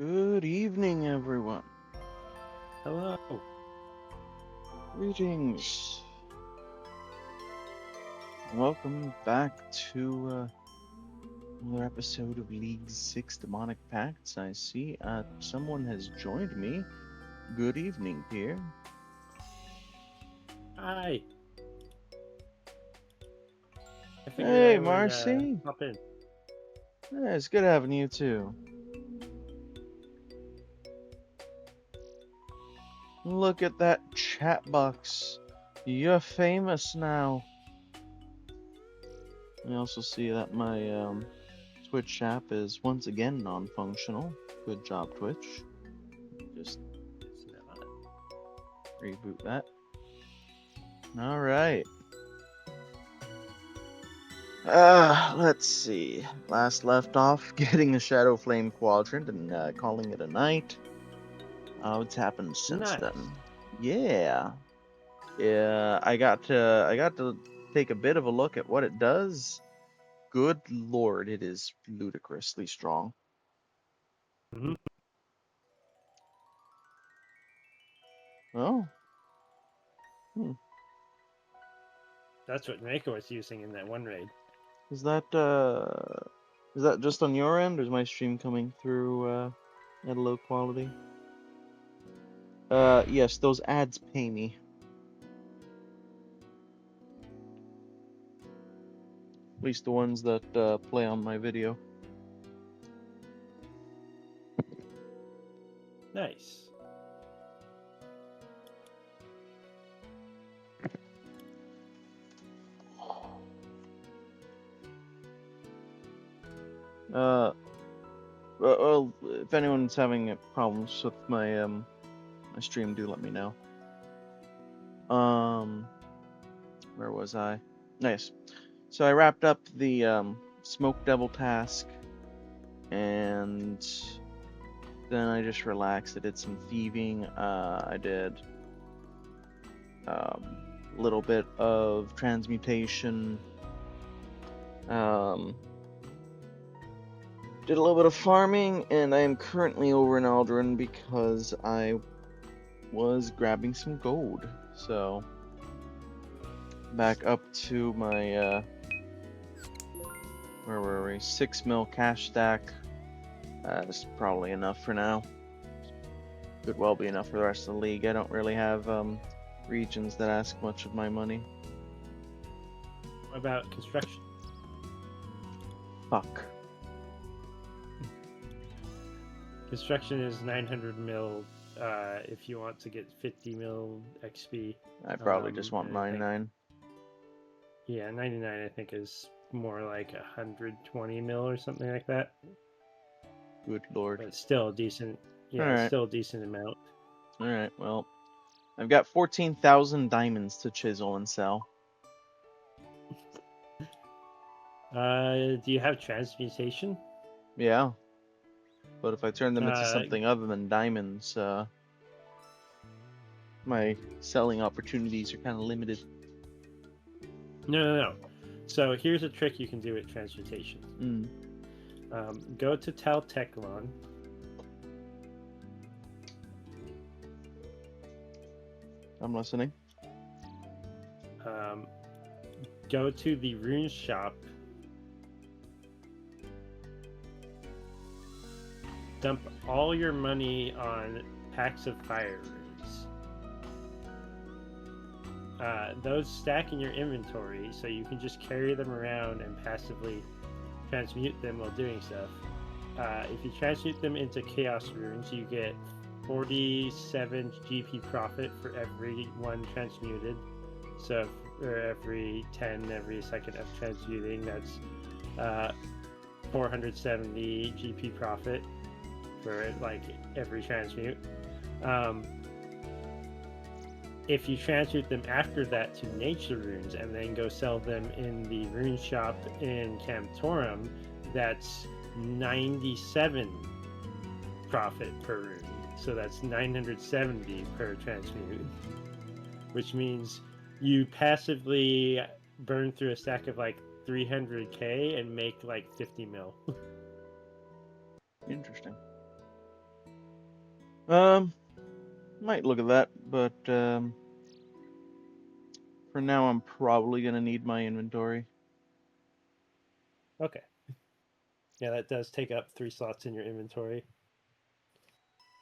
Good evening, everyone. Hello. Greetings. Welcome back to another episode of League 6 Demonic Pacts. I see someone has joined me. Good evening, Pierre. Hi. I figured Hey, I would Marcy. hop in. Yeah, it's good having you too. Look at that chat box. You're famous now. I also see that my Twitch app is once again non-functional. Good job, Twitch. Just It's not. reboot that. All right. Let's see. Last left off getting a Shadowflame Quadrant and calling it a night. What's happened since Nice. then? Yeah. Yeah, I got to take a bit of a look at what it does. Good lord, it is ludicrously strong. Mm-hmm. Oh. Hmm. That's what Mako was using in that one raid. Is that just on your end, or is my stream coming through at a low quality? Yes, those ads pay me. At least the ones that play on my video. Nice. Well, if anyone's having problems with my stream, do let me know. Where was I? Nice. So I wrapped up the Smoke Devil task, and then I just relaxed. I did some thieving. I did a little bit of transmutation. Did a little bit of farming, and I am currently over in Aldrin because I was grabbing some gold. So back up to my where were we? 6 mil cash stack. That's probably enough for now. Could well be enough for the rest of the league. I don't really have regions that ask much of my money. What about construction? Fuck. Construction is 900 mil if you want to get 50 mil XP. I probably just want and I think- 99. Yeah, 99 I think is more like 120 mil or something like that. Good lord. But it's still a decent. Yeah, Alright. it's still a decent amount. Alright, well. I've got 14,000 diamonds to chisel and sell. Do you have transmutation? Yeah. But if I turn them into Uh, something other than diamonds, my selling opportunities are kind of limited. No. So here's a trick you can do with transmutation. Go to Taltechlon. I'm listening. Go to the rune shop. Dump all your money on packs of fire runes. Those stack in your inventory, so you can just carry them around and passively transmute them while doing stuff. If you transmute them into chaos runes, you get 47 GP profit for every one transmuted. So for every 10 every second of transmuting, that's 470 GP profit for like every transmute. If you transmute them after that to nature runes and then go sell them in the rune shop in Camptorum, that's 97 profit per rune. So that's 970 per transmute, which means you passively burn through a stack of like 300k and make like 50 mil. Interesting. Might look at that, but for now I'm probably gonna need my inventory. Okay. Yeah, that does take up 3 slots in your inventory.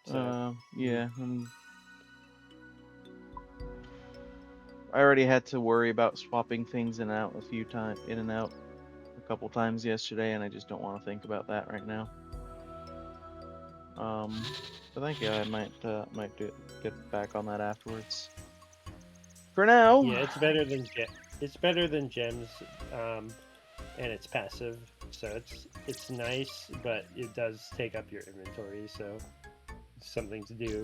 So Yeah, I already had to worry about swapping things in and out in and out a couple times yesterday, and I just don't want to think about that right now. But thank you. I might get back on that afterwards. For now. yeah, it's better than gems, and it's passive, so it's nice, but it does take up your inventory, so it's something to do.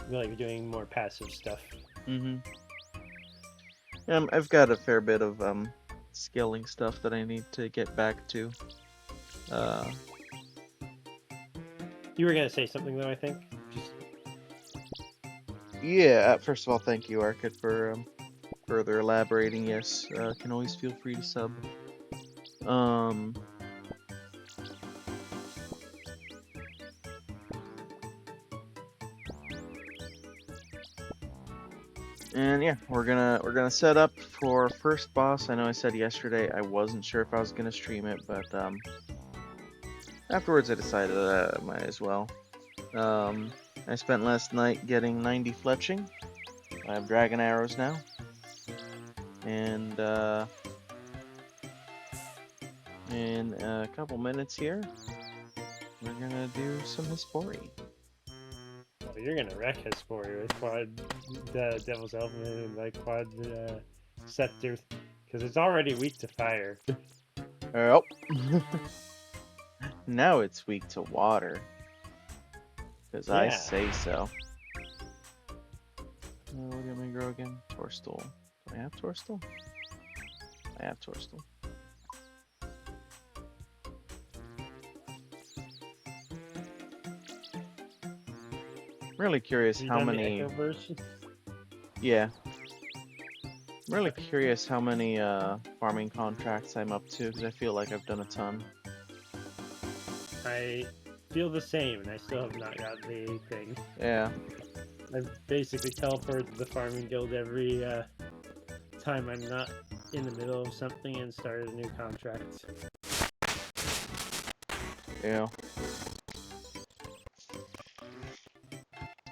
Really, you're doing more passive stuff. Mm-hmm. I've got a fair bit of skilling stuff that I need to get back to. You were gonna say something though, I think. Just Yeah. First of all, thank you, Arcad, for further elaborating. Yes, can always feel free to sub. Um. And yeah, we're gonna set up for first boss. I know I said yesterday I wasn't sure if I was gonna stream it, but afterwards I decided I might as well. I spent last night getting 90 fletching. I have dragon arrows now, and in a couple minutes here, we're gonna do some Hispori. oh, you're gonna wreck Hespori with quad the Devil's Element and like quad scepter, because it's already weak to fire. Oh, now it's weak to water, because I Yeah. say so. Look at me grow again. Torstal. Do I have Torstal? I have Torstal. I'm really curious Have you how done many. the Echo version? Yeah. I'm really curious how many farming contracts I'm up to, because I feel like I've done a ton. I feel the same, and I still have not got the thing. Yeah. I've basically teleported to the farming guild every time I'm not in the middle of something and started a new contract. Yeah.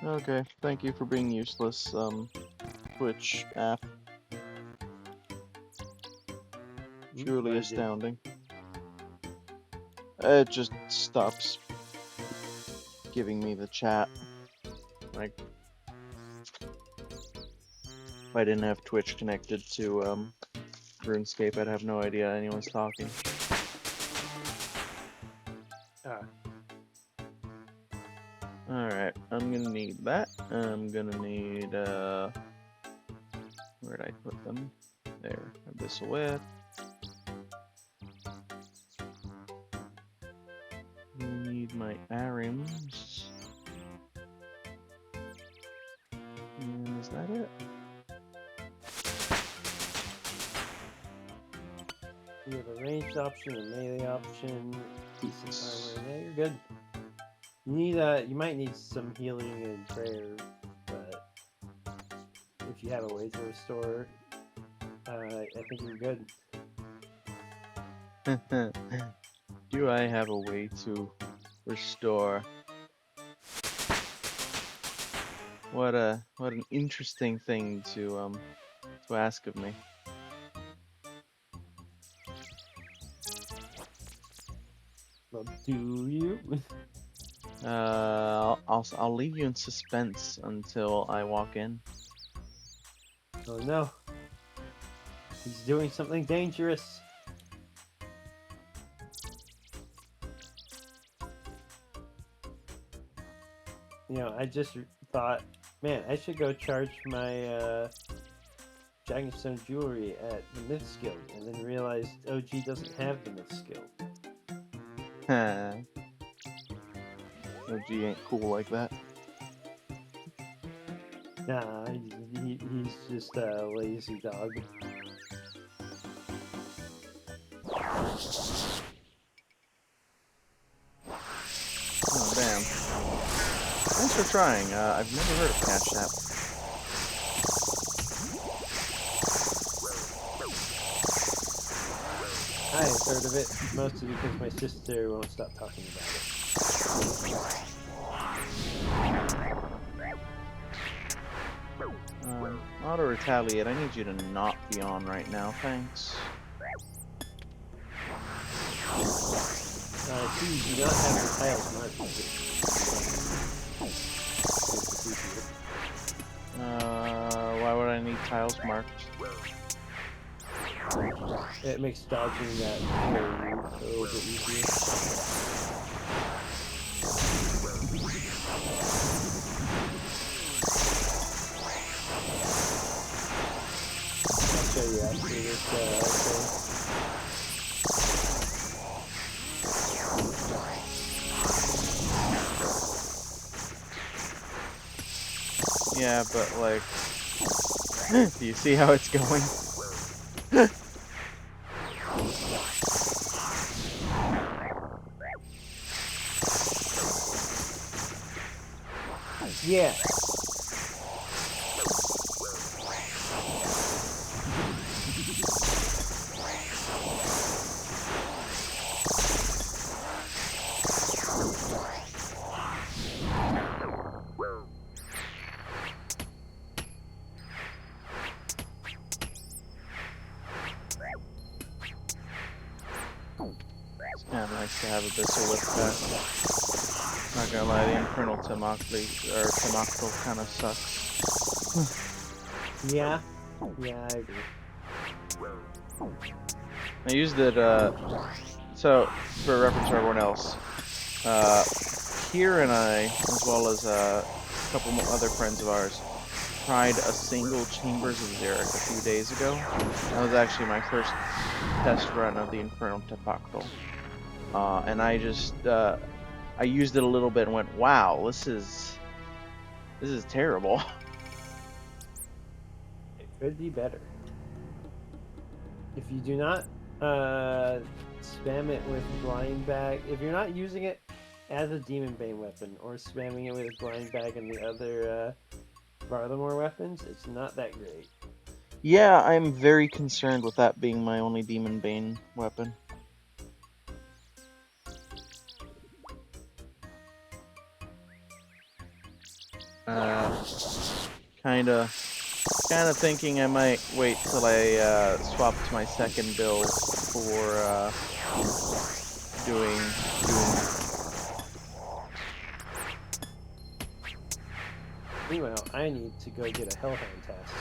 Okay, thank you for being useless, Twitch app. Truly astounding. It just stops giving me the chat. Like, if I didn't have Twitch connected to RuneScape, I'd have no idea anyone's talking. Alright, I'm gonna need that. I'm gonna need, where'd I put them? There, Abyssal Whip. I need my Arims. And is that it? You have a ranged option, a melee option, decent armor. Yeah, you're good. You need you might need some healing and prayer, but if you have a way to restore, I think you're good. Do I have a way to restore? What an interesting thing to ask of me. Well, do you? I'll leave you in suspense until I walk in. Oh no. He's doing something dangerous. You know, I just thought, man, I should go charge my Dragonstone jewelry at the Myths Guild, and then realized OG doesn't have the Myths Guild. OG ain't cool like that. Nah, he's just a lazy dog. Oh damn. Thanks for trying. I've never heard of Cash App. I've heard of it, mostly because my sister won't stop talking about it. Auto retaliate. I need you to not be on right now, thanks. See, you do not have the tiles marked. Why would I need tiles marked? It makes dodging that a little bit easier. I'll show you after this thing. Yeah, but like, do you see how it's going? Yeah. It's kind of nice to have a Abyssal Whip back. Not gonna lie, the Infernal Temoctli kind of sucks. Yeah. Yeah, I agree. I used it, so, for reference to everyone else, Kier and I, as well as a couple other friends of ours, tried a single Chambers of Xeric a few days ago. That was actually my first test run of the Infernal Temoctli. And I just, I used it a little bit and went, wow, this is terrible. It could be better. If you do not spam it with Blind Bag, if you're not using it as a Demon Bane weapon or spamming it with Blind Bag and the other Varlamore weapons, it's not that great. Yeah, I'm very concerned with that being my only Demon Bane weapon. Kinda thinking I might wait till I swap to my second build for doing Doom. Meanwhile, I need to go get a Hellhound task.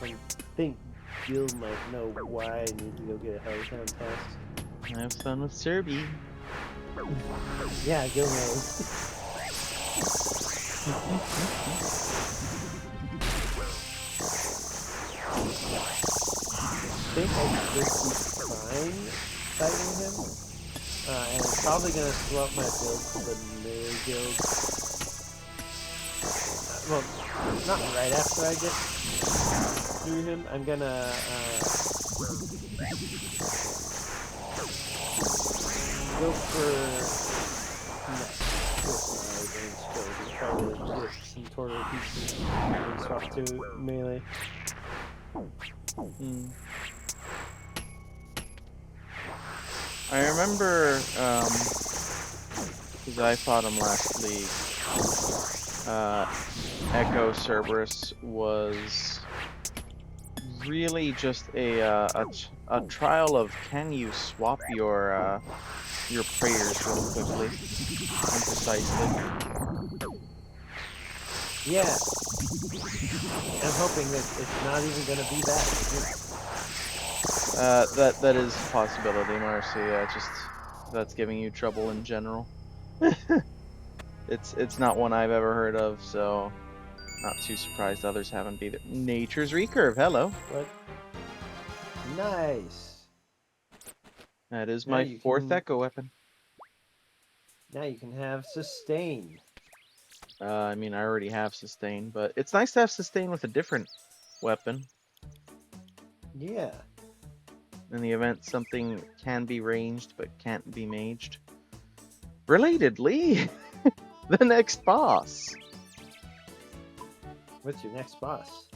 I think Gil might know why I need to go get a Hellhound task. Have fun with Serby. Yeah, Gil knows. I think I should be fine fighting him. And I'm probably gonna swap my build to the melee guild. Well, not right after I get through him. I'm gonna go for next with my range build and try to get some Tortle pieces and swap to melee. I remember, because I fought him last league, Echo Cerberus was really just a trial of can you swap your prayers real quickly and precisely. Yeah. I'm hoping that it's not even going to be that. That is a possibility, Marcy. Just that's giving you trouble in general. It's not one I've ever heard of, so not too surprised others haven't either. Nature's Recurve, hello. What? Nice. That is Now my you fourth can- Echo weapon. Now you can have sustain. I mean, I already have sustain, but it's nice to have sustain with a different weapon. Yeah. In the event something can be ranged but can't be maged. Relatedly, the next boss. What's your next boss?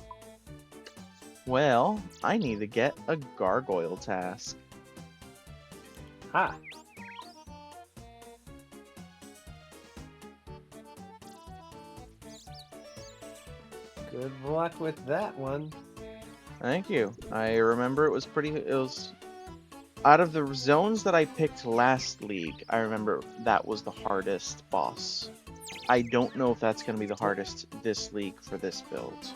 Well, I need to get a gargoyle task. Ha! Good luck with that one. Thank you. I remember it was out of the zones that I picked last league, I remember that was the hardest boss. I don't know if that's going to be the hardest this league for this build.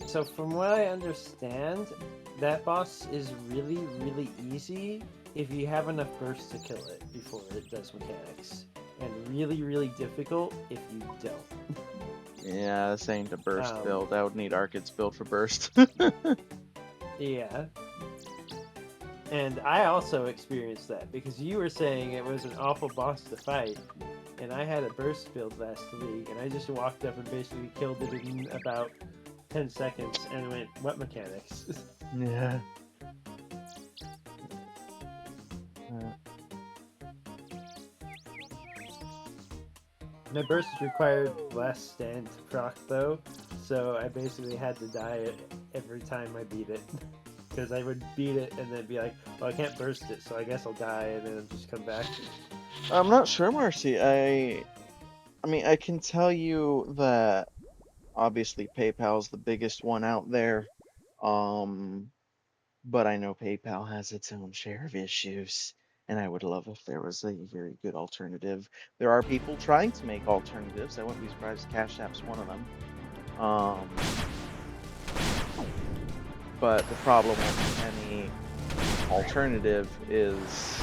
So from what I understand, that boss is really, really easy if you have enough bursts to kill it before it does mechanics. And really, really difficult if you don't. Yeah, this ain't a burst build. I would need Arkid's build for burst. Yeah. And I also experienced that because you were saying it was an awful boss to fight. And I had a burst build last league, and I just walked up and basically killed it in about 10 seconds and went, what mechanics? Yeah. My burst required less stand to proc though, so I basically had to die every time I beat it. Because I would beat it and then be like, well, I can't burst it, so I guess I'll die and then I'll just come back. I'm not sure, Marcy. I mean, I can tell you that obviously PayPal's the biggest one out there. But I know PayPal has its own share of issues, and I would love if there was a very good alternative. There are people trying to make alternatives. I wouldn't be surprised if Cash App's one of them. But the problem with any alternative is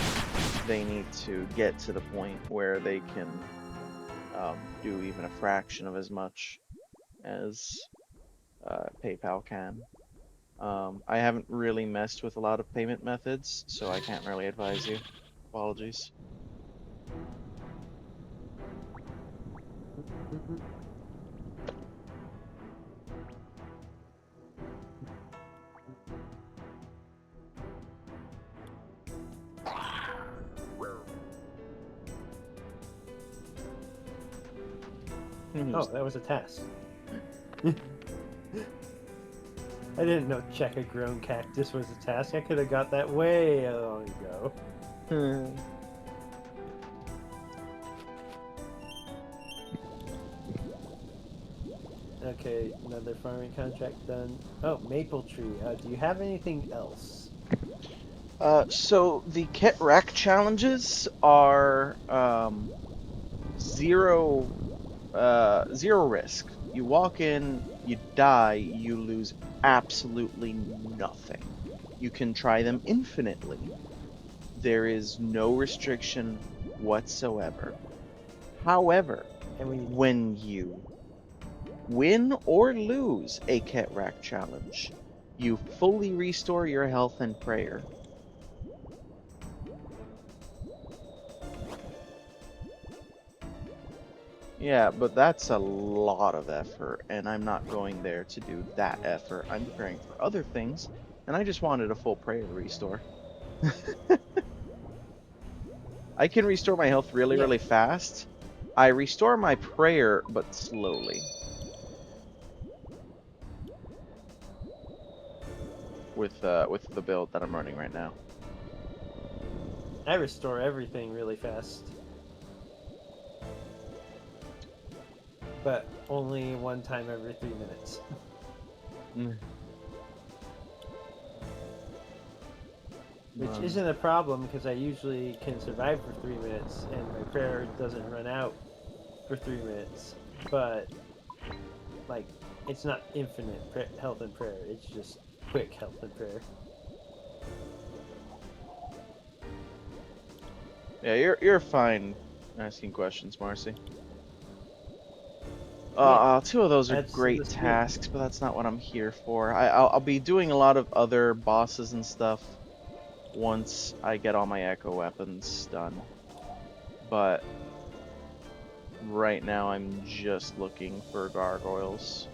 they need to get to the point where they can do even a fraction of as much as PayPal can. I haven't really messed with a lot of payment methods, so I can't really advise you. Apologies. Oh, that was a task. I didn't know check a grown cactus was a task. I could have got that way long ago. Okay, another farming contract done. Oh, maple tree. Do you have anything else? So the kit rack challenges are zero risk. You walk in, you die, you lose absolutely nothing. You can try them infinitely. There is no restriction whatsoever. However, when you win or lose a kit rack challenge, you fully restore your health and prayer. Yeah, but that's a lot of effort, and I'm not going there to do that effort. I'm preparing for other things, and I just wanted a full prayer restore. I can restore my health really, really fast. I restore my prayer, but slowly. With the build that I'm running right now. I restore everything really fast. But only one time every 3 minutes. Which isn't a problem because I usually can survive for 3 minutes and my prayer doesn't run out for 3 minutes. But, like, it's not infinite health and prayer, it's just quick health and prayer. Yeah, you're fine asking questions, Marcy. Two of those are great tasks, but that's not what I'm here for. I'll be doing a lot of other bosses and stuff once I get all my echo weapons done. But right now I'm just looking for gargoyles.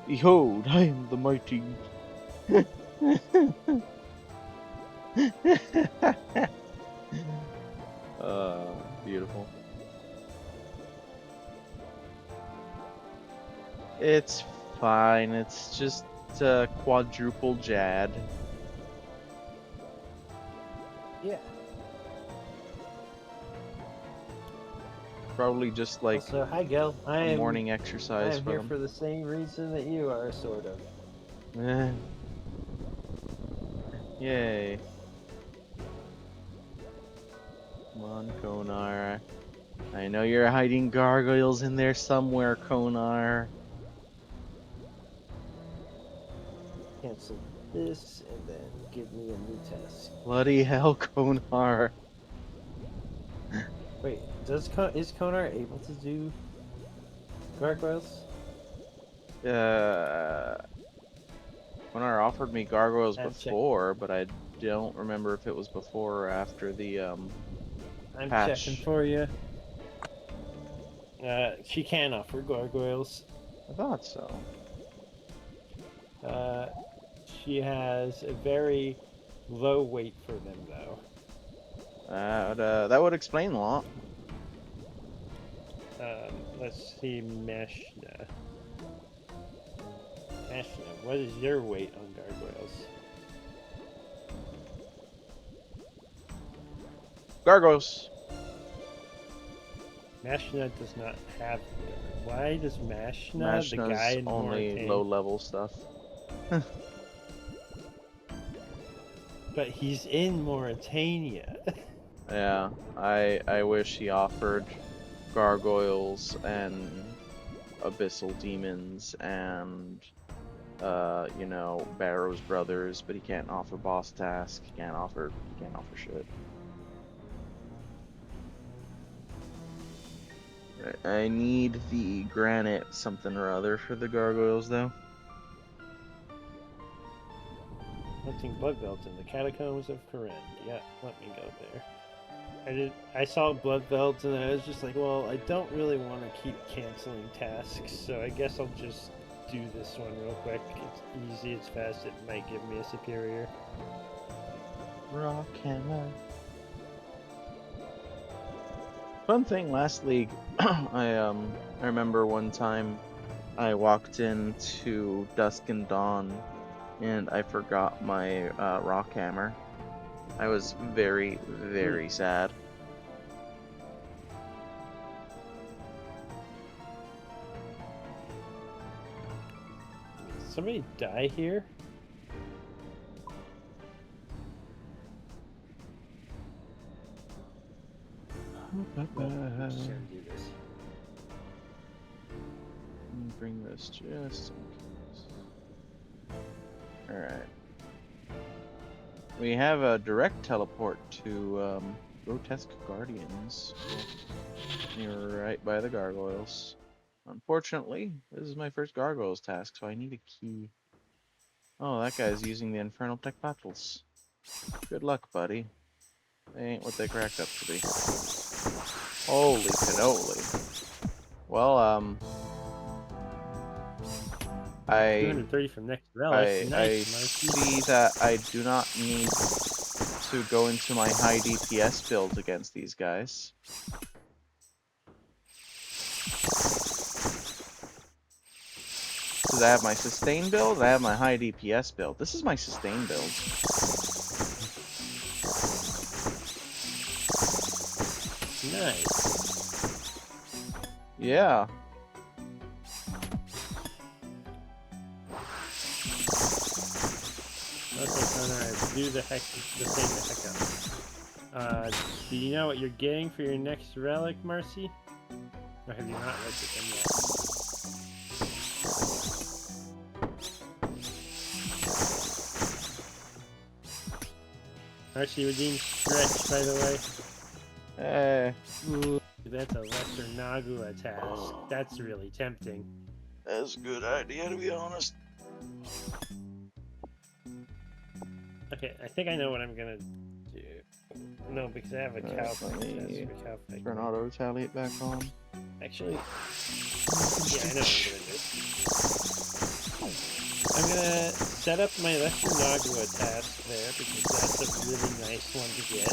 Behold, I am the mighty. Beautiful. It's fine. It's just quadruple Jad. Yeah. Probably just like Also, hi Gil. a I morning exercise am for here them. for the same reason that you are, sort of. Eh, yay. Come on, Konar. I know you're hiding gargoyles in there somewhere, Konar. Cancel this and then give me a new task. Bloody hell, Konar. Wait, is Konar able to do gargoyles? Uh, Konar offered me gargoyles Check. before, but I don't remember if it was before or after the I'm checking patch. for you. She can offer gargoyles. I thought so. Uh, she has a very low weight for them, though. That would explain a lot. Let's see, Meshna. Meshna, what is your weight on gargoyles? Gargoyles. Mashna does not have. Why does Mashna, the guy Mashna's in only Mauritania, low level stuff. but he's in Mauritania? Yeah, I wish he offered gargoyles and abyssal demons and you know, Barrow's brothers, but he can't offer boss task. He can't offer shit. I need the granite something or other for the gargoyles though. Hunting blood velds in the catacombs of Koren. Yeah, let me go there. I saw blood velds and I was just like, well, I don't really want to keep canceling tasks, so I guess I'll just do this one real quick. It's easy, it's fast, it might give me a superior. Rock hammer. Fun thing, last league, I remember one time I walked into Dusk and Dawn and I forgot my rock hammer. I was very, very sad. Did somebody die here? Well, I'm just gonna do this. Bring this just in case. Alright. We have a direct teleport to Grotesque Guardians. You're right by the gargoyles. Unfortunately, this is my first gargoyles task, so I need a key. Oh, that guy's using the Infernal Tech Battles. Good luck, buddy. They ain't what they cracked up to be. Holy cannoli. Well, I 230 from next relic. I Nice, see that I do not need to go into my high DPS build against these guys. Because I have my sustain build, I have my high DPS build. This is my sustain build. Nice. Yeah. Okay, Connor, do the thing the heck up. Do you know what you're getting for your next relic, Marcy? Or have you not looked at them yet? Marcy redeemed stretch, by the way. Ooh, that's a lesser Nagua task. That's really tempting. That's a good idea, to be honest. Okay, I think I know what I'm gonna do. No, because I have a cow fight test for cow fight. Turn auto retaliate back on. Actually, yeah, I know what I'm gonna do. I'm gonna set up my Lesser Nagua task there because that's a really nice one to get.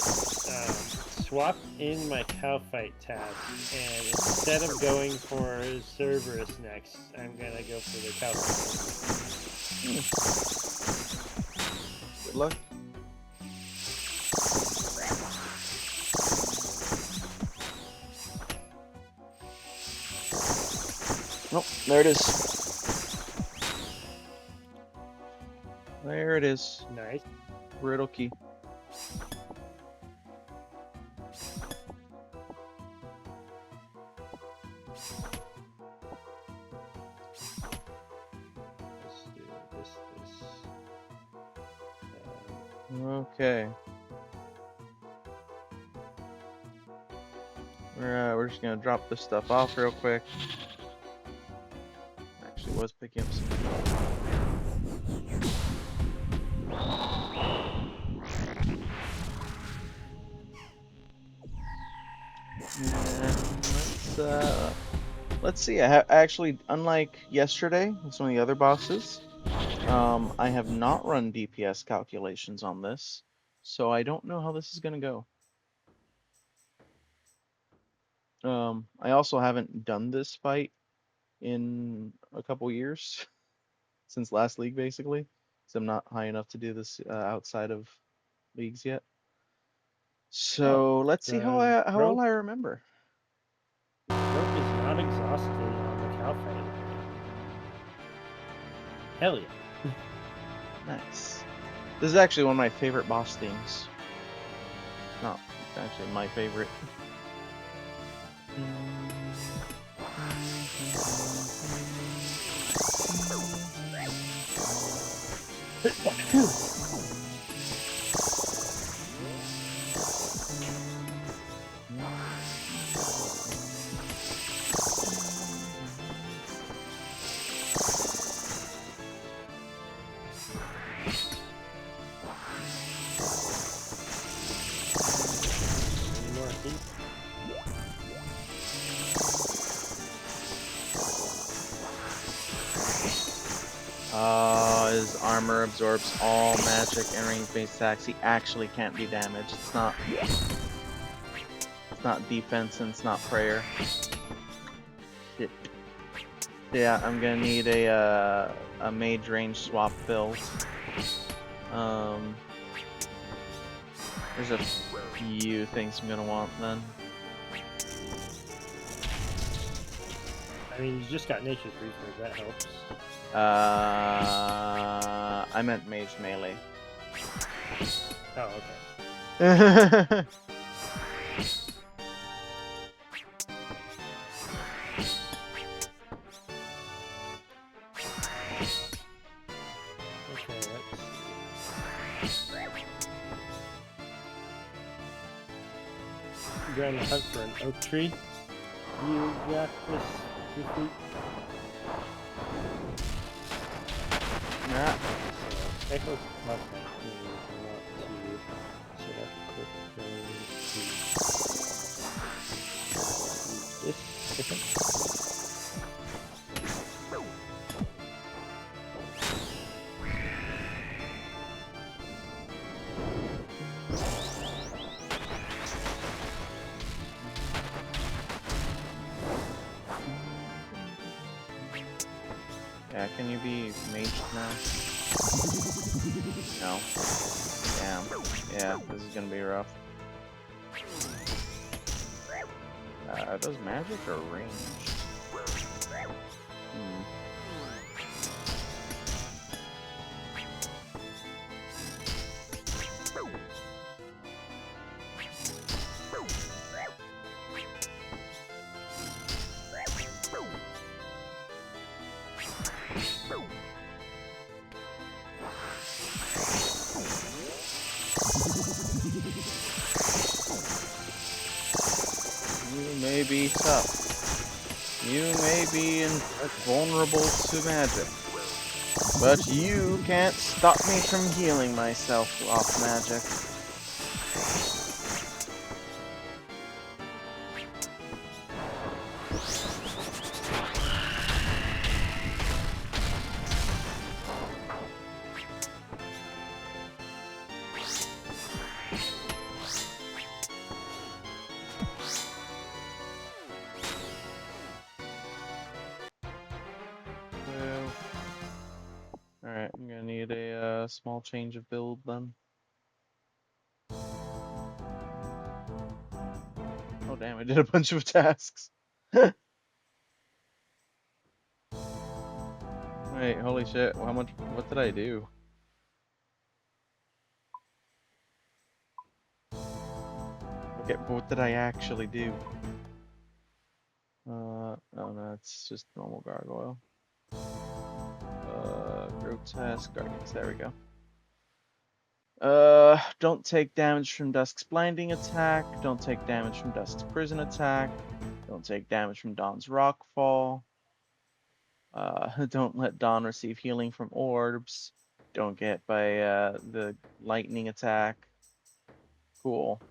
Swap in my cow fight task, and instead of going for Cerberus next, I'm gonna go for the cow fight. Good luck. Nope, there it is. There it is. Nice. Riddle key. Let's do this. Okay. We're just gonna drop this stuff off real quick. Actually, was picking up some. And let's see. Actually, unlike yesterday with some of the other bosses, I have not run DPS calculations on this, so I don't know how this is gonna go. I also haven't done this fight in a couple years since last league, basically, because I'm not high enough to do this outside of leagues yet. So let's see how well I remember. Rope is not exhausted on the cow fight. Hell yeah. Nice. This is actually one of my favorite boss themes. No, it's actually my favorite. His armor absorbs all magic and range-based attacks. He actually can't be damaged. It's not defense and it's not prayer. Shit. Yeah, I'm gonna need a mage range swap build. There's a few things I'm gonna want then. I mean, you just got Nature's Reaper, that helps. I meant mage melee. Oh, okay. Okay, let's see. You're on the hunt for an oak tree. You got this defeat. Yeah. So, Echo's plus 19. I want to set up a quick thing to use this. Okay. Yeah, can you be mage now? No. Damn. Yeah, this is gonna be rough. Are those magic or range? You may be tough. You may be vulnerable to magic. But you can't stop me from healing myself off magic. small change of build then. Oh damn, I did a bunch of tasks. Wait, holy shit, how much, what did I do? Okay, but what did I actually do? Oh no, it's just normal gargoyle. Grotesque guardians, there we go. Don't take damage from Dusk's blinding attack, don't take damage from Dusk's prison attack, don't take damage from Dawn's rockfall. Don't let Dawn receive healing from orbs. Don't get by the lightning attack. Cool.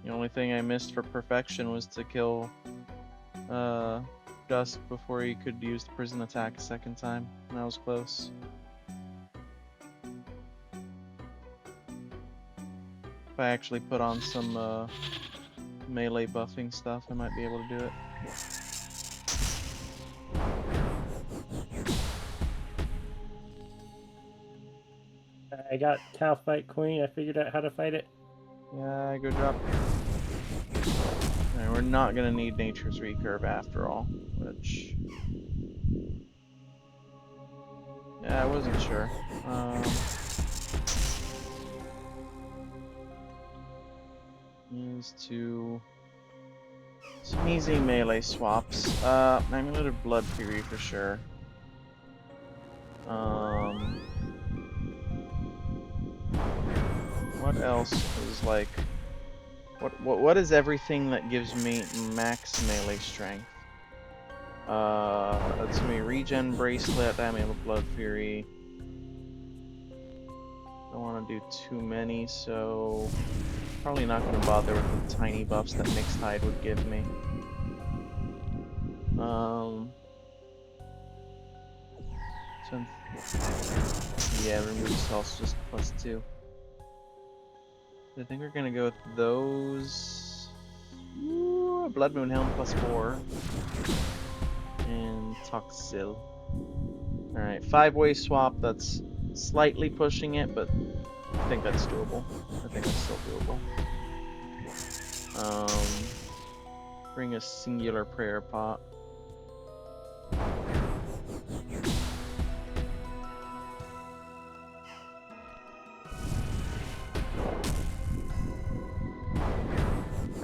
The only thing I missed for perfection was to kill Dusk before he could use the prison attack a second time. And that was close. If I actually put on some melee buffing stuff, I might be able to do it. I got Cow Fight Queen. I figured out how to fight it. Yeah, good job. Alright, we're not gonna need Nature's Recurve after all, which... Yeah, I wasn't sure. Use some easy melee swaps. Amulet of Blood Fury for sure. What else is like... What is everything that gives me max melee strength? That's gonna be Regen Bracelet, Amulet of Blood Fury. Don't want to do too many, so probably not going to bother with the tiny buffs that Mixed Hide would give me. Yeah, remove salts just +2. I think we're gonna go with those. Ooh, Blood Moon Helm +4. And Toxil. Alright, 5-way swap, that's slightly pushing it, but I think that's doable. I think that's still doable. Bring a singular prayer pot.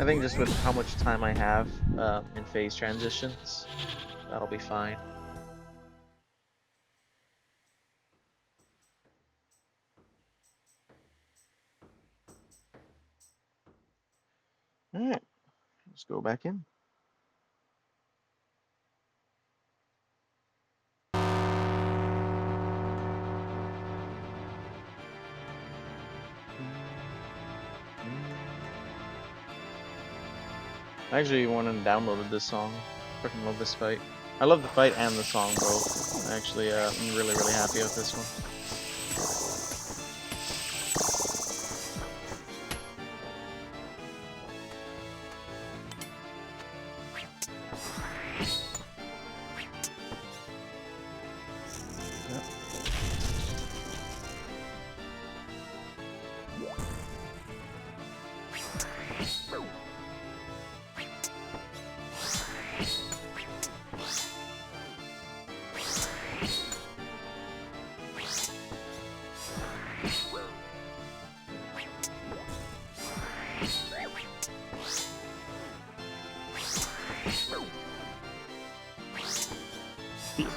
I think just with how much time I have in phase transitions, that'll be fine. Alright, let's go back in. I actually went and downloaded this song. Freaking love this fight. I love the fight and the song both. Actually, I'm really happy with this one.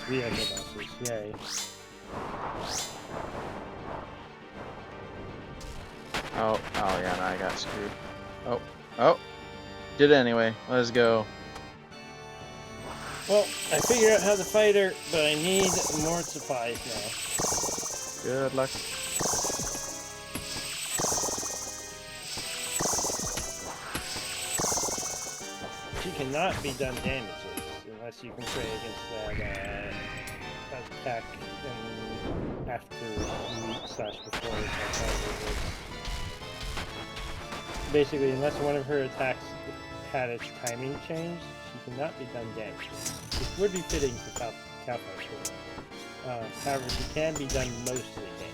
Three Echo Bouncers, yay. Oh yeah, no, I got screwed. Oh, did it anyway. Let's go. Well, I figured out how to fight her, but I need more supplies now. Good luck. She cannot be done damages unless you can pray against that attack and after /before. basically, unless one of her attacks had its timing changed, she cannot be done damage. This would be fitting for Cowboy Sword. However, she can be done mostly damage.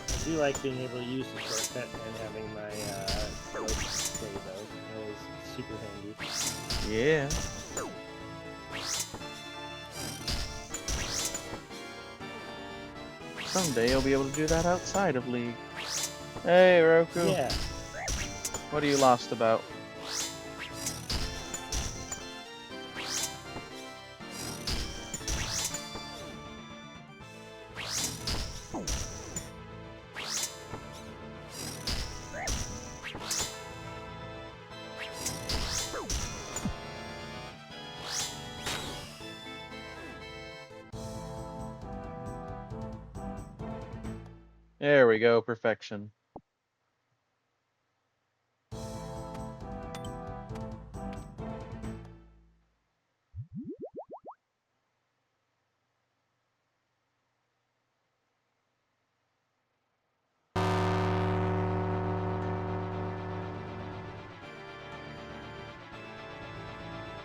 I do like being able to use the shortcut and having my save though. That is super handy. Yeah. Someday you'll be able to do that outside of League. Hey, Roku. Yeah. What are you lost about? There we go, perfection.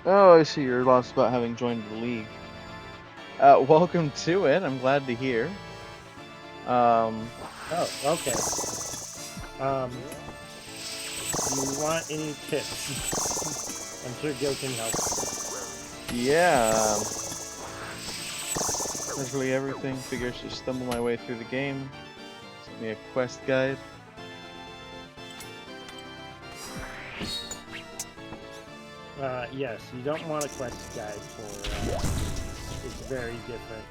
Oh, I see you're lost about having joined the League. Welcome to it. I'm glad to hear. Oh, okay. Do you want any tips? I'm sure Gil can help. Yeah. Literally everything. Figure I should stumble my way through the game. Send me a quest guide. Yes, you don't want a quest guide for, it's very different.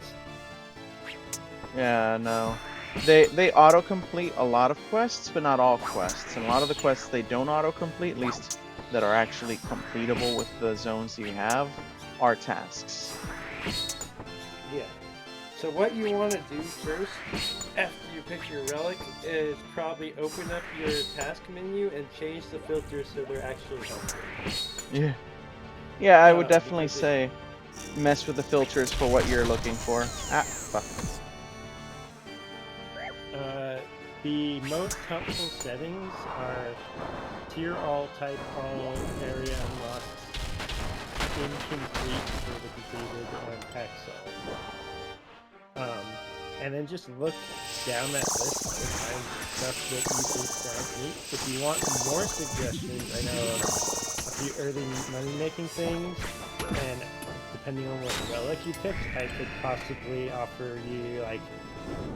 Yeah, no. They autocomplete a lot of quests, but not all quests. And a lot of the quests they don't autocomplete, at least that are actually completable with the zones you have, are tasks. Yeah. So what you want to do first, after you pick your relic, is probably open up your task menu and change the filters so they're actually helpful. Yeah. Yeah, I would definitely because say mess with the filters for what you're looking for. Ah, fuck. The most helpful settings are tier all, type all, area unlocked, incomplete for the completed, and Excel. And then just look down that list and find stuff that you think sounds neat. If you want more suggestions, I know a few early money-making things, and depending on what relic you picked, I could possibly offer you like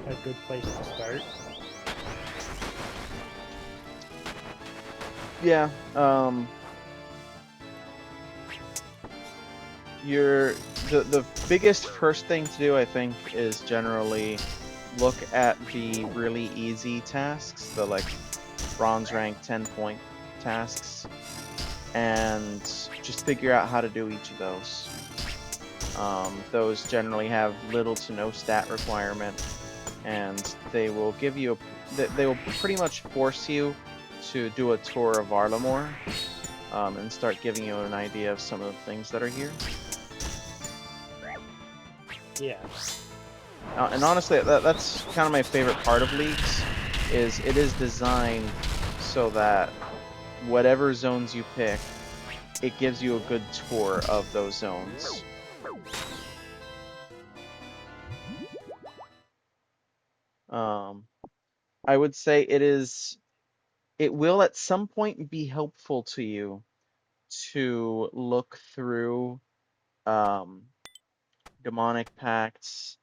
a good place to start. Yeah, the biggest first thing to do, I think, is generally look at the really easy tasks, the like bronze rank 10-point tasks, and just figure out how to do each of those. Those generally have little to no stat requirement, and they will give you they will pretty much force you to do a tour of Arlamore, and start giving you an idea of some of the things that are here. Yeah. And honestly, that's kind of my favorite part of Leagues, is it is designed so that whatever zones you pick, it gives you a good tour of those zones. I would say it will at some point be helpful to you to look through demonic pacts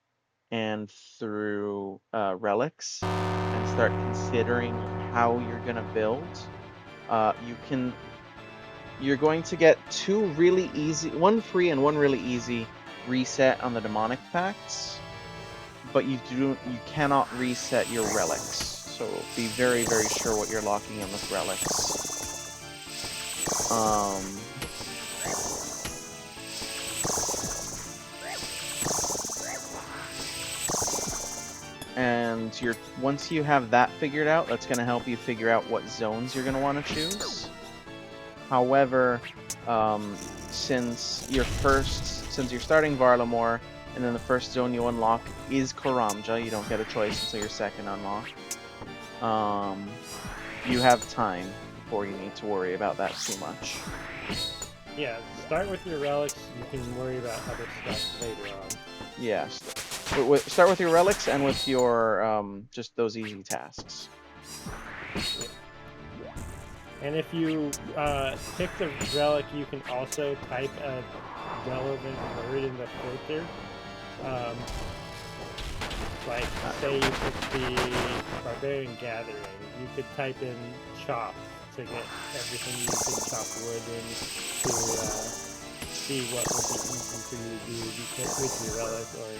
and through relics and start considering how you're gonna build. You're going to get two really easy, one free and one really easy reset on the demonic pacts, but you cannot reset your relics. So be very, very sure what you're locking in with relics. And once you have that figured out, that's going to help you figure out what zones you're going to want to choose. However, since you're starting Varlamore, and then the first zone you unlock is Karamja, you don't get a choice until your second unlock. You have time before you need to worry about that too much. Yeah, start with your relics. You can worry about other stuff later on. Yeah, start with your relics and with your just those easy tasks. And if you pick the relic, you can also type a relevant word in the filter. Like, say you pick the Barbarian Gathering, you could type in chop to get everything you can chop wood in to see what would be easy for you to do with your relic or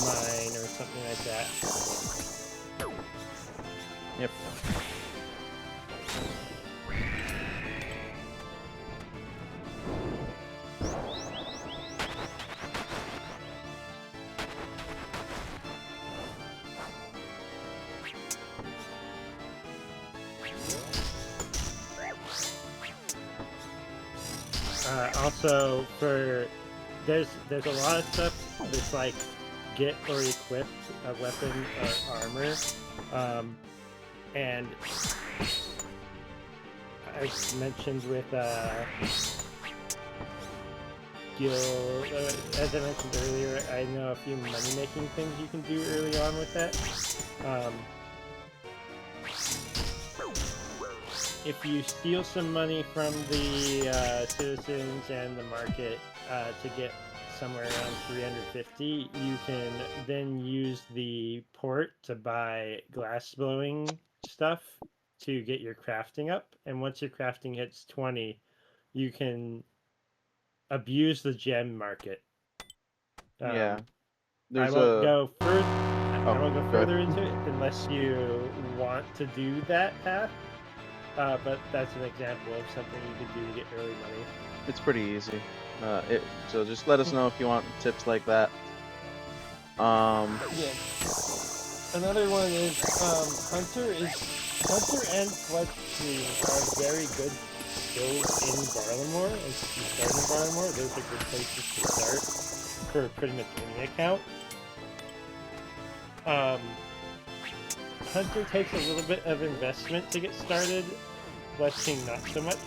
mine or something like that. Yep. Also, there's a lot of stuff that's like get or equip a weapon or armor, and I mentioned with guild, as I mentioned earlier, I know a few money-making things you can do early on with that. If you steal some money from the citizens and the market to get somewhere around 350, you can then use the port to buy glass blowing stuff to get your crafting up. And once your crafting hits 20, you can abuse the gem market. Yeah. I There's won't go Oh, further into it unless you want to do that path. But that's an example of something you can do to get early money. It's pretty easy. So just let us know if you want tips like that. Yeah. Another one is Hunter and Bloodstream are very good skills in Varlamore. And if you start in Varlamore, those are good places to start for pretty much any account. Hunter takes a little bit of investment to get started. Bloodstream not so much.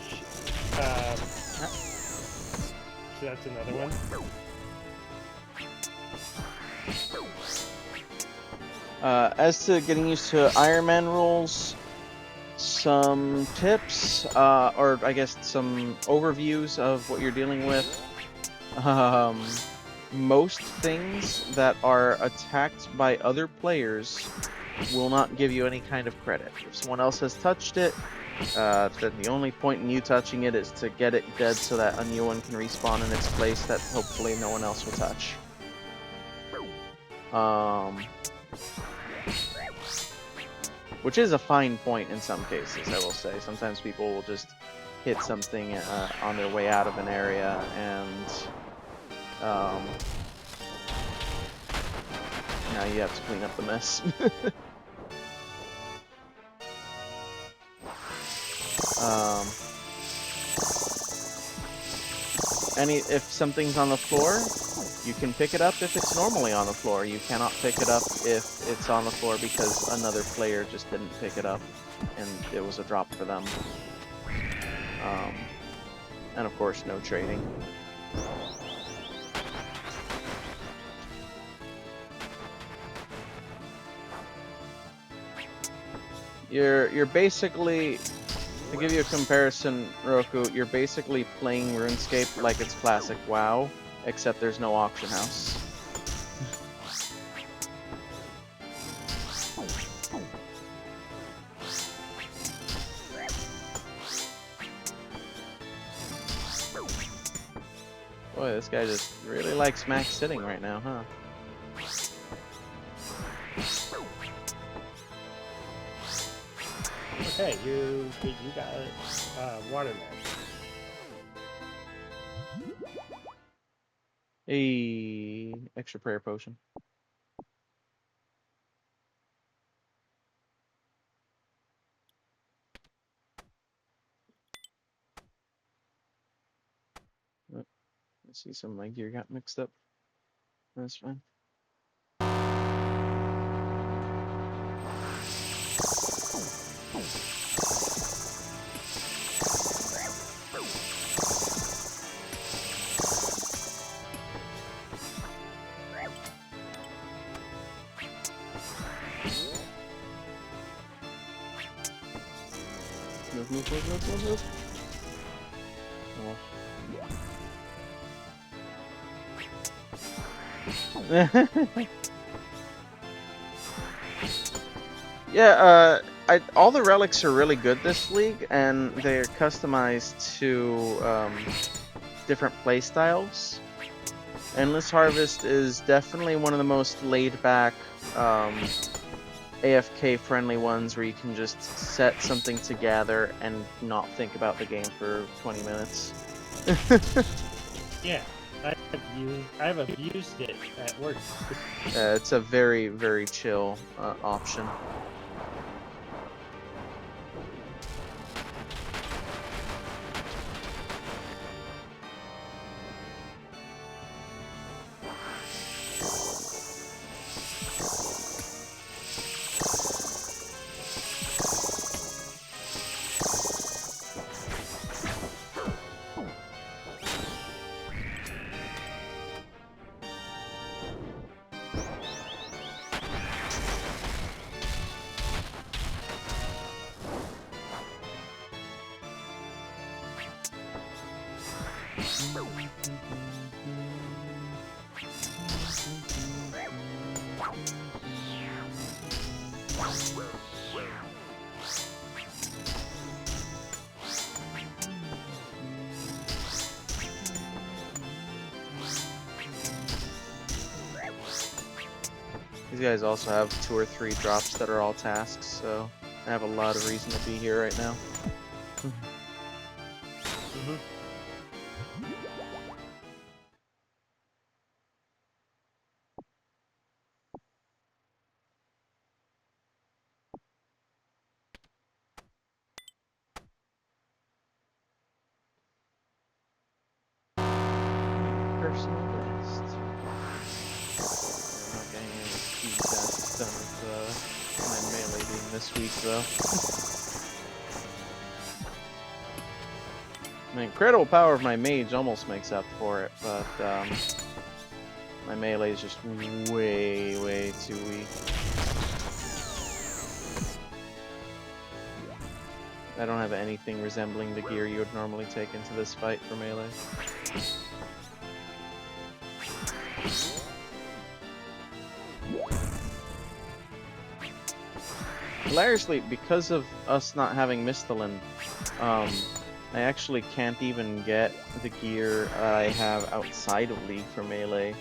So that's another one. As to getting used to Iron Man rules, some tips, or I guess some overviews of what you're dealing with. Most things that are attacked by other players will not give you any kind of credit. If someone else has touched it, then the only point in you touching it is to get it dead so that a new one can respawn in its place that hopefully no one else will touch. Which is a fine point in some cases, I will say. Sometimes people will just hit something on their way out of an area, and now you have to clean up the mess. If something's on the floor, you can pick it up if it's normally on the floor. You cannot pick it up if it's on the floor because another player just didn't pick it up and it was a drop for them. And of course, no trading. You're basically, to give you a comparison, Roku, you're basically playing RuneScape like it's classic WoW, except there's no auction house. Boy, this guy just really likes max sitting right now, huh? Okay, you got watermelon. A extra prayer potion. see some of my gear got mixed up. That's fine. Move. Oh. Yeah, all the relics are really good this league, and they're customized to different playstyles. Endless Harvest is definitely one of the most laid-back, AFK-friendly ones where you can just set something to gather and not think about the game for 20 minutes. Yeah, I've abused it at work. It's a very, very chill option. These guys also have 2 or 3 drops that are all tasks, so I have a lot of reason to be here right now. Personal best. I'm not getting any speed tasks done with my melee being this week, though. The incredible power of my mage almost makes up for it, but my melee is just way, way too weak. I don't have anything resembling the gear you would normally take into this fight for melee. Hilariously, because of us not having Misthalin, I actually can't even get the gear I have outside of League for melee.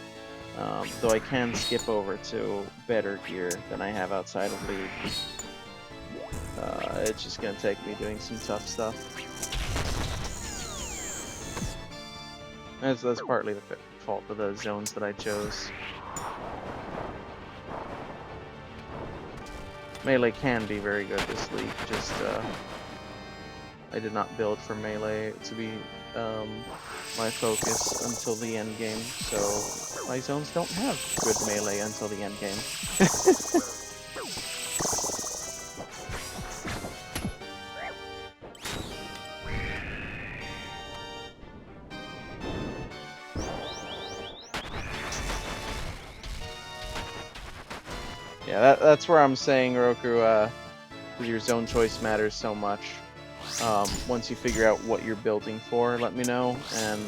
Though I can skip over to better gear than I have outside of League. It's just gonna take me doing some tough stuff. That's partly the fault of the zones that I chose. Melee can be very good this league, just I did not build for melee to be my focus until the end game, so my zones don't have good melee until the end game. Yeah, that's where I'm saying, Roku, your zone choice matters so much. Once you figure out what you're building for, let me know, and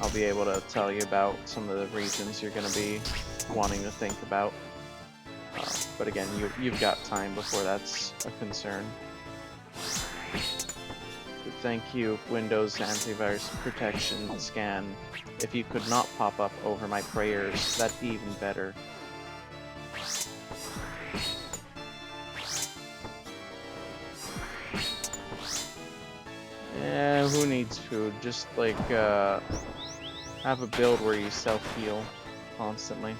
I'll be able to tell you about some of the regions you're going to be wanting to think about. But again, you've got time before that's a concern. But thank you, Windows Antivirus Protection Scan. If you could not pop up over my prayers, that'd be even better. Yeah, who needs food? Just like have a build where you self-heal constantly.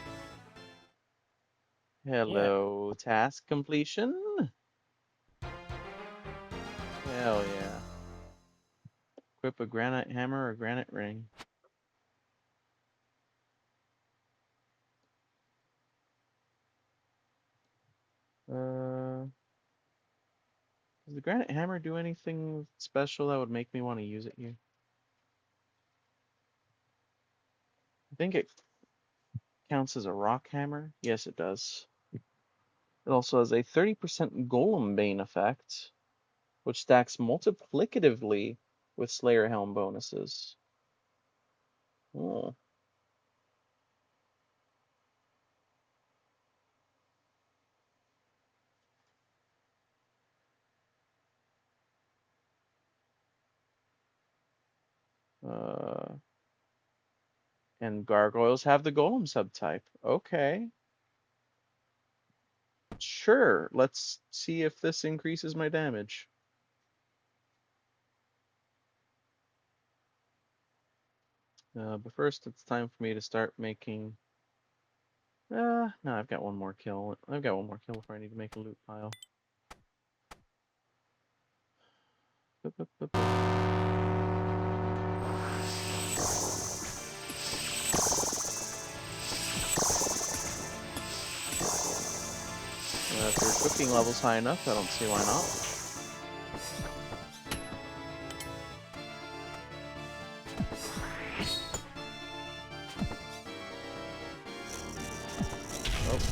Hello, task completion? Hell yeah. Equip a granite hammer or granite ring. Does the granite hammer do anything special that would make me want to use it here? I think it counts as a rock hammer. Yes, it does. It also has a 30% Golem Bane effect, which stacks multiplicatively with Slayer Helm bonuses. Oh. And gargoyles have the golem subtype. Okay. Sure, let's see if this increases my damage. But first, it's time for me to start making... no, I've got one more kill. I've got one more kill before I need to make a loot pile. Boop, boop, boop, boop. If your cooking level's high enough, I don't see why not.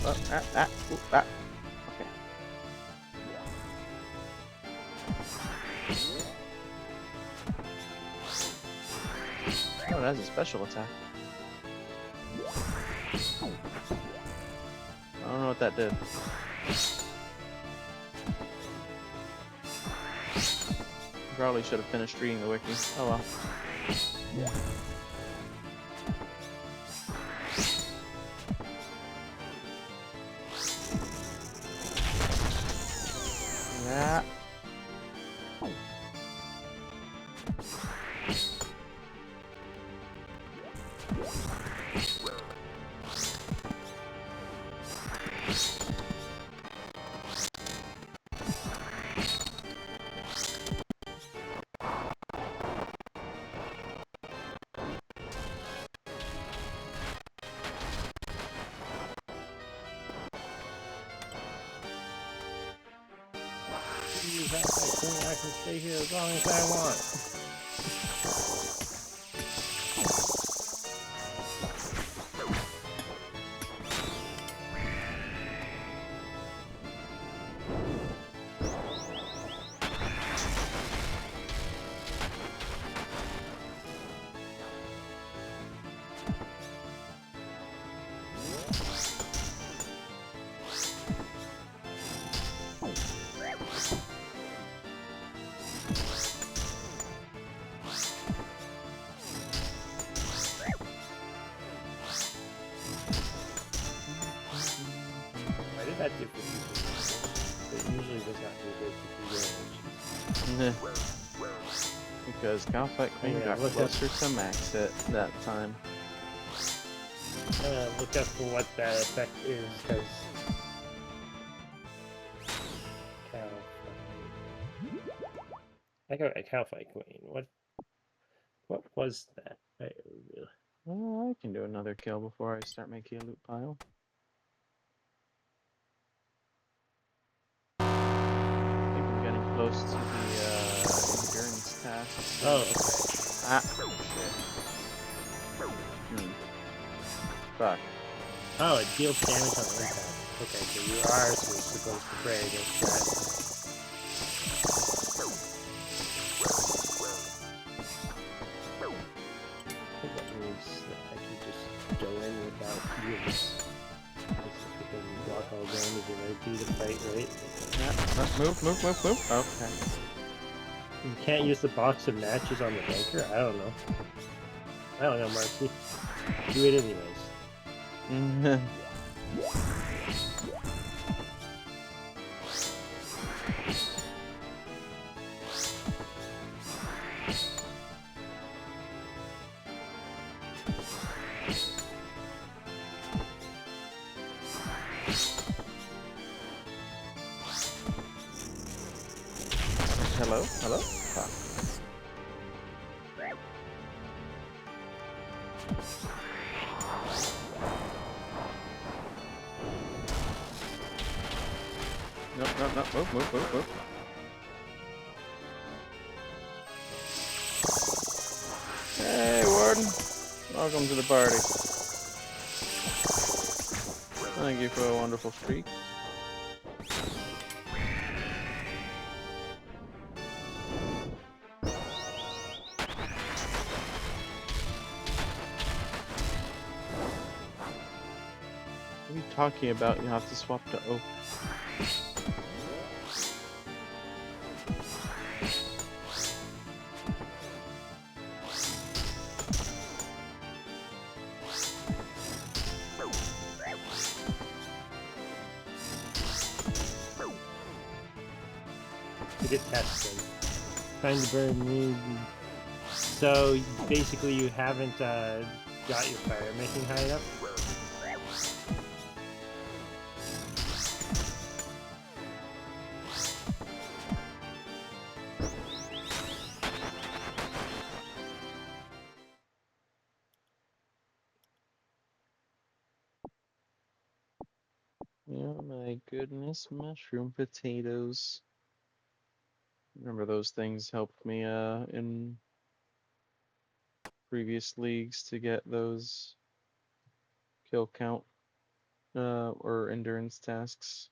Okay. Oh, it has a special attack. I don't know what that did. Probably should have finished reading the wiki. Oh well. Yeah. I can stay here as long as I want. That it usually does not do good to damage. Because Calfight Queen got closer to max it that time. Look up for what that effect is, because I got a Calfight Queen. What was that? Well, I can do another kill before I start making a loot pile. I think I'm getting close to the endurance task. Oh, okay. Ah, shit. Fuck. Oh, it deals damage on impact. Okay, so you are supposed to pray against that. I think that means that I can just go in without heals. I can block all damage and OP to fight, right? Yeah, move. Okay. You can't use the box of matches on the banker? I don't know, Marcy. Do it anyways. Hello? Fuck. Nope, nope, nope. Whoop, whoop, whoop, whoop. Hey, Warden. Welcome to the party. Thank you for a wonderful streak. What are you talking about? You have to swap to oak. To get tested. Find the burn need. So basically, you haven't got your fire making high enough. Oh my goodness, mushroom potatoes. Remember those things helped me in previous leagues to get those kill count or endurance tasks.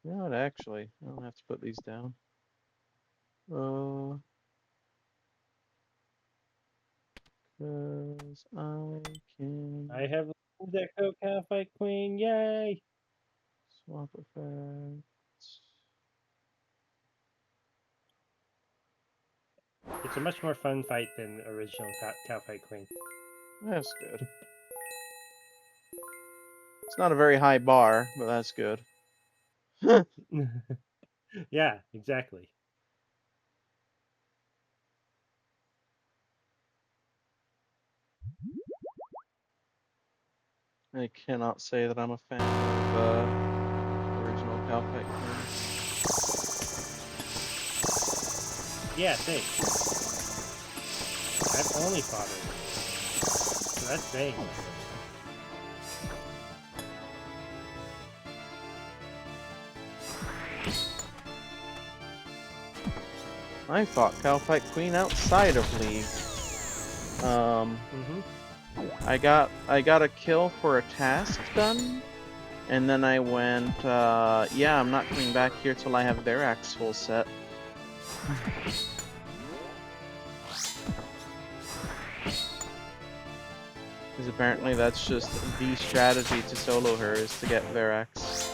No, actually, I don't have to put these down. Cause I can I have that Coca Fight Queen. Yay! swap effects. It's a much more fun fight than original Cow Fight Queen. That's good. It's not a very high bar, but that's good. Yeah, exactly. I cannot say that I'm a fan of original Cowfight Queen. Yeah, thanks. I've only fought her. So that's saying something. I fought Cowfight Queen outside of League. I got a kill for a task done, and then I went, yeah, I'm not coming back here till I have their axe full set. Because apparently that's just the strategy to solo her, is to get Verax.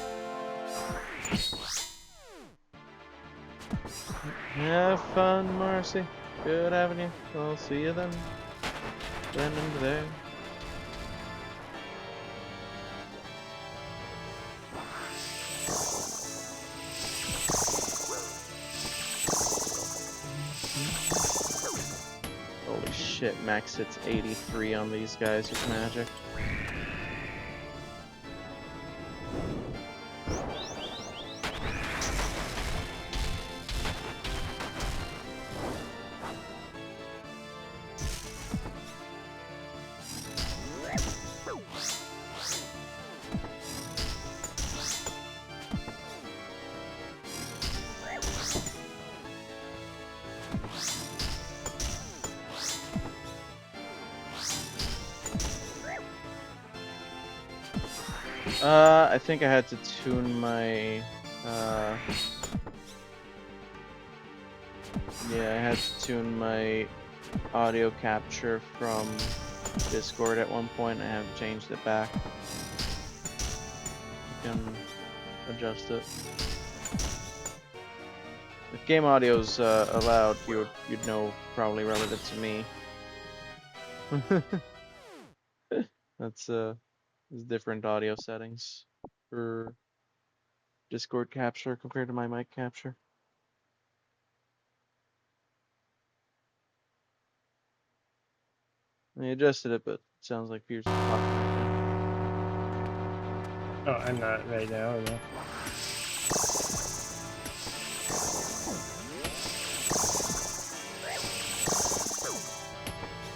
Have fun, Marcy. Good having you. I'll see you then. Then and there. Holy shit, max hits 83 on these guys with magic. I think I had to tune my, yeah, I had to tune my audio capture from Discord at one point. I have changed it back. I can adjust it. If game audio's allowed, you'd know, probably relative to me. That's there's different audio settings for Discord capture compared to my mic capture. I adjusted it, but it sounds like Pierce is talking right now. Oh, I'm not right now, yeah.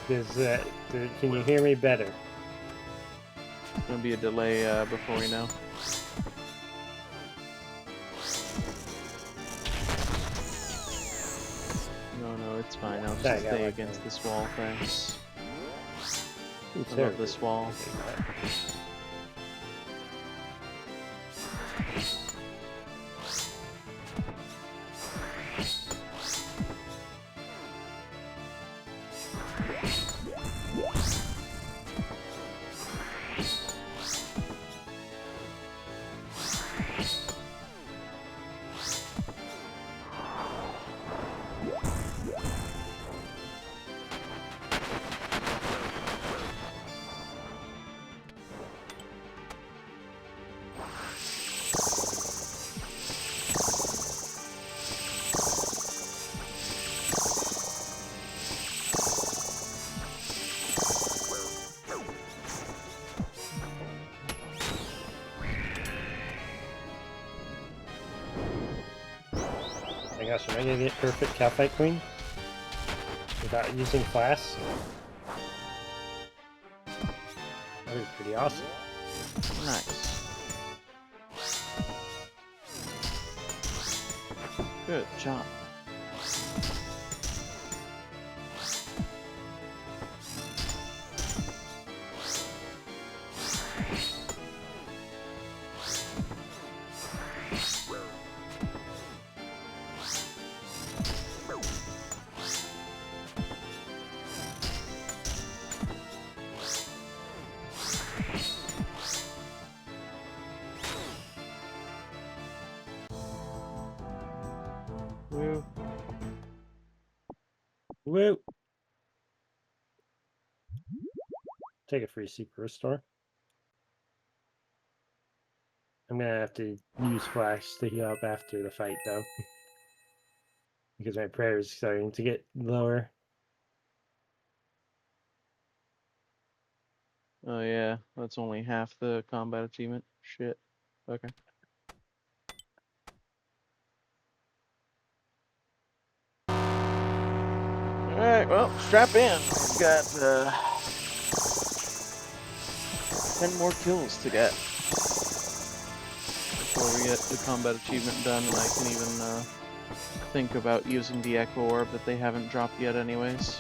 Can you hear me better? Gonna be a delay before we know. No, it's fine. I'll Sorry, I just got stay like against a- this wall, thanks. Ooh, I love this wall. Oh my gosh, am I gonna get perfect Calfight Queen? Without using Flask? That would be pretty awesome. Nice. Good job. Woo. Woo! Take a free super restore. I'm gonna have to use Flash to heal up after the fight, though. Because my prayer is starting to get lower. Oh yeah, that's only half the combat achievement. Shit. Okay. Alright, well, strap in. We've got 10 more kills to get before we get the combat achievement done, and I can even think about using the Echo Orb that they haven't dropped yet anyways.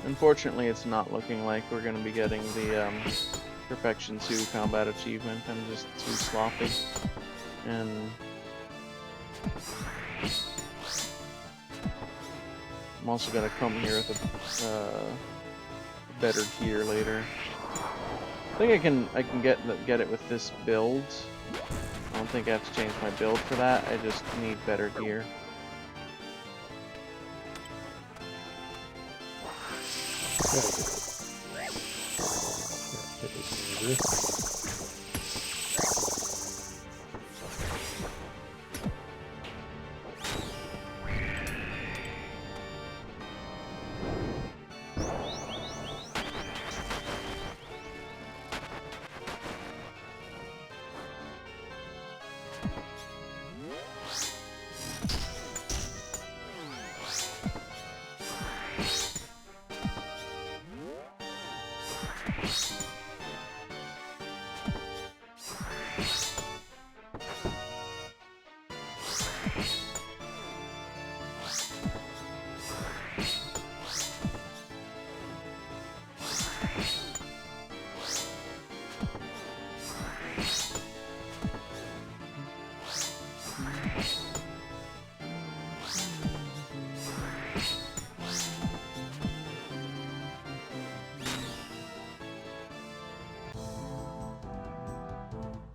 Unfortunately, it's not looking like we're going to be getting the Perfection 2 combat achievement. I'm just too sloppy. And I'm also going to come here with a better gear later. I think I can get it with this build. I don't think I have to change my build for that. I just need better gear.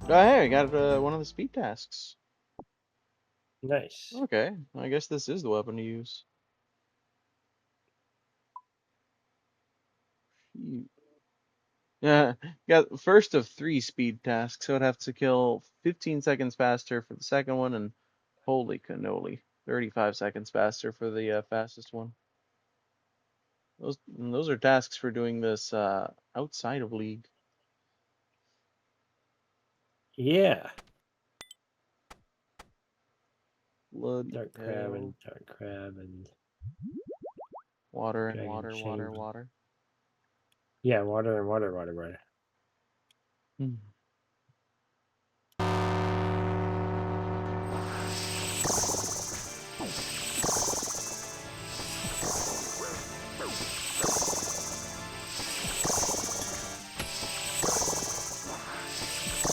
Oh, hey, I got one of the speed tasks. Nice. Okay, I guess this is the weapon to use. Yeah, got first of 3 speed tasks, so I'd have to kill 15 seconds faster for the second one, and holy cannoli, 35 seconds faster for the fastest one. Those are tasks for doing this outside of League. Yeah. blood. Dark crab and dark crab and water and dragon water, water, chamber. water. Yeah, water and water, water, water. Hmm.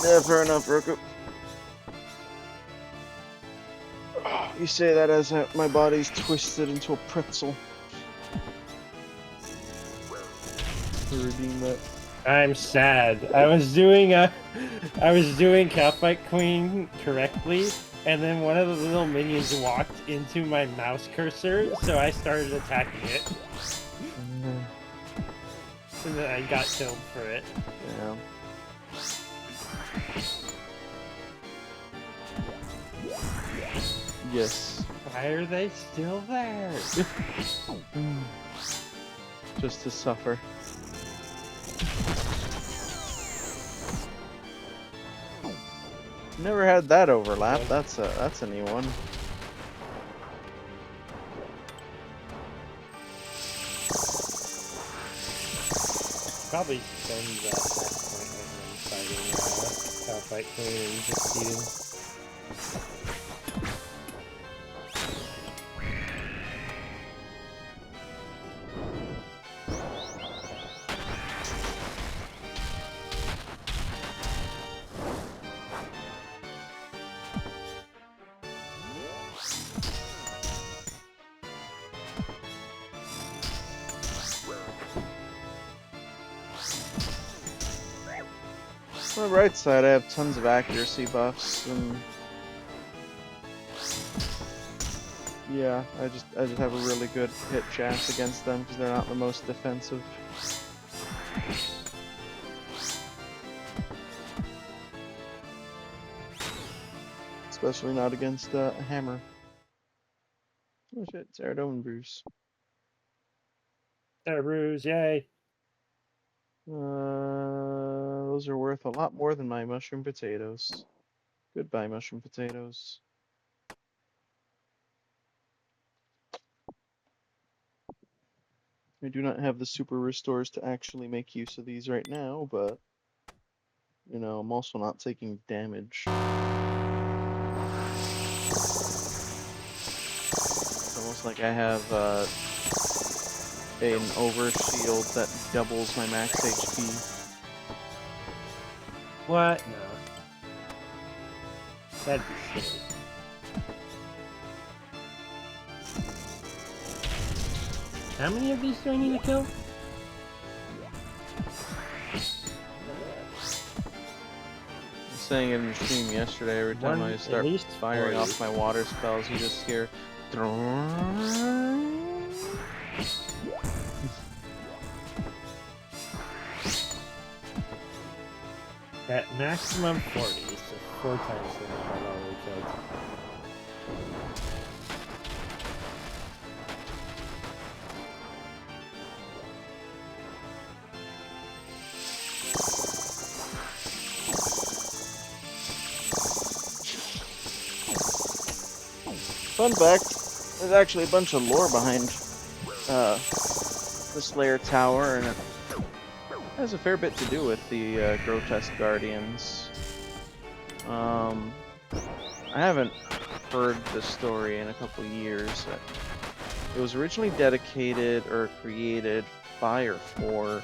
Yeah, fair enough, Roku. You say that as my body's twisted into a pretzel. To redeem that. I'm sad. I was doing Catfight Queen correctly, and then one of the little minions walked into my mouse cursor, so I started attacking it. And then I got killed for it. Yeah. Yes. Why are they still there? Just to suffer. Never had that overlap. That's a new one. Probably spend that attack point when fighting Catfight Queen and succeeding. On the right side, I have tons of accuracy buffs, and yeah, I just have a really good hit chance against them because they're not the most defensive. Especially not against a hammer. Oh shit, Ceradone Bruce. Bruise, yay! Those are worth a lot more than my mushroom potatoes. Goodbye, mushroom potatoes. I do not have the super restores to actually make use of these right now, but you know, I'm also not taking damage. It's almost like I have an overshield that doubles my max HP. What? No. That'd be silly. How many of these do I need to kill? I was saying in the stream yesterday, every time I start firing off my water spells, you just hear. At maximum 40, so 4 times the number I've already killed. Fun fact, there's actually a bunch of lore behind the Slayer Tower, and it has a fair bit to do with the Grotesque Guardians. I haven't heard the story in a couple years. It was originally dedicated or created by or for,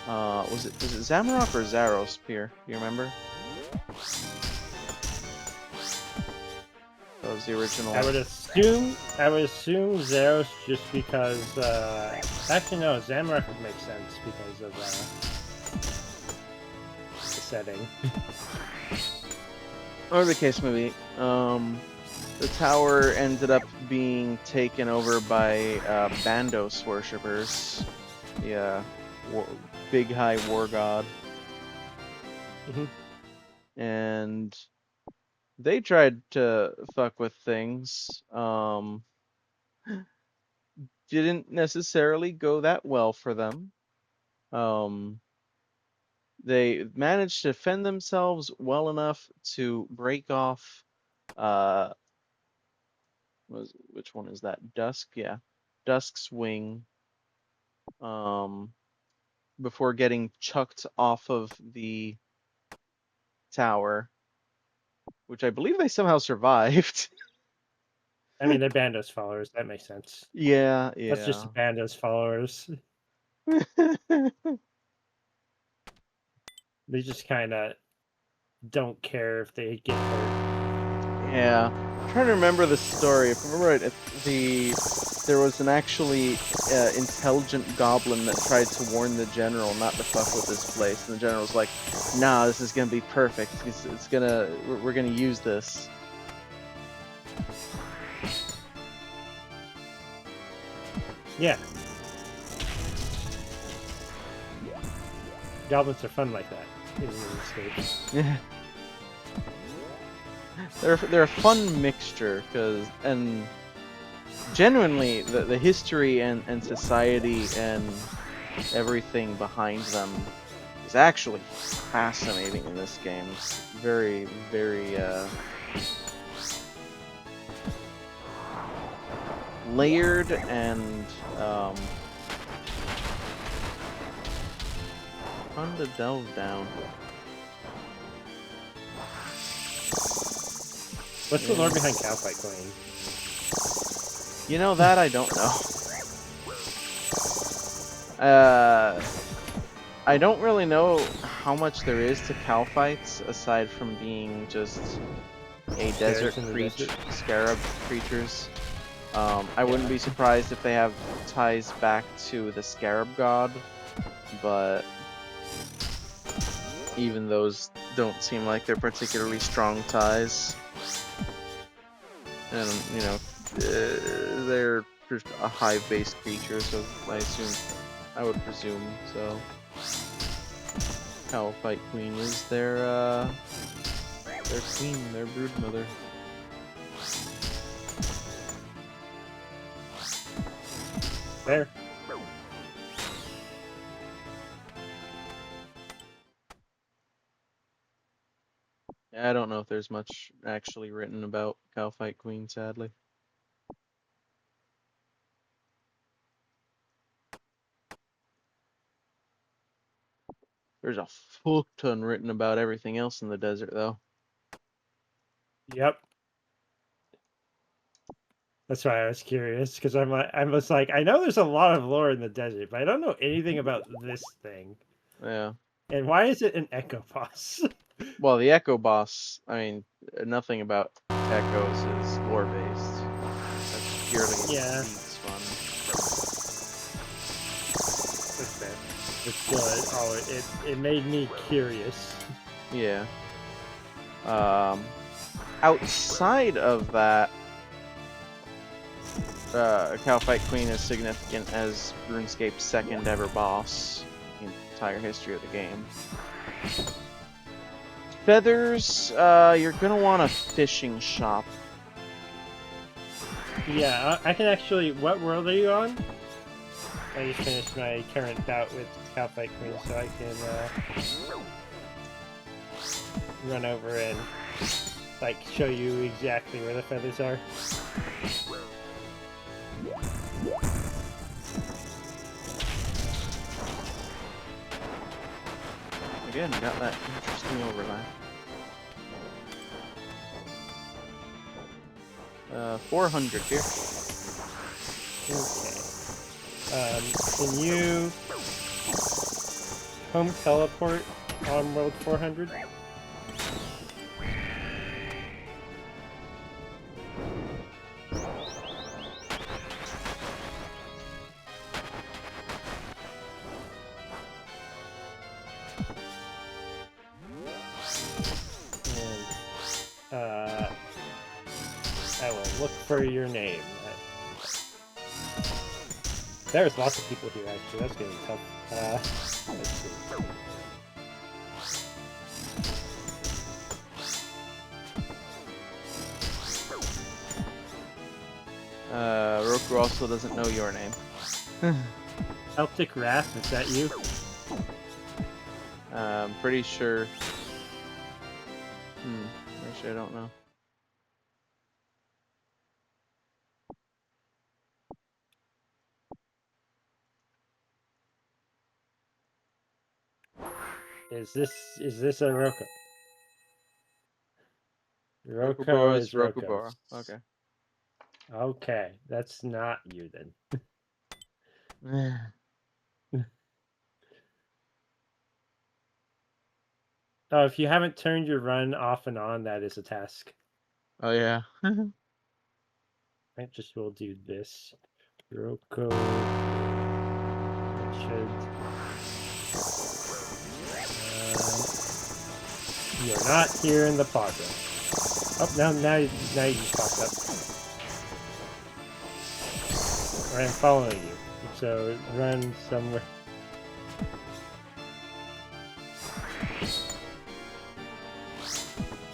was it Zamorak or Zaros, Pierre? Do you remember? That was the original. I would assume Zeros just because, actually no, Zamorak would make sense because of, the setting. Or the case may be, the tower ended up being taken over by Bandos worshippers. Yeah, big high war god. And they tried to fuck with things. Didn't necessarily go that well for them. They managed to defend themselves well enough to break off which one is that? Dusk, yeah. Dusk's wing. Before getting chucked off of the tower, which I believe they somehow survived. I mean, they're Bandos followers. That makes sense. Yeah, That's just Bandos followers. They just kind of don't care if they get hurt. Yeah. I'm trying to remember the story. If I remember right, there was an actually intelligent goblin that tried to warn the general not to fuck with this place, and the general was like, "Nah, this is gonna be perfect. We're gonna use this." Yeah. Goblins are fun like that in RuneScape. Yeah. They're a fun mixture, and genuinely the history and society and everything behind them is actually fascinating in this game. It's very, very layered and fun to delve down. What's the lore behind Cowfight Queen? You know, that I don't know. I don't really know how much there is to cow fights aside from being just a desert creature, scarab creatures. I wouldn't be surprised if they have ties back to the scarab god, but even those don't seem like they're particularly strong ties. And, you know, they're just a hive-based creature, so I would presume so. Cowfight Queen is their queen, their broodmother. There. I don't know if there's much actually written about Cowfight Queen, sadly. There's a fuck ton written about everything else in the desert, though. Yep. That's why I was curious, because I was like, I know there's a lot of lore in the desert, but I don't know anything about this thing. Yeah. And why is it an Echo Boss? Well, the Echo Boss, I mean, nothing about Echoes is lore-based. That's purely Pete's fun. That's fair. It's good. Oh, it made me curious. Yeah. Outside of that, Cowfight Queen is significant as RuneScape's second ever boss in the entire history of the game. Feathers, you're gonna want a fishing shop. Yeah, I can actually... What world are you on? I just finished my current bout with Cowfight Queen, so I can run over and like show you exactly where the feathers are. Again, got that interesting overlap. 400 here. Okay. Can you home teleport on world 400? I will look for your name. There's lots of people here, actually. That's getting tough. Let's see. Roku also doesn't know your name. Celtic Wrath, is that you? I'm pretty sure. Actually, I don't know. Is this a Roko? Roko Rokubo is is Roko. Rokubora. Okay. Okay, that's not you then. Oh, if you haven't turned your run off and on, that is a task. Oh yeah. I just will do this. Roko. That should. You're not here in the plaza. Oh, now you just popped up. I'm following you, so run somewhere.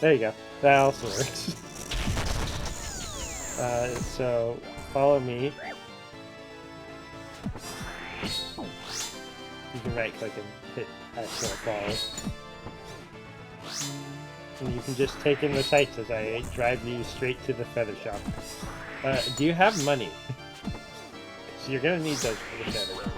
There you go. That also works. So follow me. You can right click and hit actual follow. And you can just take in the sights as I drive you straight to the feather shop. Do you have money? So you're gonna need those for the feathers.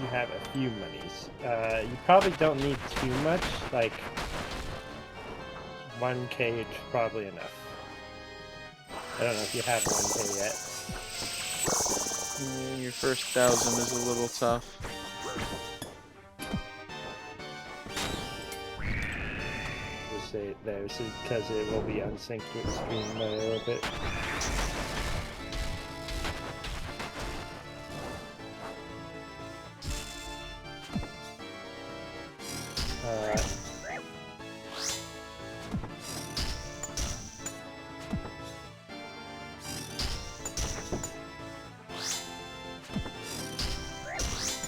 You have a few monies. You probably don't need too much, like 1K is probably enough. I don't know if you have 1K yet. Yeah, your first 1,000 is a little tough. Just say it there, so because it will be unsynced with Stream by a little bit.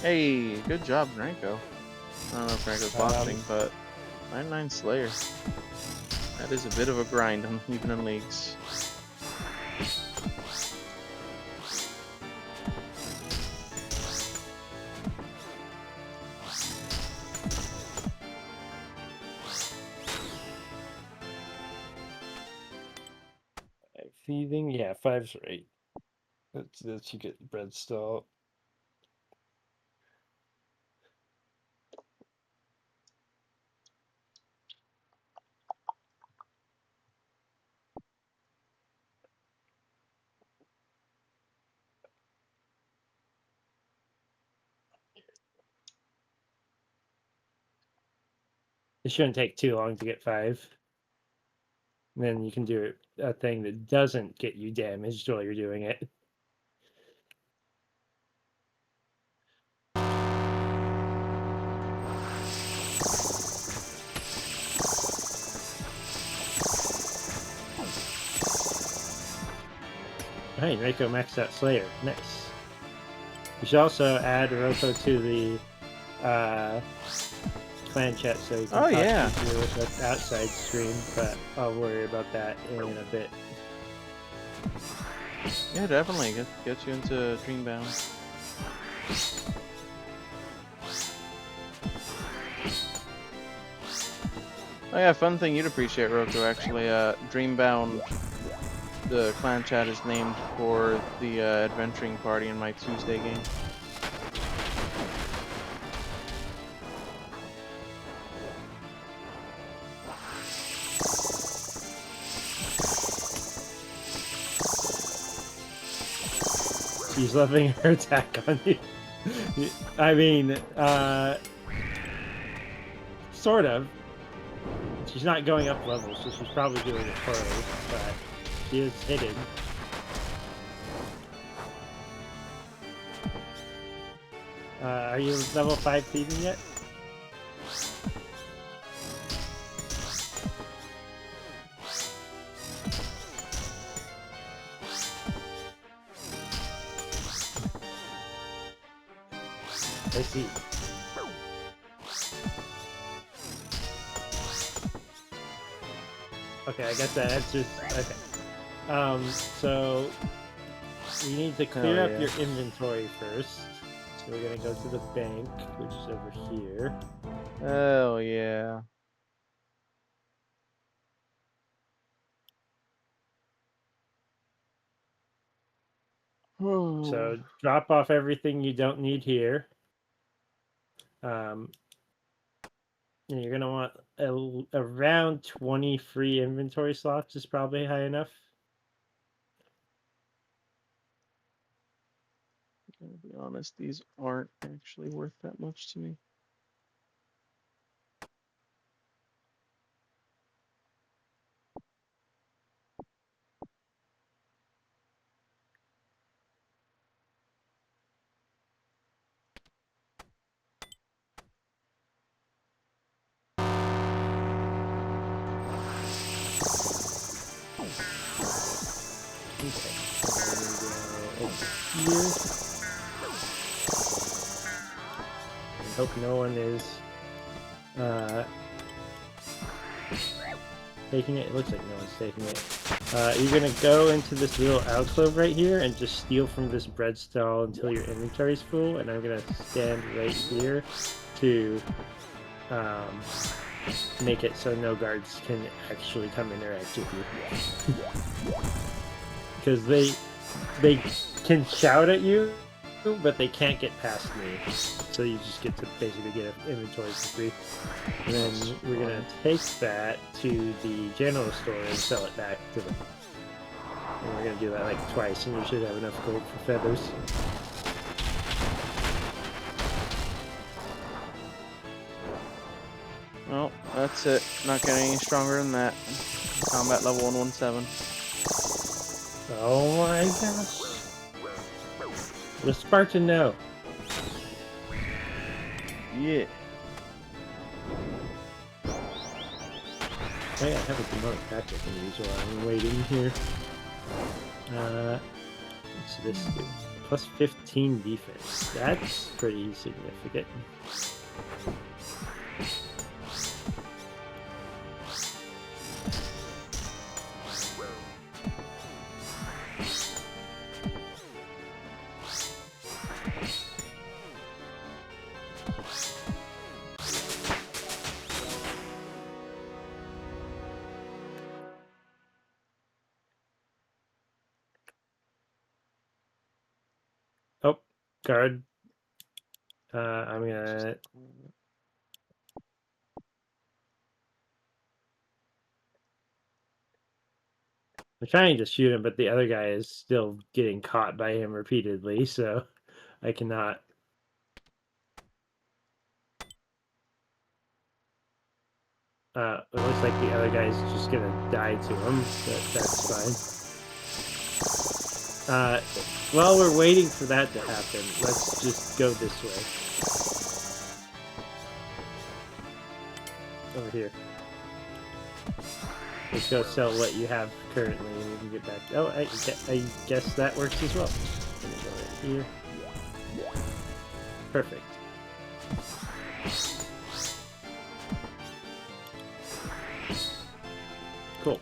Hey, good job, Ranko. I don't know if Ranko's watching, but 99 Slayer. That is a bit of a grind, even in leagues. Feeding, yeah, 5's right. That's you get bread stall. It shouldn't take too long to get 5. And then you can do a thing that doesn't get you damaged while you're doing it. Hey, Reiko maxed out Slayer. Nice. You should also add Roko to the clan chat so you can talk to you with the outside stream, but I'll worry about that in a bit. Yeah, definitely. Get you into Dreambound. Oh yeah, fun thing you'd appreciate, Roku, actually. Dreambound, the clan chat is named for the adventuring party in my Tuesday game. She's loving her attack on you. I mean, sort of. She's not going up levels, so she's probably doing it poorly, but she is hitting. Are you level 5 thieving yet? I see. Okay, I guess that answers. Okay. So we need to clear Hell up yeah. your inventory first. So we're gonna go to the bank, which is over here. Hell yeah. So drop off everything you don't need here. And you're gonna want around 20 free inventory slots is probably high enough. To be honest, these aren't actually worth that much to me. Okay. So over here. I hope no one is taking it. It looks like no one's taking it. You're gonna go into this little alcove right here and just steal from this bread stall until your inventory's full. And I'm gonna stand right here to make it so no guards can actually come interact with you. Because they can shout at you, but they can't get past me. So you just get to basically get an inventory for free. And then we're gonna take that to the general store and sell it back to them. And we're gonna do that like twice, and you should have enough gold for feathers. Well, that's it. Not getting any stronger than that. Combat level 117. Oh my gosh. The Spartan know. Yeah. Oh yeah, I have a demonic patch I can use while I'm waiting here. What's this do? Plus 15 defense. That's pretty significant. Oh, guard. I'm gonna. I'm trying to shoot him, but the other guy is still getting caught by him repeatedly, so I cannot. It looks like the other guy's just gonna die to him, but that's fine. While we're waiting for that to happen, let's just go this way. Over here. Let's go sell what you have currently and we can get back. Oh, I guess that works as well. Let me go right here. Perfect. Cool.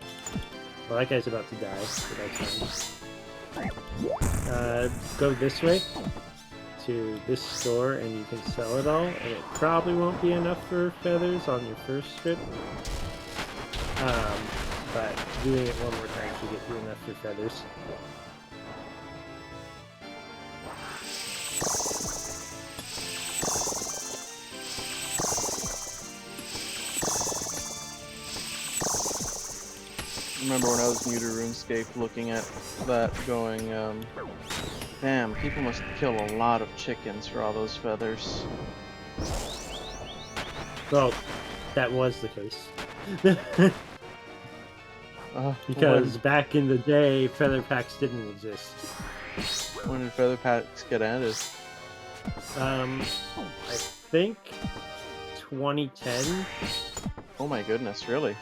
Well, that guy's about to die, so that's fine. Go this way to this store and you can sell it all, and it probably won't be enough for feathers on your first trip. But doing it one more time should get you enough for feathers. Remember when I was new to RuneScape looking at that going, damn, people must kill a lot of chickens for all those feathers. Well, that was the case. Because back in the day, feather packs didn't exist. When did feather packs get added? I think 2010. Oh my goodness, really?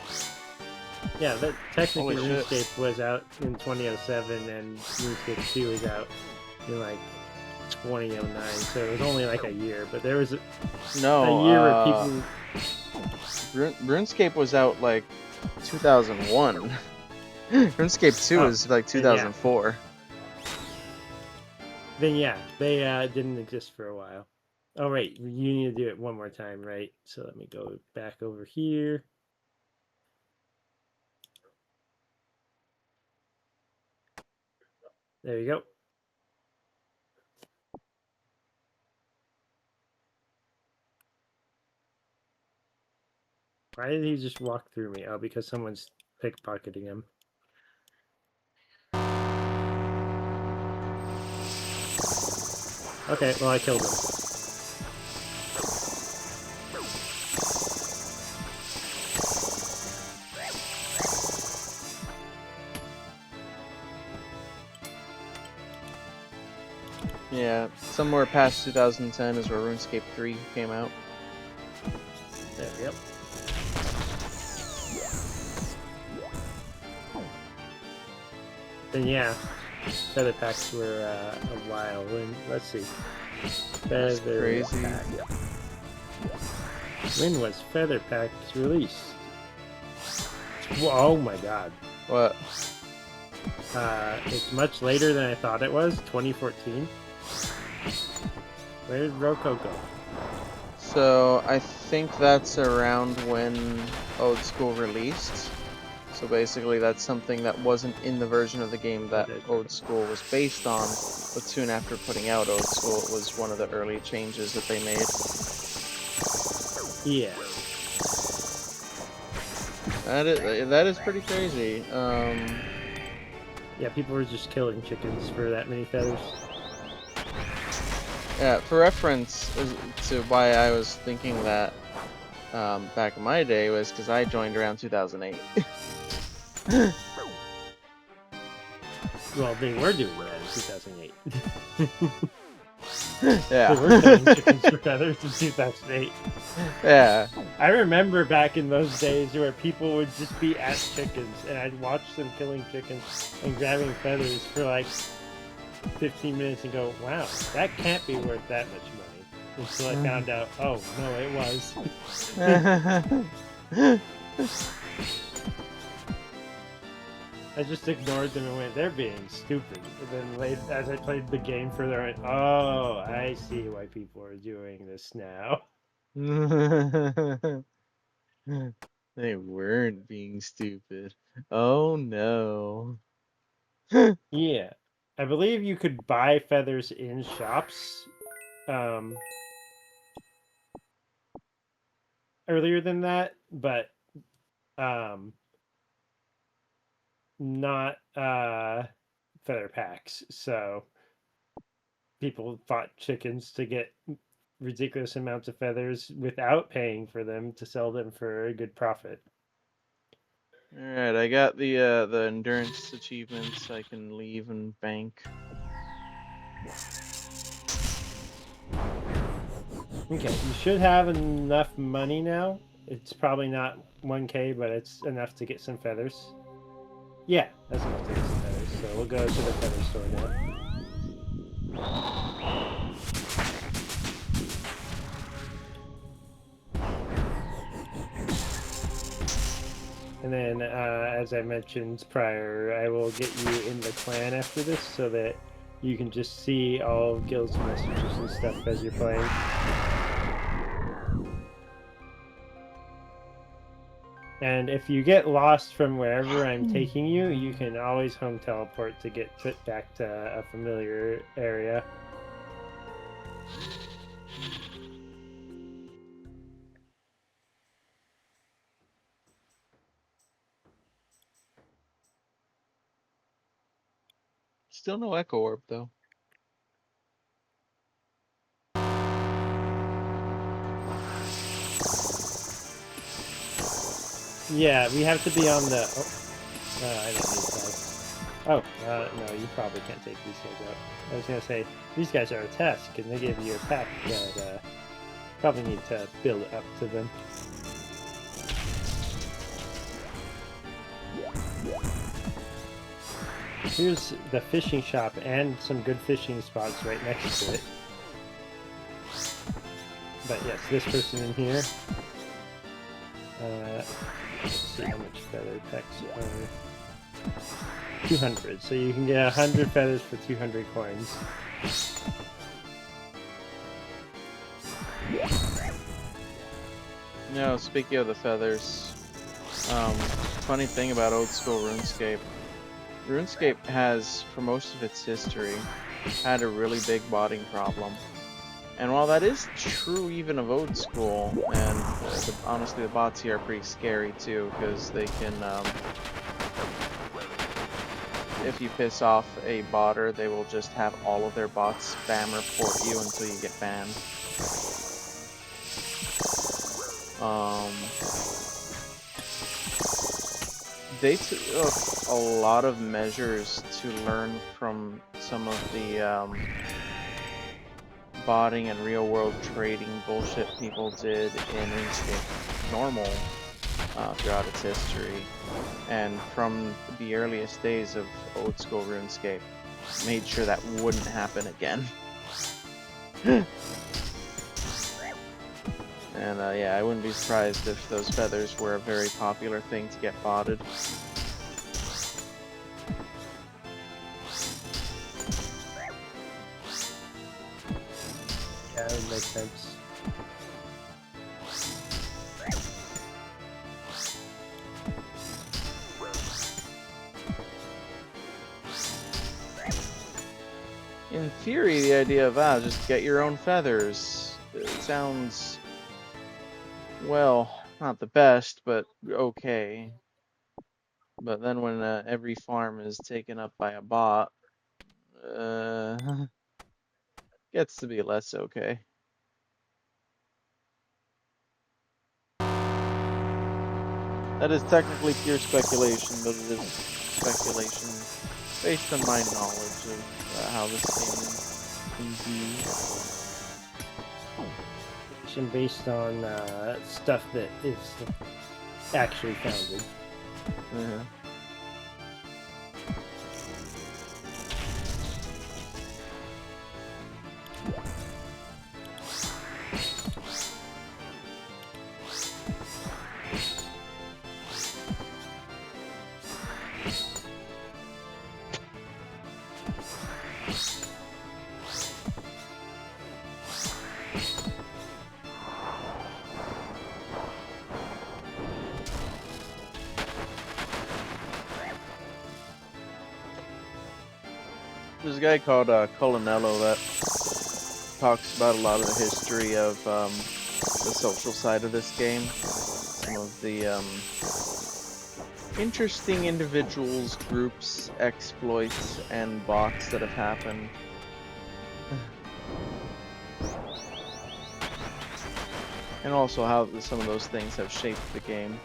Yeah, that technically Holy shit. RuneScape was out in 2007, and RuneScape 2 is out in like 2009, so it was only like a year. But there was a No, year where people. RuneScape was out like 2001. RuneScape 2 is like 2004. Then yeah, they didn't exist for a while. Oh right, you need to do it one more time, right? So let me go back over here. There you go. Why did he just walk through me? Oh, because someone's pickpocketing him. Okay, well I killed him. Yeah, somewhere past 2010 is where RuneScape 3 came out. There we go. Then yeah, feather packs were a while. When let's see, That's feather crazy. pack. When was feather packs released? Oh my god. What? It's much later than I thought it was. 2014. Where did Roko go? So I think that's around when Old School released. So basically that's something that wasn't in the version of the game that Old School was based on, but soon after putting out Old School, it was one of the early changes that they made. Yeah. That is pretty crazy. Yeah, people were just killing chickens for that many feathers. Yeah, for reference to why I was thinking that back in my day was because I joined around 2008. Well, they were doing that in 2008. Yeah. They were killing chickens for feathers in 2008. Yeah. I remember back in those days where people would just be at chickens, and I'd watch them killing chickens and grabbing feathers for like 15 minutes and go, wow, that can't be worth that much money. Until I found out, oh, no, it was. I just ignored them and went, they're being stupid. And then later, as I played the game further, I went, oh, I see why people are doing this now. They weren't being stupid. Oh no. Yeah. I believe you could buy feathers in shops earlier than that, but not feather packs. So people fought chickens to get ridiculous amounts of feathers without paying for them to sell them for a good profit. Alright, I got the endurance achievements. I can leave and bank. Okay, you should have enough money now. It's probably not 1K, but it's enough to get some feathers. Yeah, that's enough to get some feathers. So we'll go to the feather store now. And then, as I mentioned prior, I will get you in the clan after this so that you can just see all of Guild's messages and stuff as you're playing. And if you get lost from wherever I'm taking you, you can always home teleport to get back to a familiar area. Still no echo orb though. Yeah, we have to be on the... Oh, I don't need that. Oh, no, you probably can't take these guys out. I was going to say, these guys are a test. Can they give you a pack? But probably need to build up to them. Here's the fishing shop and some good fishing spots right next to it. But yes, this person in here. Let's see how much feather pecks are. 200. So you can get 100 feathers for 200 coins. No, speaking of the feathers, funny thing about old school RuneScape, RuneScape has, for most of its history, had a really big botting problem. And while that is true even of old school, and honestly the bots here are pretty scary too, because they can, if you piss off a botter, they will just have all of their bots spam report you until you get banned. They took a lot of measures to learn from some of the botting and real-world trading bullshit people did in RuneScape normal throughout its history, and from the earliest days of old school RuneScape, made sure that wouldn't happen again. And yeah, I wouldn't be surprised if those feathers were a very popular thing to get botted. Yeah, that would make sense. In theory, the idea of, just get your own feathers, it sounds, well, not the best, but okay. But then when every farm is taken up by a bot, gets to be less okay. That is technically pure speculation, but it is speculation based on my knowledge of how this game is viewed. Based on stuff that is actually founded. Yeah. There's a guy called Colonello that talks about a lot of the history of the social side of this game. Some of the interesting individuals, groups, exploits, and bots that have happened. And also how some of those things have shaped the game.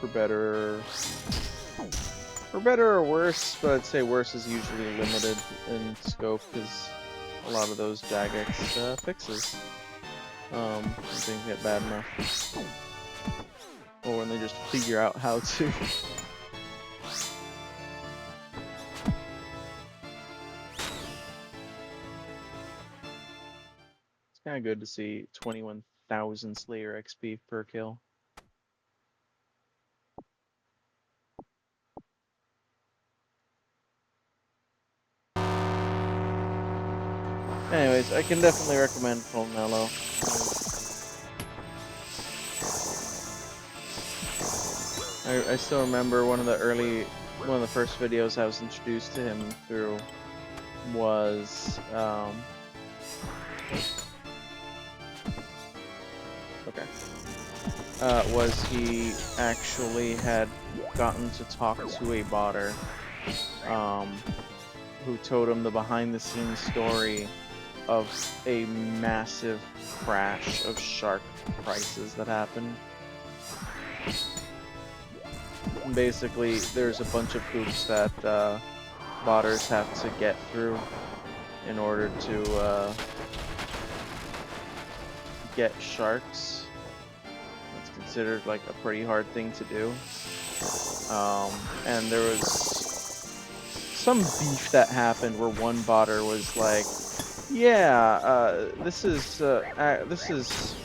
For better or worse, but I'd say worse is usually limited in scope because a lot of those Jagex fixes when things get bad enough, or when they just figure out how to. It's kind of good to see 21,000 Slayer XP per kill. Anyways, I can definitely recommend Colonello. I still remember one of the first videos I was introduced to him through was was he actually had gotten to talk to a botter who told him the behind-the-scenes story of a massive crash of shark prices that happened. Basically, there's a bunch of hoops that botters have to get through in order to get sharks. It's considered like a pretty hard thing to do. And there was some beef that happened where one botter was like, "Yeah, this is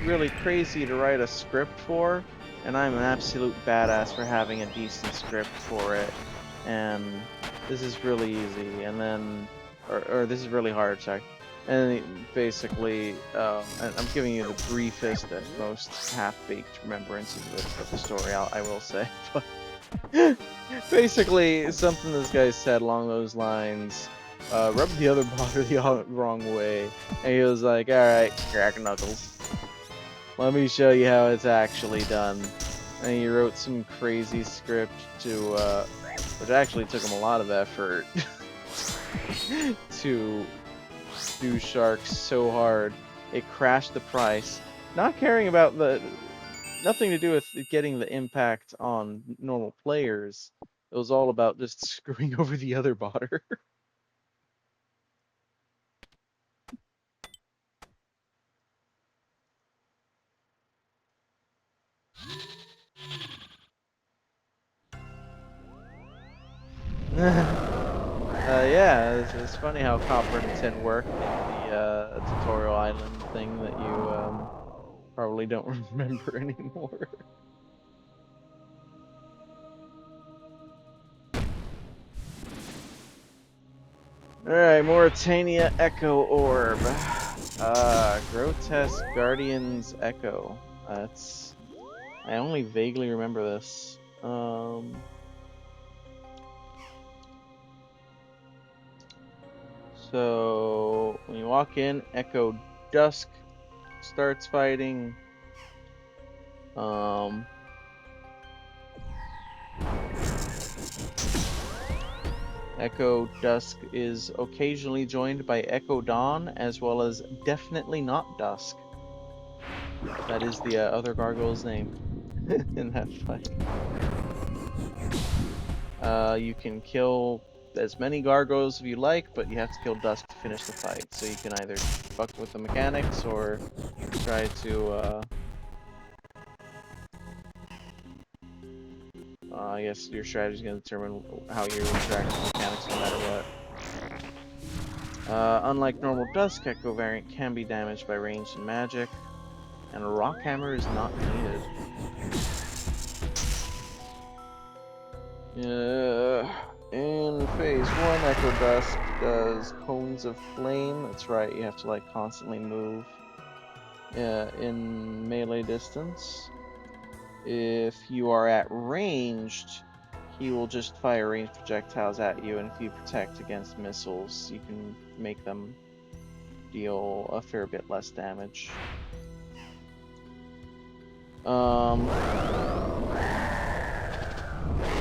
really crazy to write a script for, and I'm an absolute badass for having a decent script for it, and this is really easy." And then, or this is really hard, sorry. And basically, and I'm giving you the briefest at most half-baked remembrances of the story, I will say. But basically, something this guy said along those lines, rubbed the other botter the wrong way, and he was like, "Alright, crack knuckles. Let me show you how it's actually done." And he wrote some crazy script to, which actually took him a lot of effort to do sharks so hard it crashed the price, not caring about nothing to do with getting the impact on normal players. It was all about just screwing over the other botter. Yeah, it's funny how copper and tin work in the tutorial island thing that you probably don't remember anymore. Alright, Mauritania Echo Orb. Grotesque Guardian's Echo. I only vaguely remember this. So when you walk in, Echo Dusk starts fighting. Echo Dusk is occasionally joined by Echo Dawn, as well as Definitely Not Dusk. That is the other gargoyle's name in that fight. You can kill as many gargoyles if you like, but you have to kill Dusk to finish the fight. So you can either fuck with the mechanics or try to, I guess your strategy is going to determine how you interact with the mechanics no matter what. Unlike normal Dusk, Echo variant can be damaged by ranged and magic, and a rock hammer is not needed. In phase 1, Echo Dusk does Cones of Flame. That's right, you have to like constantly move in melee distance. If you are at ranged, he will just fire ranged projectiles at you, and if you protect against missiles, you can make them deal a fair bit less damage.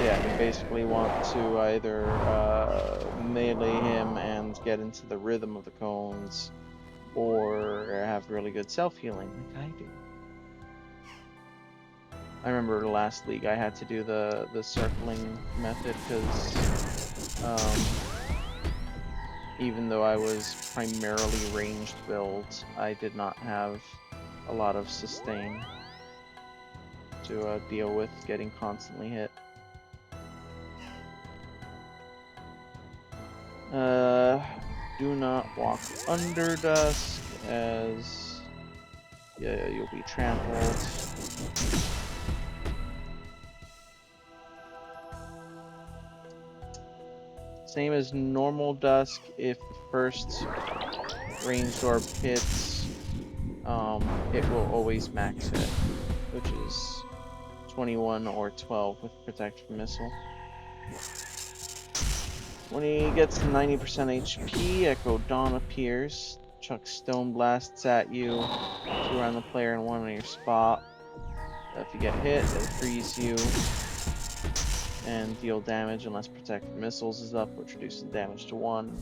Yeah, you basically want to either melee him and get into the rhythm of the cones, or have really good self-healing, like I do. I remember the last league I had to do the circling method because even though I was primarily ranged build, I did not have a lot of sustain to deal with getting constantly hit. Do not walk under Dusk, as yeah, you'll be trampled. Same as normal Dusk, if the first ranged orb hits, it will always max hit, which is 21 or 12 with protective missile. When he gets to 90% HP, Echo Dawn appears, chucks stone blasts at you, 2 around the player and 1 on your spot. If you get hit, it'll freeze you and deal damage unless protective missiles is up, which reduces damage to 1.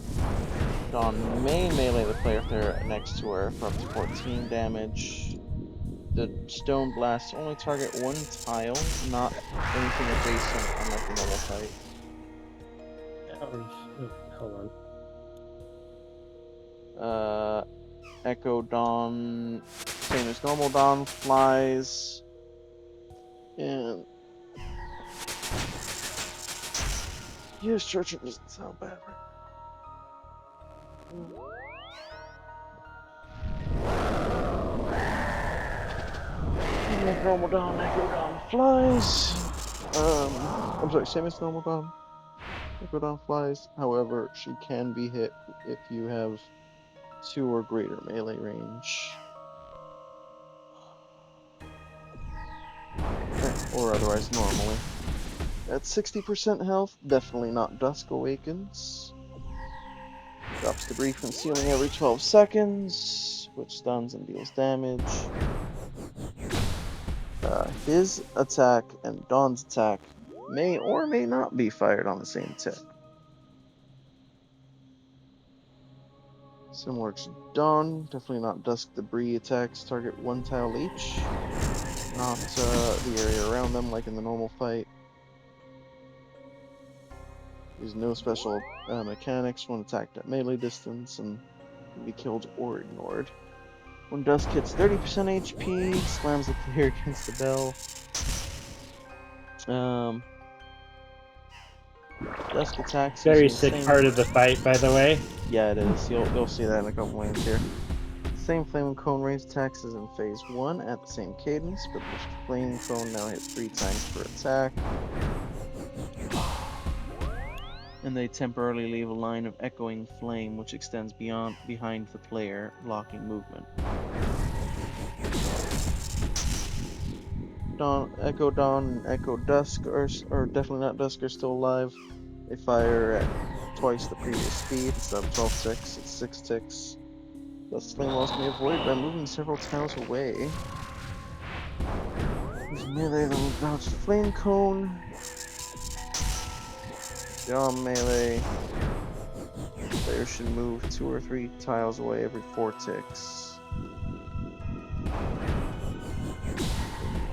Dawn may melee the player if they're next to her for up to 14 damage. The stone blasts only target 1 tile, not anything adjacent, unlike the normal fight. Hold on. Echo Dawn, same as normal Dawn, flies, and Yes, Churchill doesn't sound bad, right? Normal Dawn, Echo Dawn flies. I'm sorry, same as Normal Dawn. Echo Dawn flies. However, she can be hit if you have 2 or greater melee range. Or otherwise normally. At 60% health, definitely not Dusk Awakens. Drops debris from ceiling every 12 seconds, which stuns and deals damage. His attack and Dawn's attack may or may not be fired on the same tick. Similar to Dawn, definitely not Dusk debris attacks target 1 tile each. Not the area around them like in the normal fight. There's no special mechanics when attacked at melee distance and can be killed or ignored. When Dusk hits 30% HP, slams the player against the bell. Dusk attacks Very using the sick same... part of the fight, by the way. Yeah, it is. You'll see that in a couple lanes here. Same Flame Cone range attacks as in Phase 1 at the same cadence, but the Flame Cone now hit 3 times per attack. And they temporarily leave a line of echoing flame which extends behind the player, blocking movement. Echo Dawn and Echo Dusk are definitely not Dusk, are still alive. They fire at twice the previous speed. Instead of 12 ticks, it's 6 ticks. Thus, flame loss can be avoided by moving several tiles away. Use melee to dodge the flame cone. Beyond melee, player should move 2 or 3 tiles away every 4 ticks.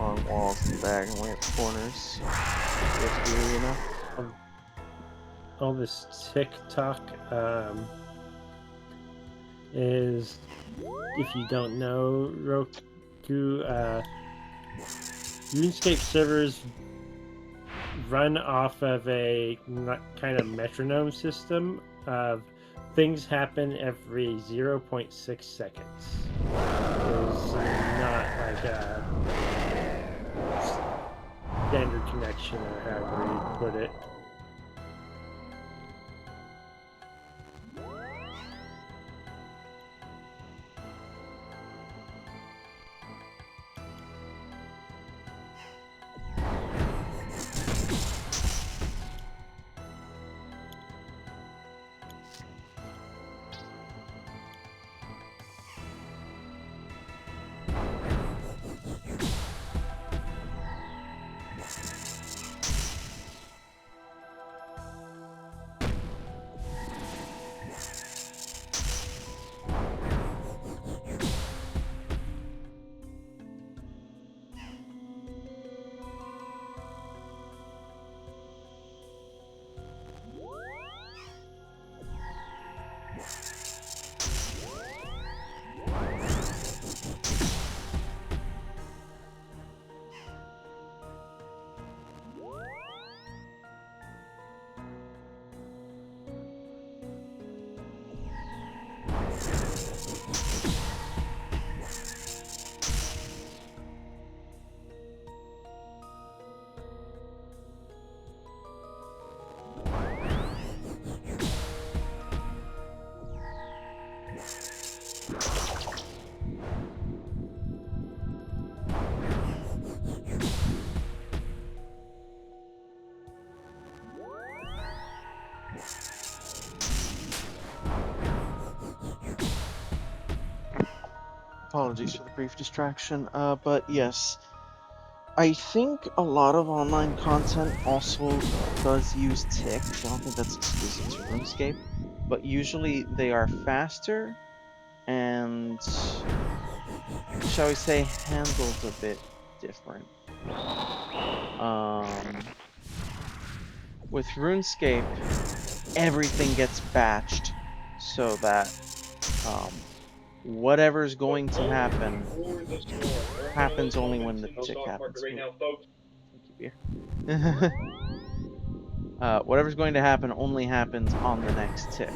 On walls and diagonally at the corners. All this TikTok is, if you don't know, Roku, RuneScape servers run off of a kind of metronome system of things happen every 0.6 seconds. There's not like a standard connection or however you put it. Apologies for the brief distraction, but yes, I think a lot of online content also does use ticks. I don't think that's exclusive to RuneScape, but usually they are faster and, shall we say, handled a bit different. With RuneScape, everything gets batched so that whatever's going to happen happens only when the tick happens. Thank you, beer. whatever's going to happen only happens on the next tick.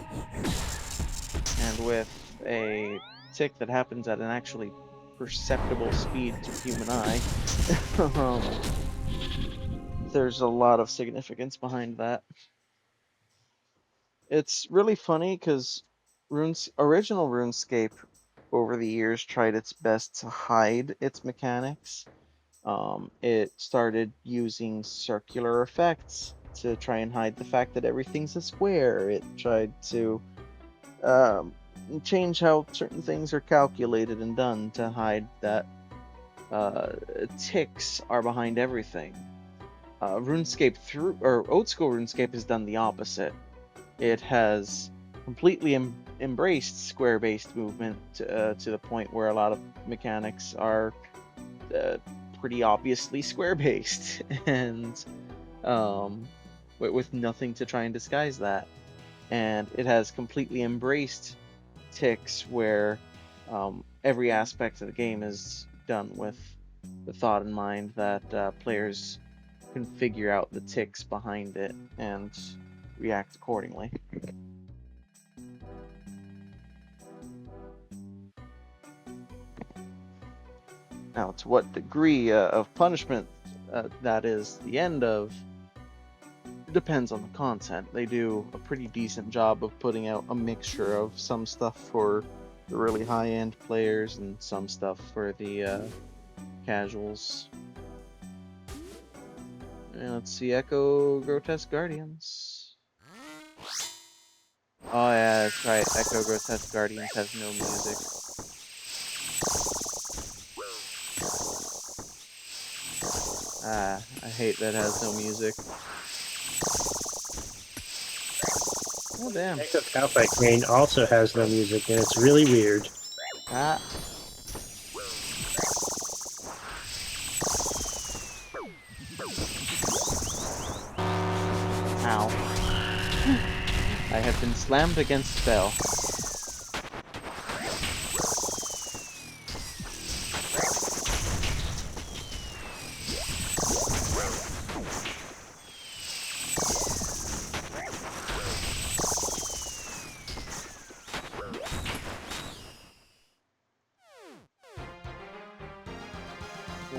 And with a tick that happens at an actually perceptible speed to human eye, there's a lot of significance behind that. It's really funny because original RuneScape over the years tried its best to hide its mechanics. It started using circular effects to try and hide the fact that everything's a square. It tried to um, change how certain things are calculated and done to hide that ticks are behind everything. RuneScape or old school RuneScape has done the opposite. It has completely embraced square-based movement to the point where a lot of mechanics are pretty obviously square-based, and with nothing to try and disguise that. And it has completely embraced ticks where every aspect of the game is done with the thought in mind that players can figure out the ticks behind it and react accordingly. Now, to what degree of punishment that is the end of depends on the content. They do a pretty decent job of putting out a mixture of some stuff for the really high-end players and some stuff for the casuals. And let's see, Echo Grotesque Guardians. Oh yeah, that's right. Echo Grotesque Guardians has no music. I hate that it has no music. Oh damn. Echo Cowfight Crane also has no music, and it's really weird. Ah. Ow. I have been slammed against Bell.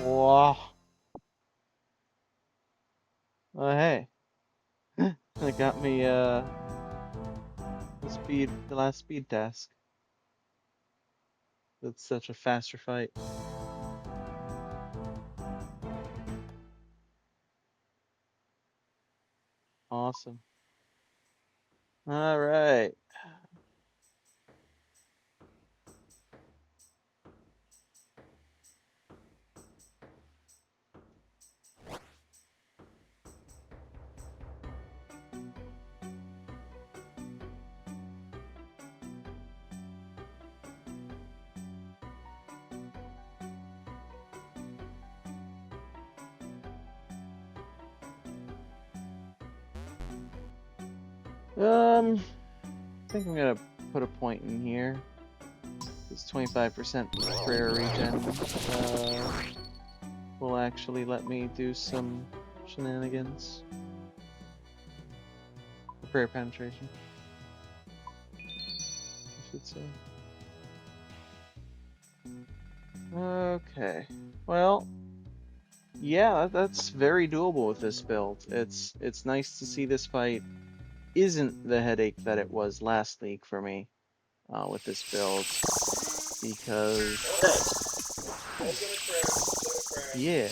Whoa. Oh hey. That got me the last speed task. That's such a faster fight. Awesome. All right. I think I'm gonna put a point in here. This 25% prayer regen will actually let me do some shenanigans. Prayer penetration, I should say. Okay. Well, yeah, that's very doable with this build. It's nice to see this fight isn't the headache that it was last league for me with this build, because yeah,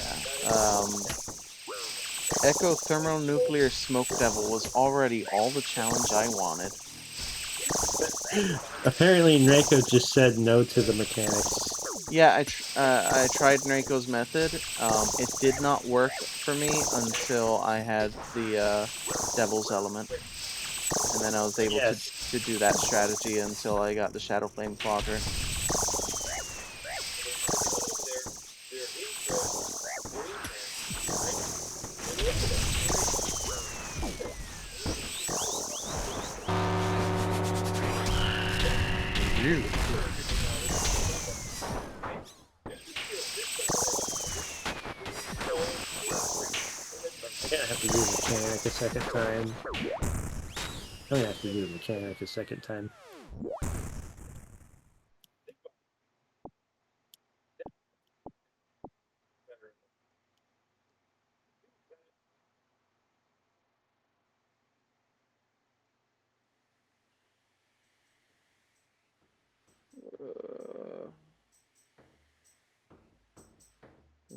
Echo Thermonuclear Smoke Devil was already all the challenge I wanted. Apparently, Nreko just said no to the mechanics. Yeah, I tried Nreiko's method. It did not work for me until I had the Devil's Element. And then I was able to do that strategy until I got the Shadowflame Quadrant. Really? I'm gonna have to use a mechanic. mechanic a second time. Don't have to do the mechanic a second time.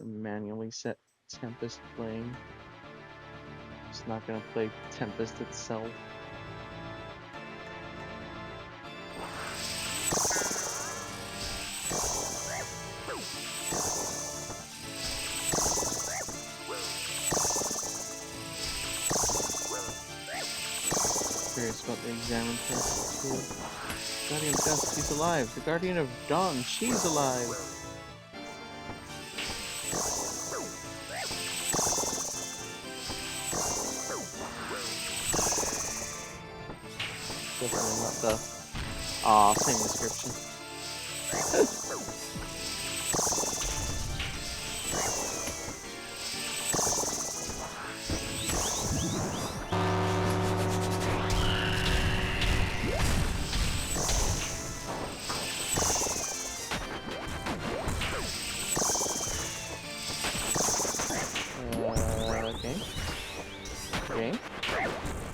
Manually set Tempest playing. Just not gonna play Tempest itself. Curious about the examine test too. Guardian of Dusk, he's alive. The Guardian of Dawn, she's alive. Definitely not the... Aw, same description.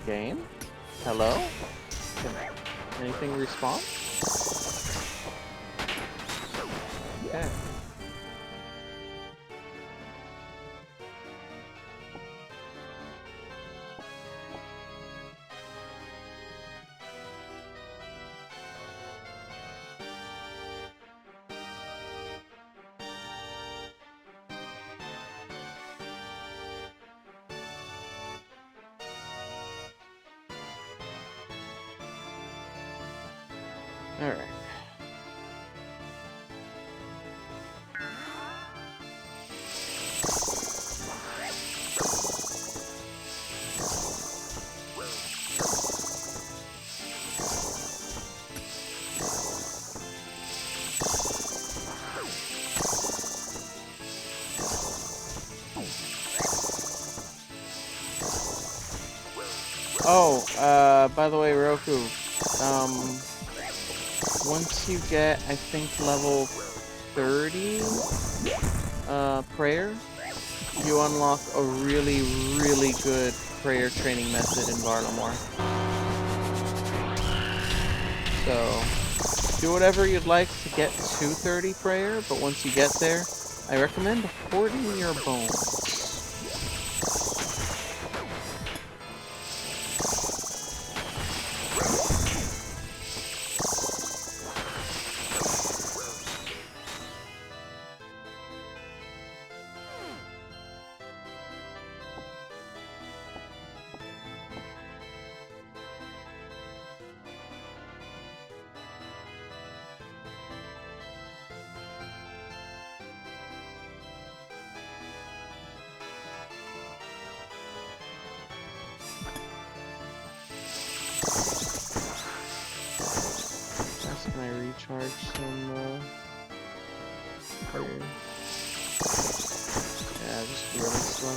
Game? Hello? Can anything respawn? Okay. Alright. Oh, by the way, Roku, once you get, I think, level 30, prayer, you unlock a really, really good prayer training method in Varlamore. So, do whatever you'd like to get to 30 prayer, but once you get there, I recommend hoarding your bones. Can I recharge some, prayer? Yeah, just really slow.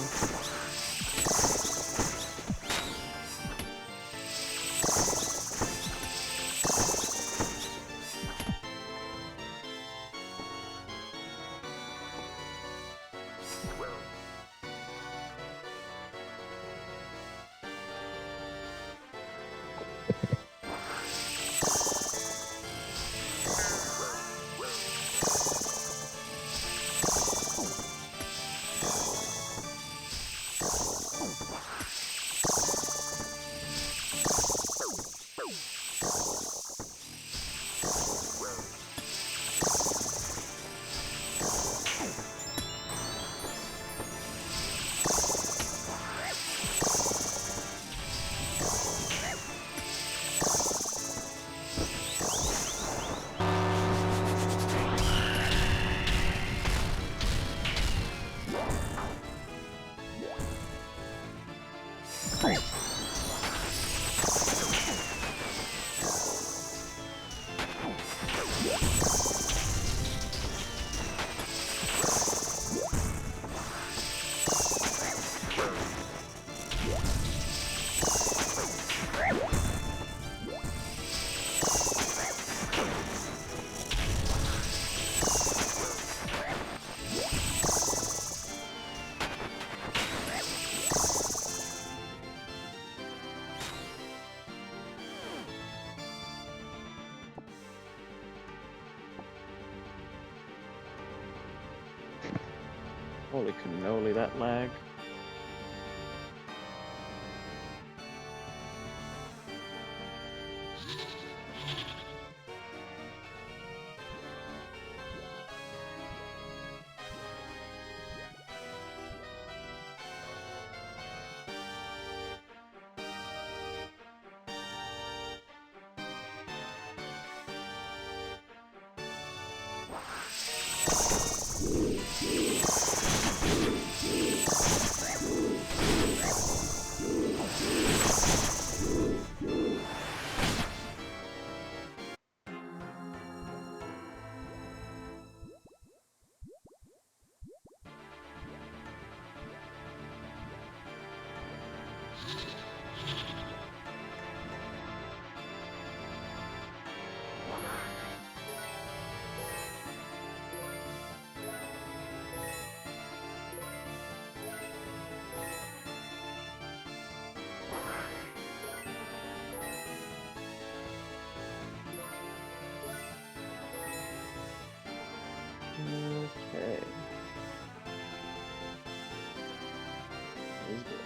Holy cannoli, that lag. Okay. That was good.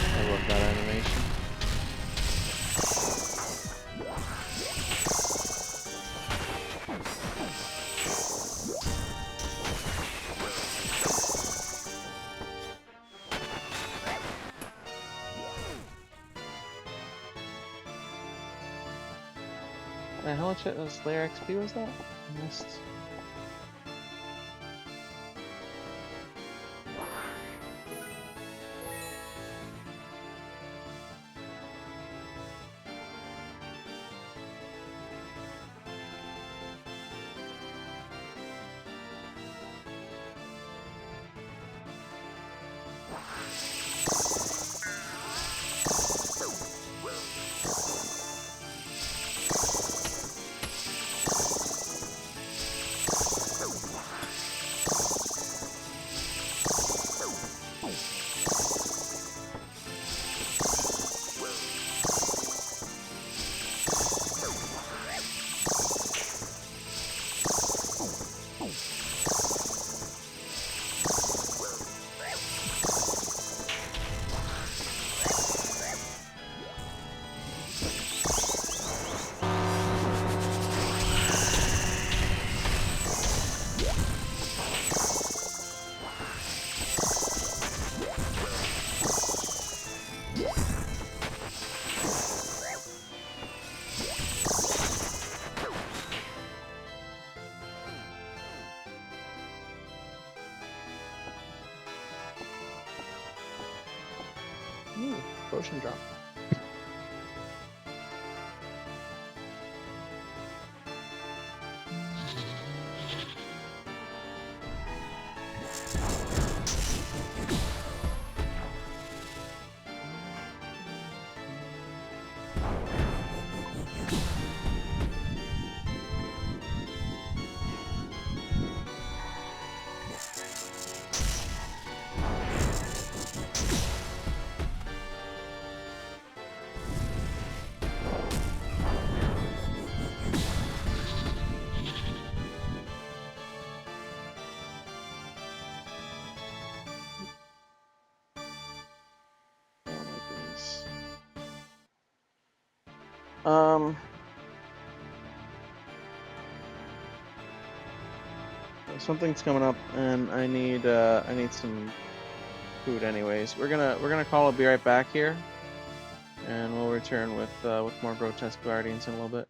I love that animation. How much Slayer XP was that? I missed. Ooh, potion drop. Oh my goodness. Something's coming up, and I need some food. Anyways, we're gonna call. Be right back here, and we'll return with more grotesque guardians in a little bit.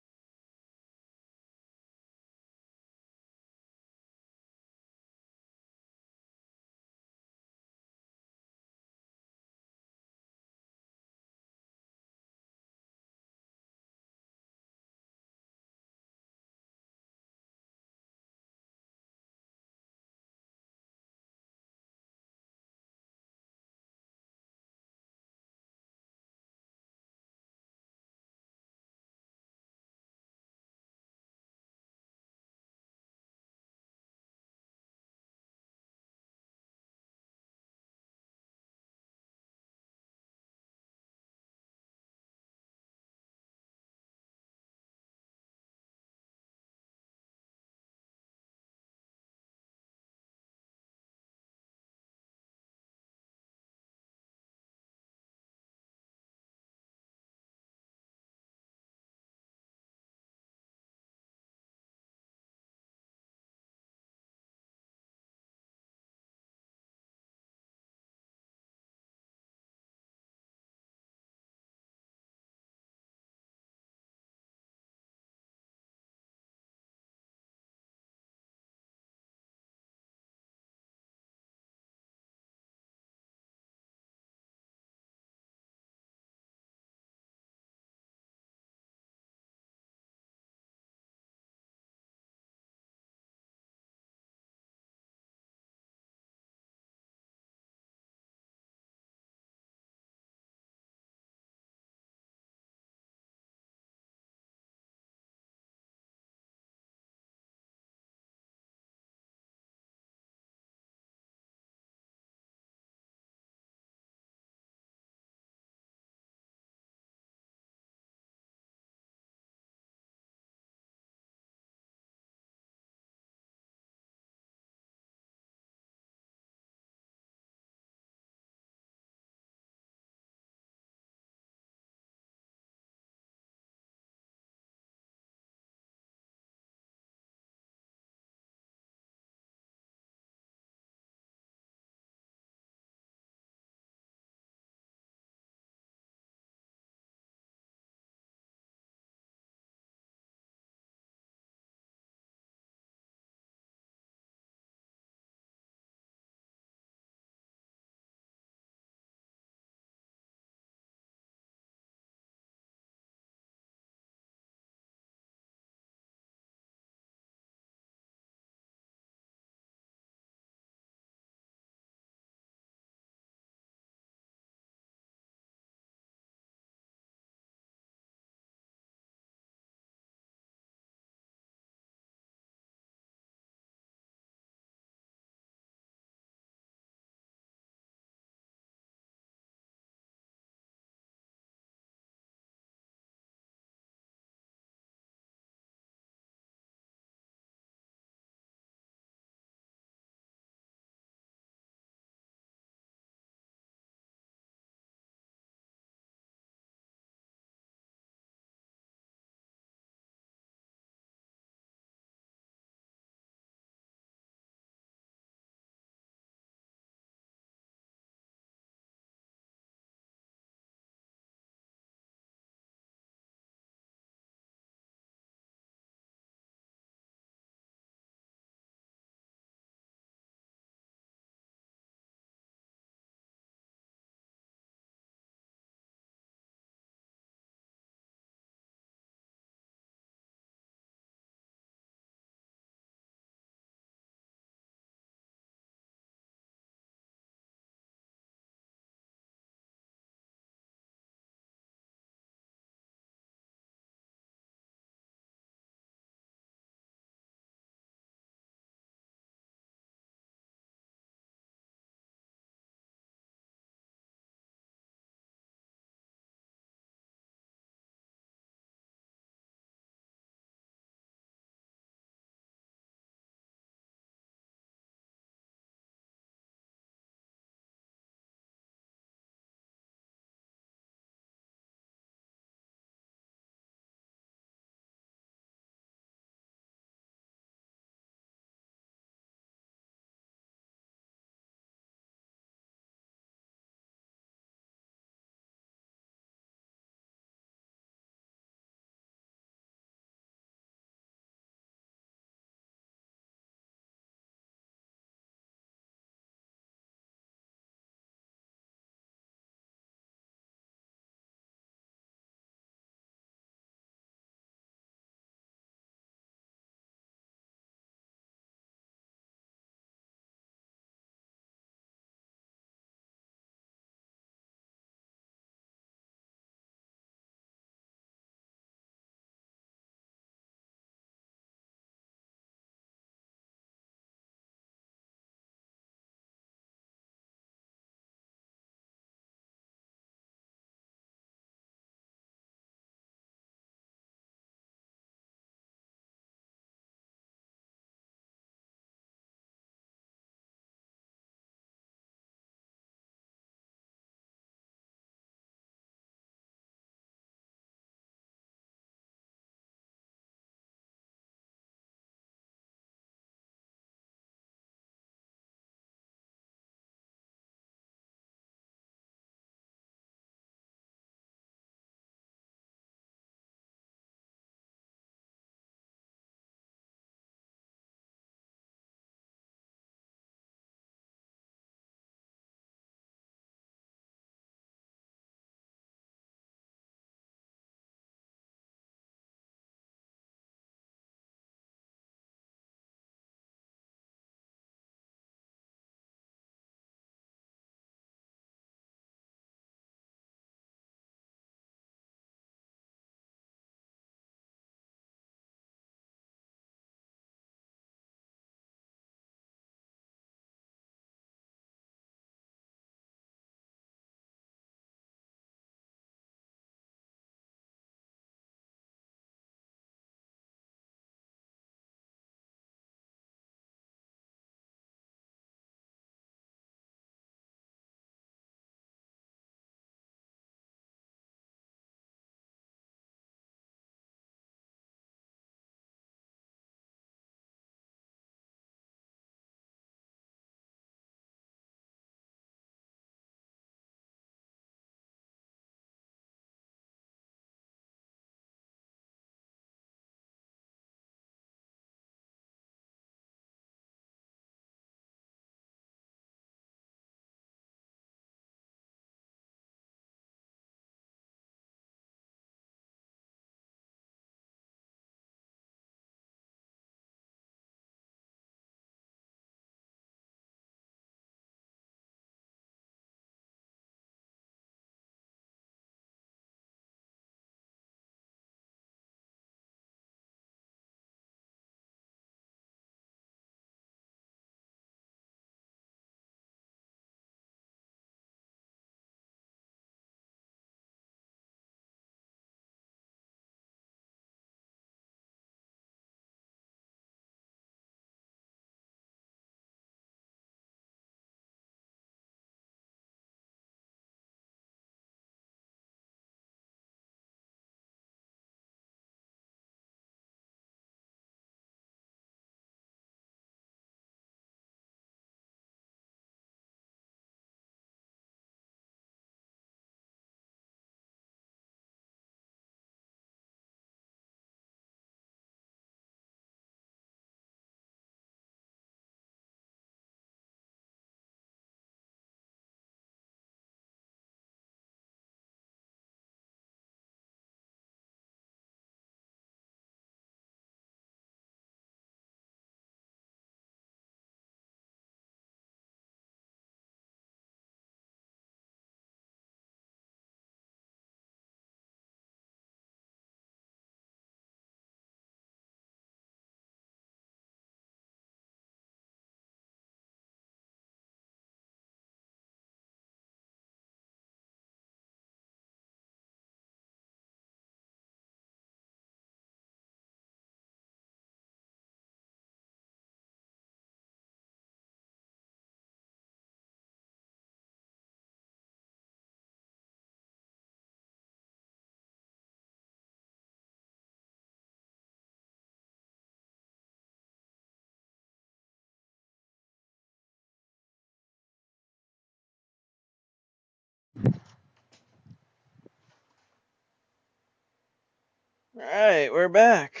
Alright, we're back.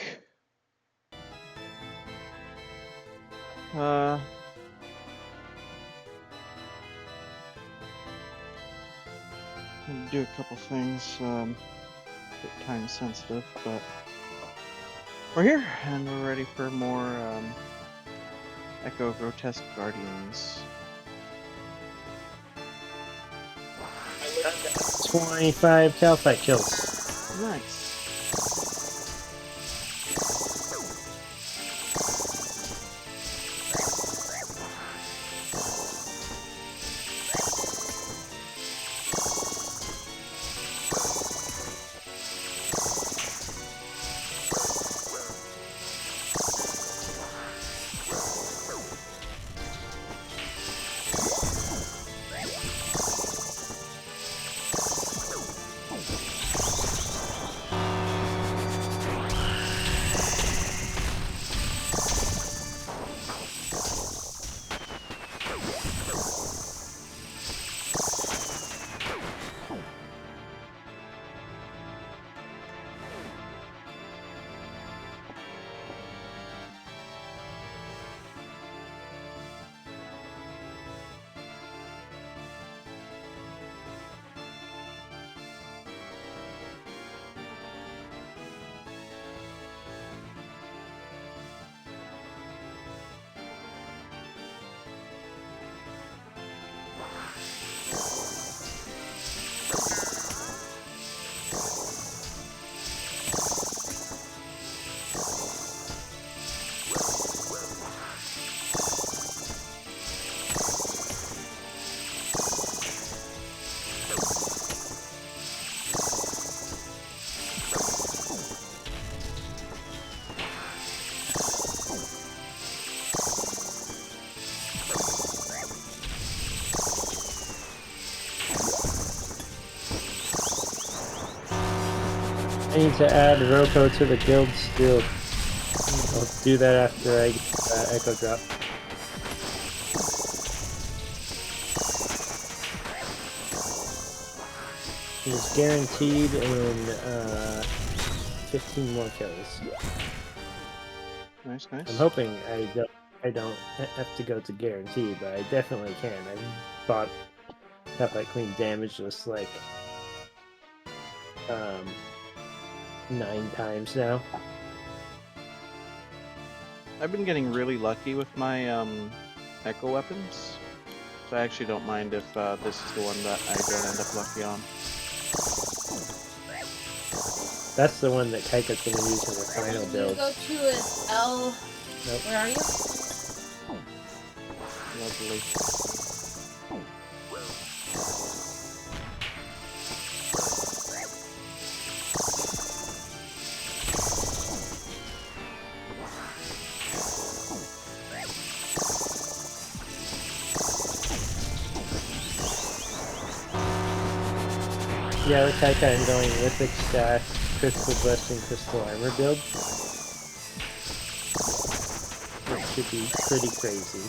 Do a couple things, bit time sensitive, but we're here and we're ready for more Echo Grotesque Guardians. 25 Calfight kills. Nice. I need to add Roko to the guild still. I'll do that after I get Echo Drop. He's guaranteed in 15 more kills. Nice. I'm hoping I don't have to go to guarantee, but I definitely can. I've bought Calfight Queen damageless like 9 times now. I've been getting really lucky with my Echo weapons, so I actually don't mind if this is the one that I don't end up lucky on. That's the one that Kaika's going to use in the final build. Go to is L. Nope. Where are you? Lovely. Yeah, with Kaika I'm going Lithic Staff, Crystal Blast, and Crystal Armor build. Which should be pretty crazy.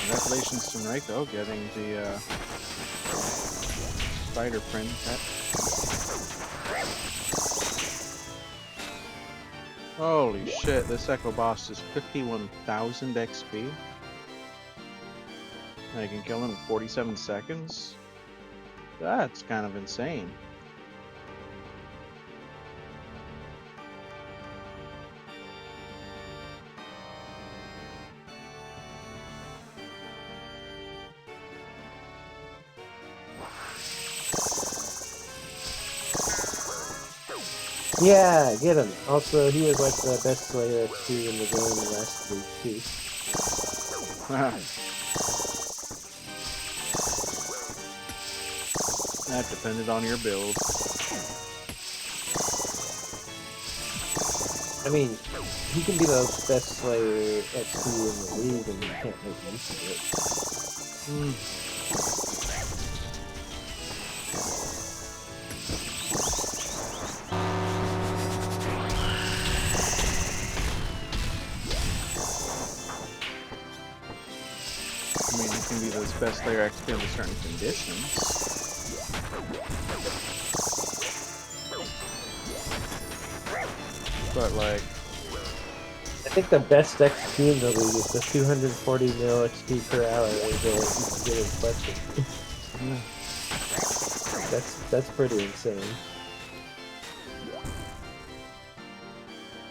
Congratulations to Noriko getting the spider print pet. Holy shit, this Echo Boss is 51,000 XP. And I can kill him in 47 seconds? That's kind of insane. Yeah, get him. Also, he was like the best Slayer XP in the game last week too. That depended on your build. I mean, he can be the best Slayer XP in the league, and you can't make use of it. I mean, you can be the best player XP under certain conditions. But like, I think the best XP in the league is the 240 mil XP per hour that you can get in question. That's pretty insane.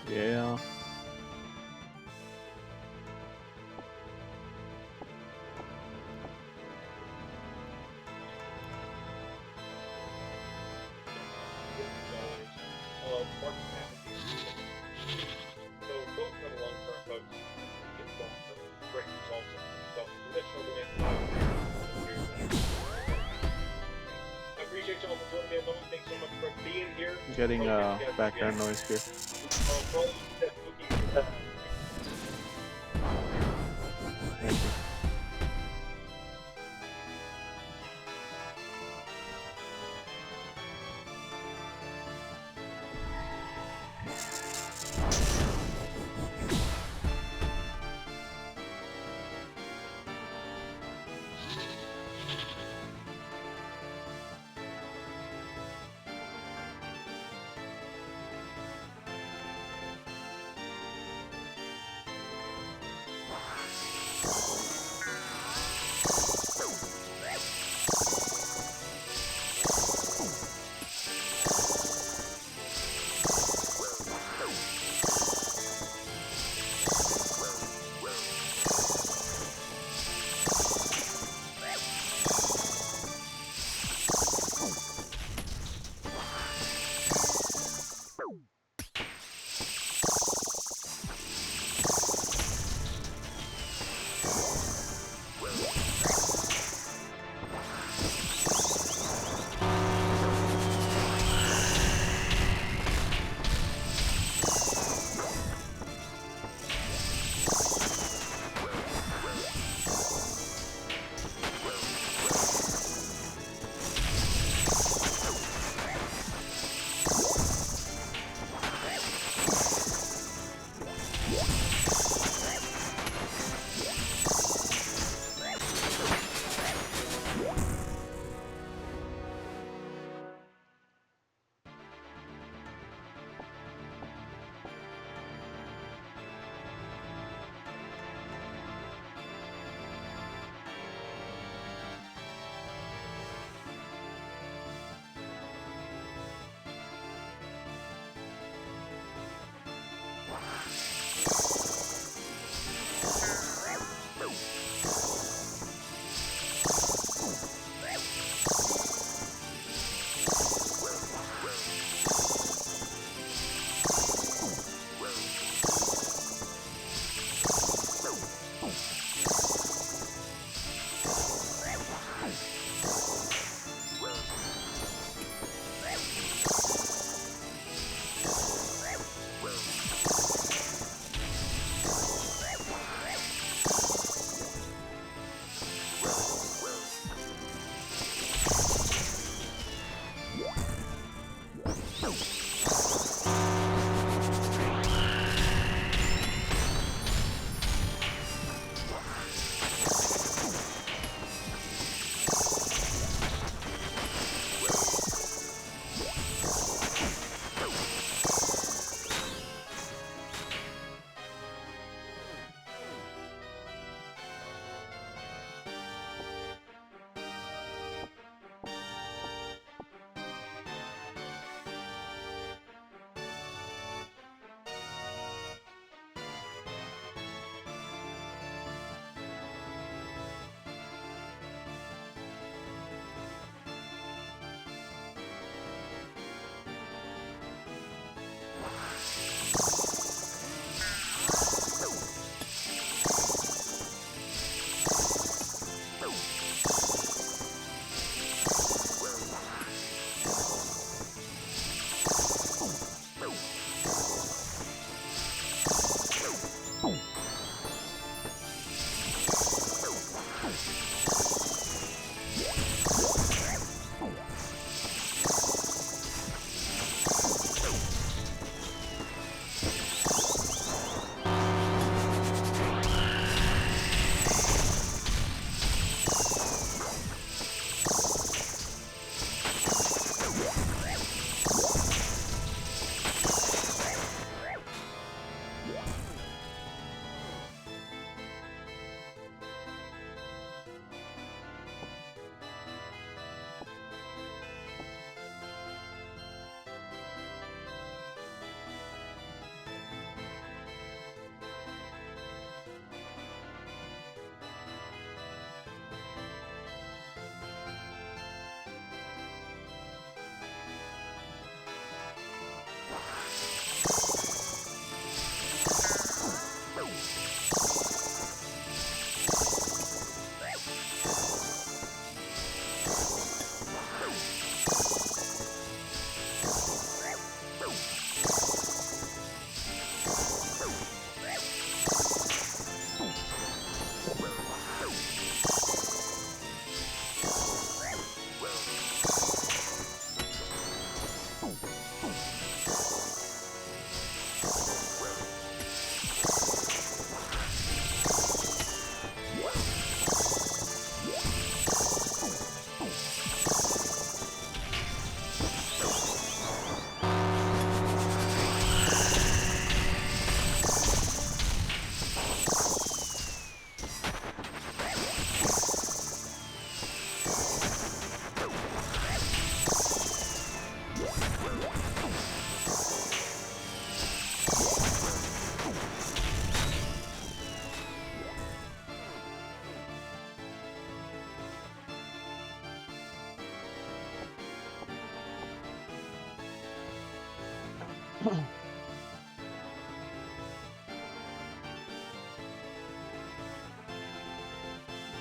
yeah. Getting background noise here. Thank you.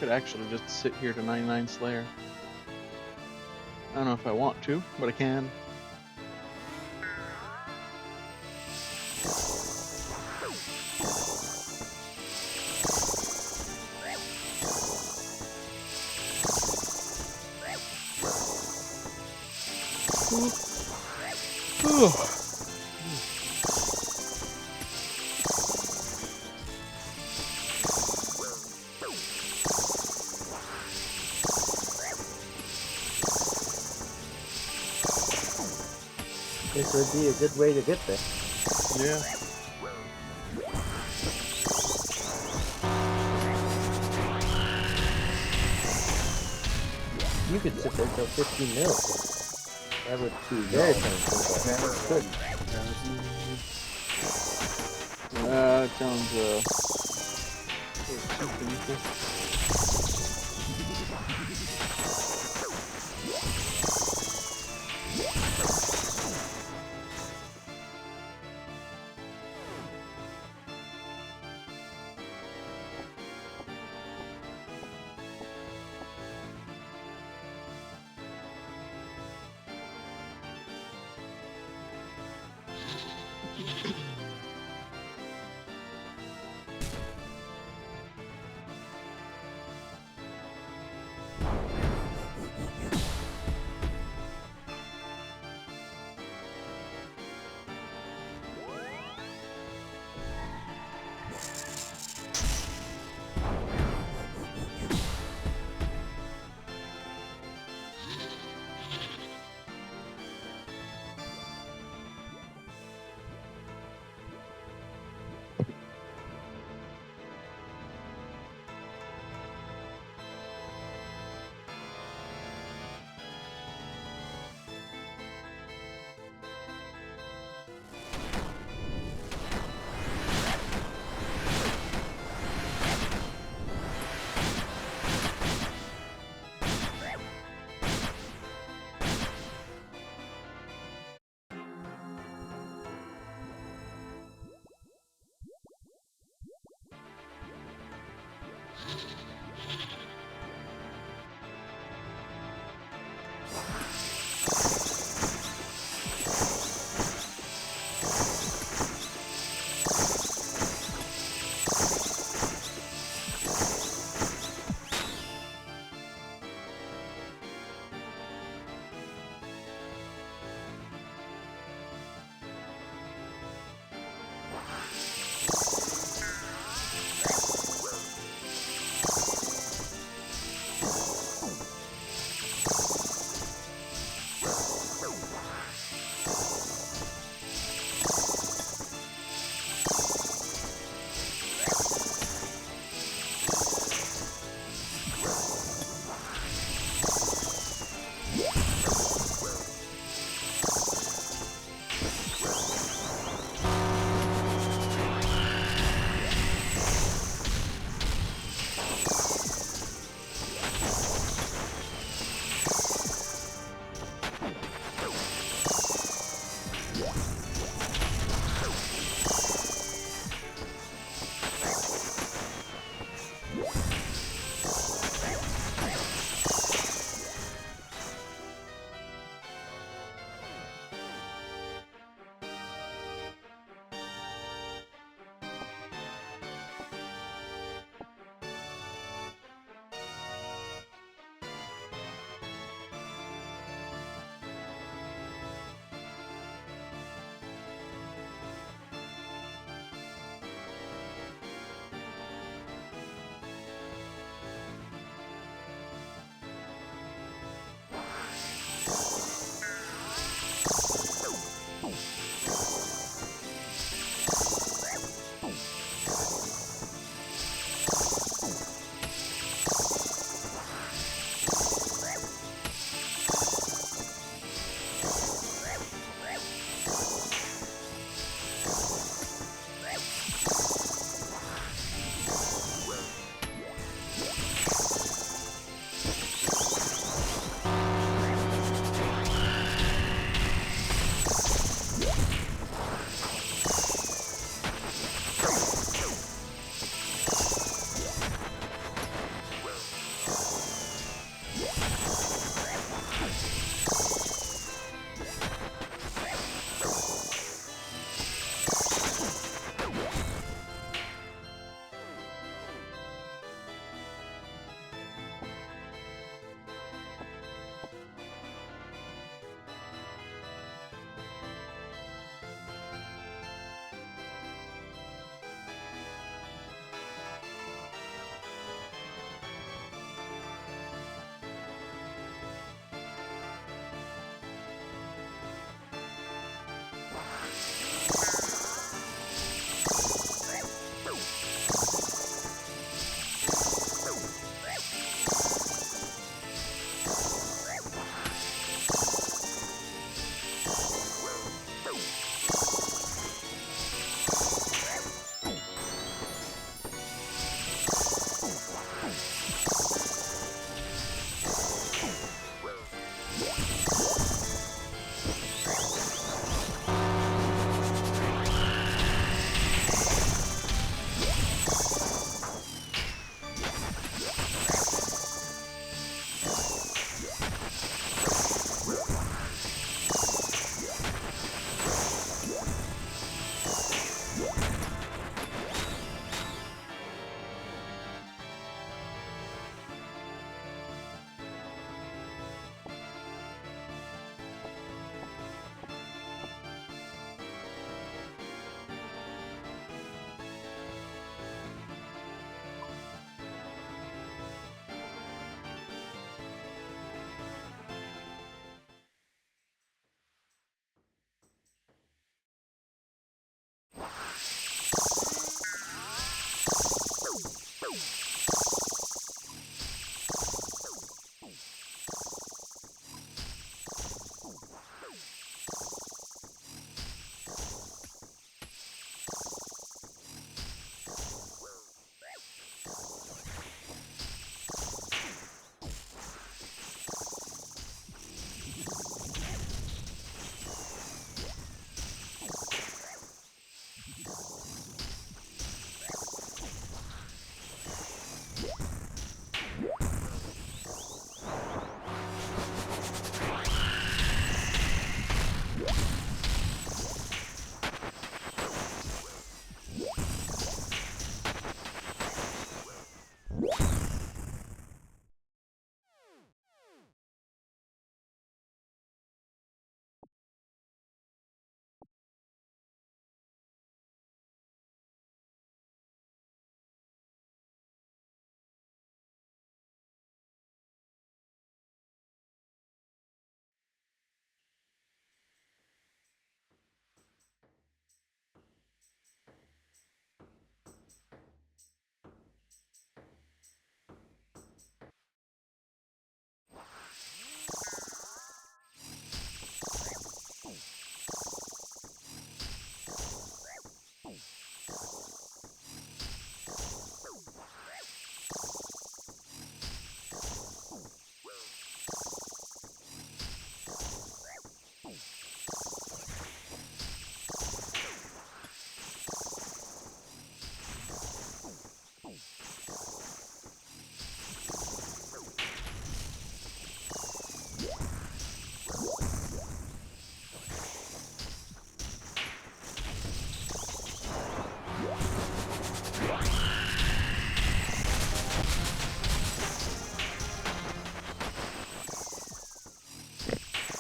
Could actually just sit here to 99 Slayer. I don't know if I want to, but I can. This would be a good way to get there. Yeah. You could sit there till 15 minutes. That would be very painful, but good. It sounds too painful.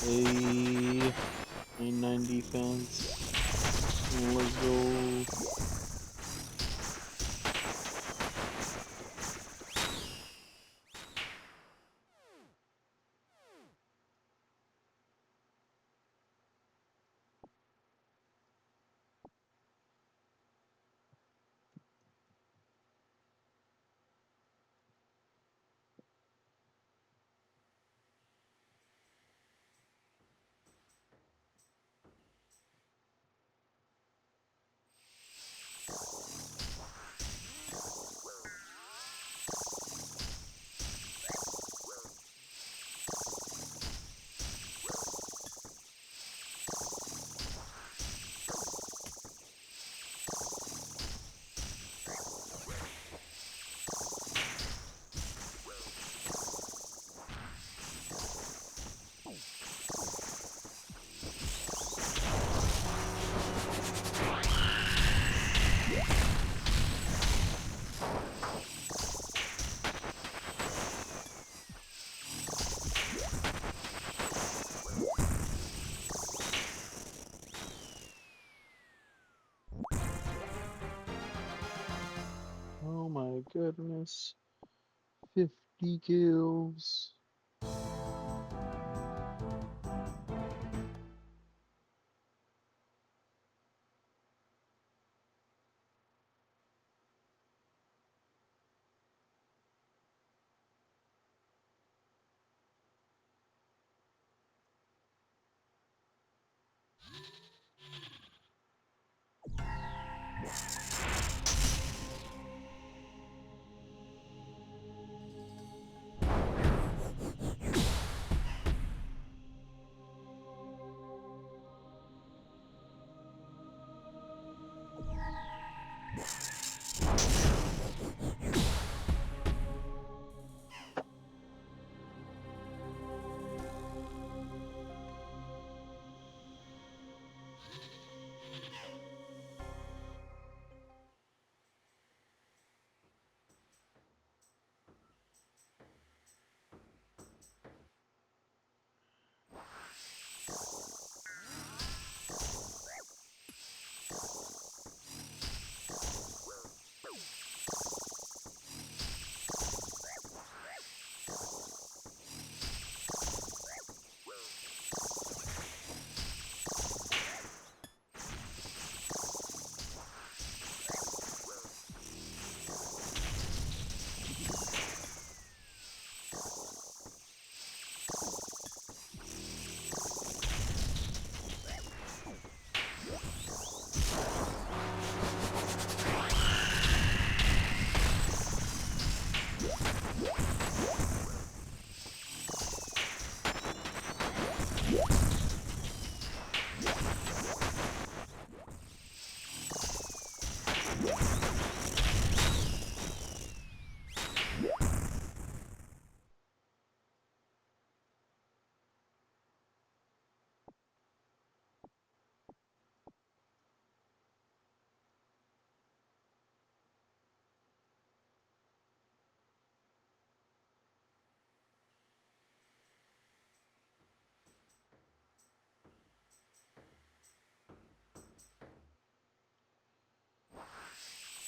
A 9 defense. Let's go. Oh my goodness. 50 kills.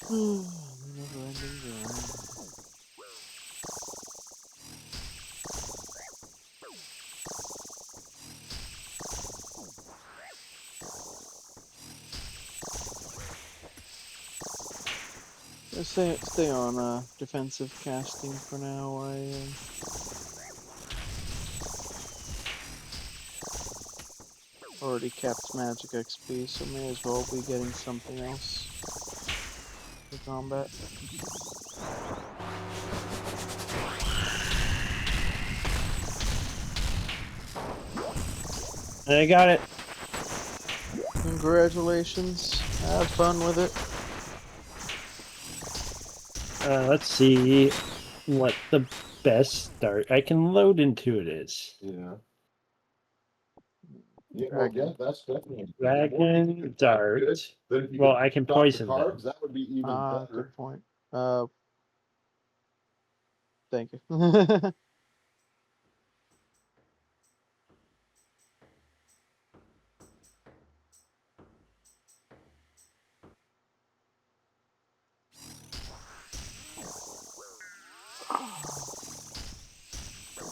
Never ending grind. Let's stay on defensive casting for now. I already capped magic XP, so may as well be getting something else for combat. I got it. Congratulations. Have fun with it. Let's see what the best start I can load into it is. Yeah. Yeah, well, yeah, that's definitely. Dragon Dart. Then if you Well, could I can stop the poison them. carbs, that would be even better. Good point. Thank you.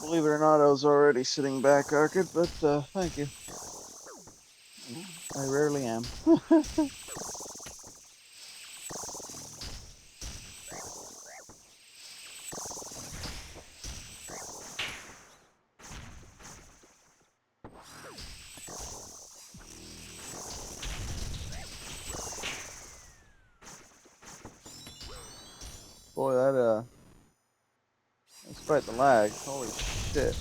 Believe it or not, I was already sitting back, Arcade, but thank you. I rarely am. Boy, that despite the lag, holy shit.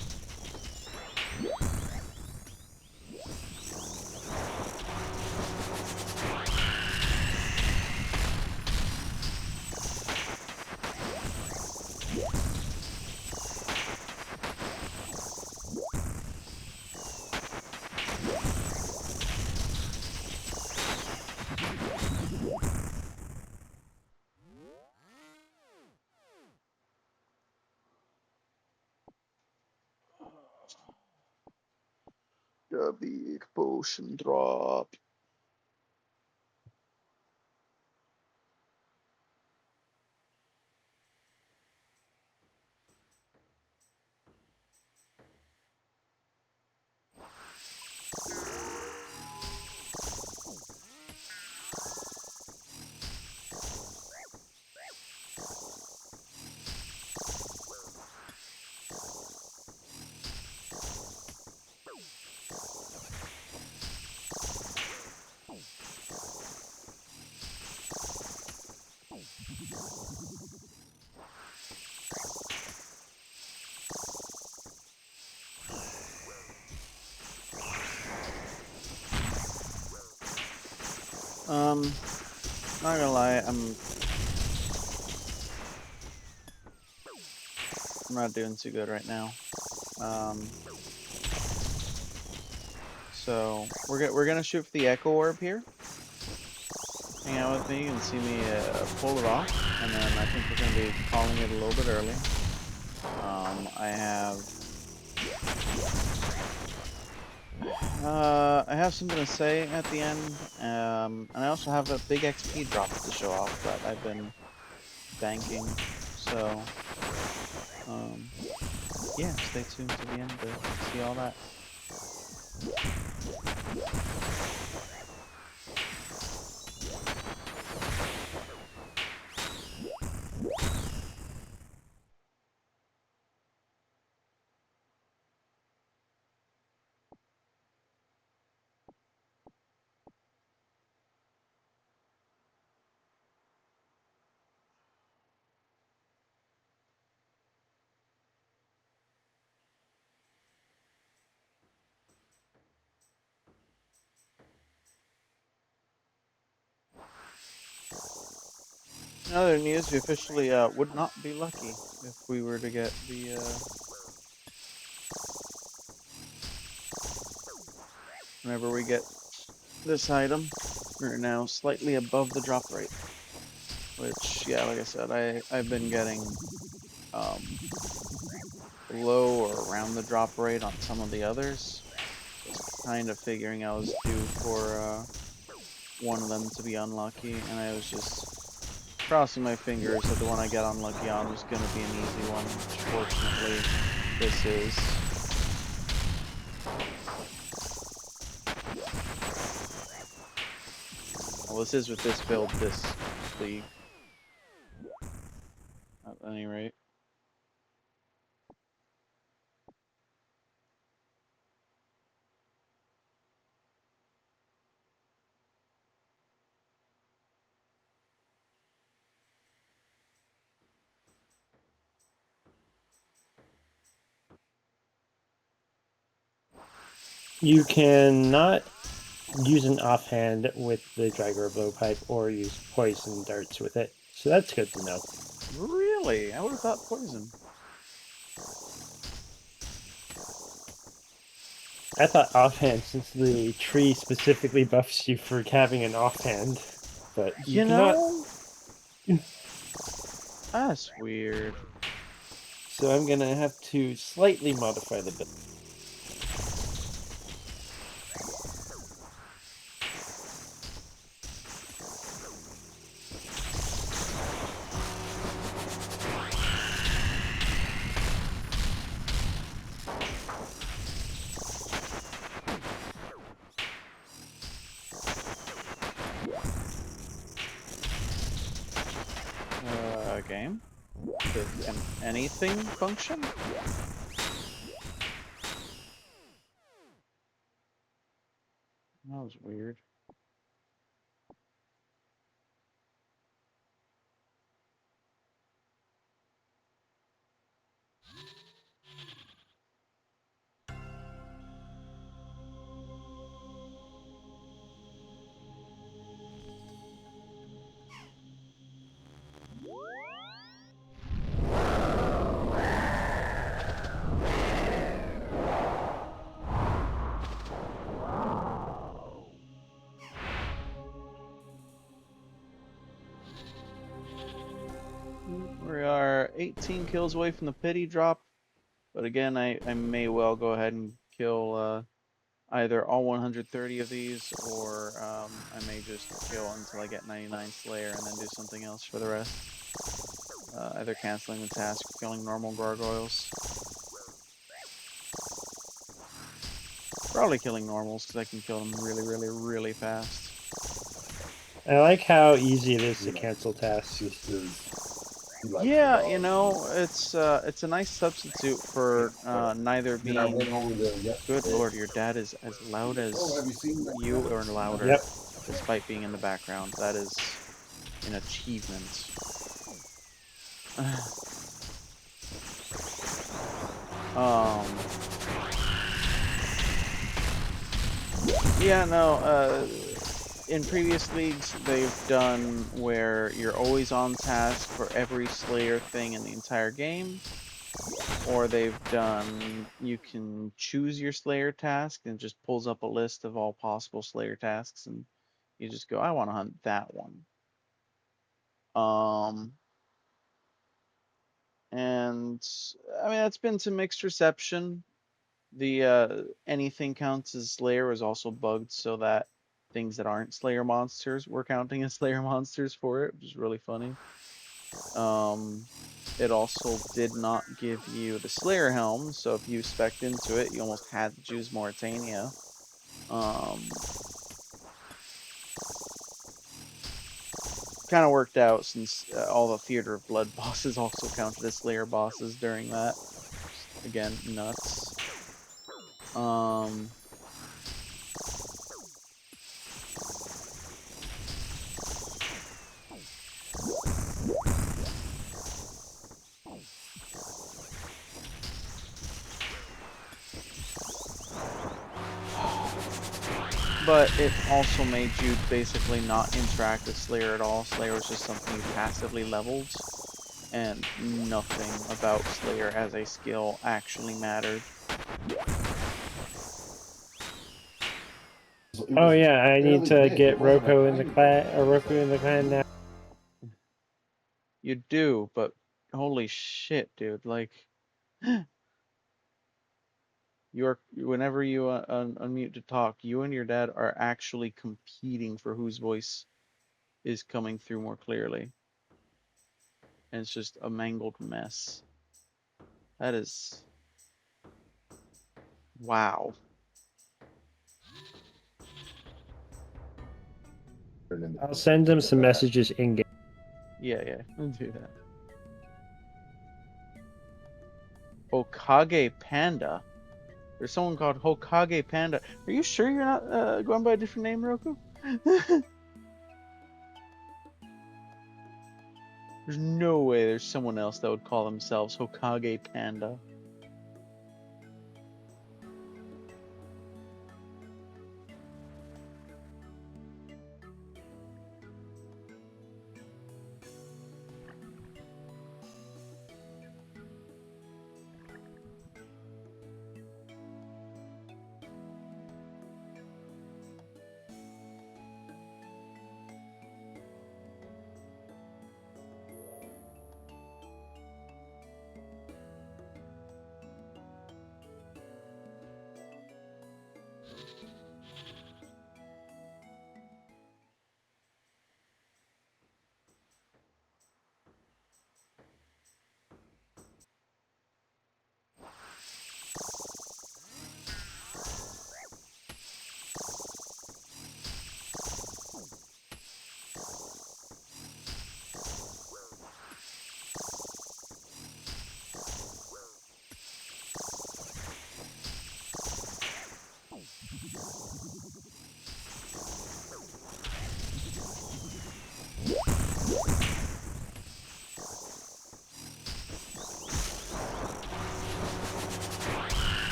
The big potion drop. Not gonna lie, I'm not doing too good right now. So we're gonna shoot for the Echo Orb here. Hang out with me and see me pull it off, and then I think we're gonna be calling it a little bit early. I have something to say at the end, and I also have a big XP drop to show off that I've been banking. So, yeah, stay tuned to the end to see all that. In other news, we officially would not be lucky if we were to get the whenever we get this item. We're now slightly above the drop rate, which, yeah, like I said, I've been getting below or around the drop rate on some of the others. Kind of figuring I was due for one of them to be unlucky, and I was just crossing my fingers that the one I get unlucky on was going to be an easy one, which fortunately this is. Well, this is with this build, this league. At any rate. You cannot use an offhand with the Dragon Blowpipe or use poison darts with it. So that's good to know. Really? I would have thought poison. I thought offhand, since the tree specifically buffs you for having an offhand, but you know, cannot. That's weird. So I'm gonna have to slightly modify the build. Can anything function? That was weird. We are 18 kills away from the pity drop, but again, I may well go ahead and kill either all 130 of these, or I may just kill until I get 99 Slayer and then do something else for the rest. Either canceling the task or killing normal gargoyles. Probably killing normals, because I can kill them really, really, really fast. I like how easy it is to cancel tasks. Yeah, you know, it's a nice substitute for neither being. Good lord, your dad is as loud as you or louder, Yep. despite being in the background. That is an achievement. Yeah, no, in previous leagues, they've done where you're always on task for every Slayer thing in the entire game, or they've done you can choose your Slayer task and it just pulls up a list of all possible Slayer tasks, and you just go, I want to hunt that one. And I mean, that's been to mixed reception. The anything counts as Slayer was also bugged so that things that aren't Slayer monsters were counting as Slayer monsters for it, which is really funny. It also did not give you the Slayer helm, so if you spec'd into it, you almost had to choose Mauritania. Kind of worked out since all the Theater of Blood bosses also counted as Slayer bosses during that. Again, nuts. But it also made you basically not interact with Slayer at all. Slayer was just something you passively leveled, and nothing about Slayer as a skill actually mattered. Oh yeah, I need to get Roku in the clan now. You do, but holy shit, dude! Like, whenever you unmute to talk, you and your dad are actually competing for whose voice is coming through more clearly, and it's just a mangled mess. That is, wow. I'll send them some messages in game. Yeah, I'll do that. Hokage Panda. There's someone called Hokage Panda. Are you sure you're not going by a different name, Roku? There's no way there's someone else that would call themselves Hokage Panda.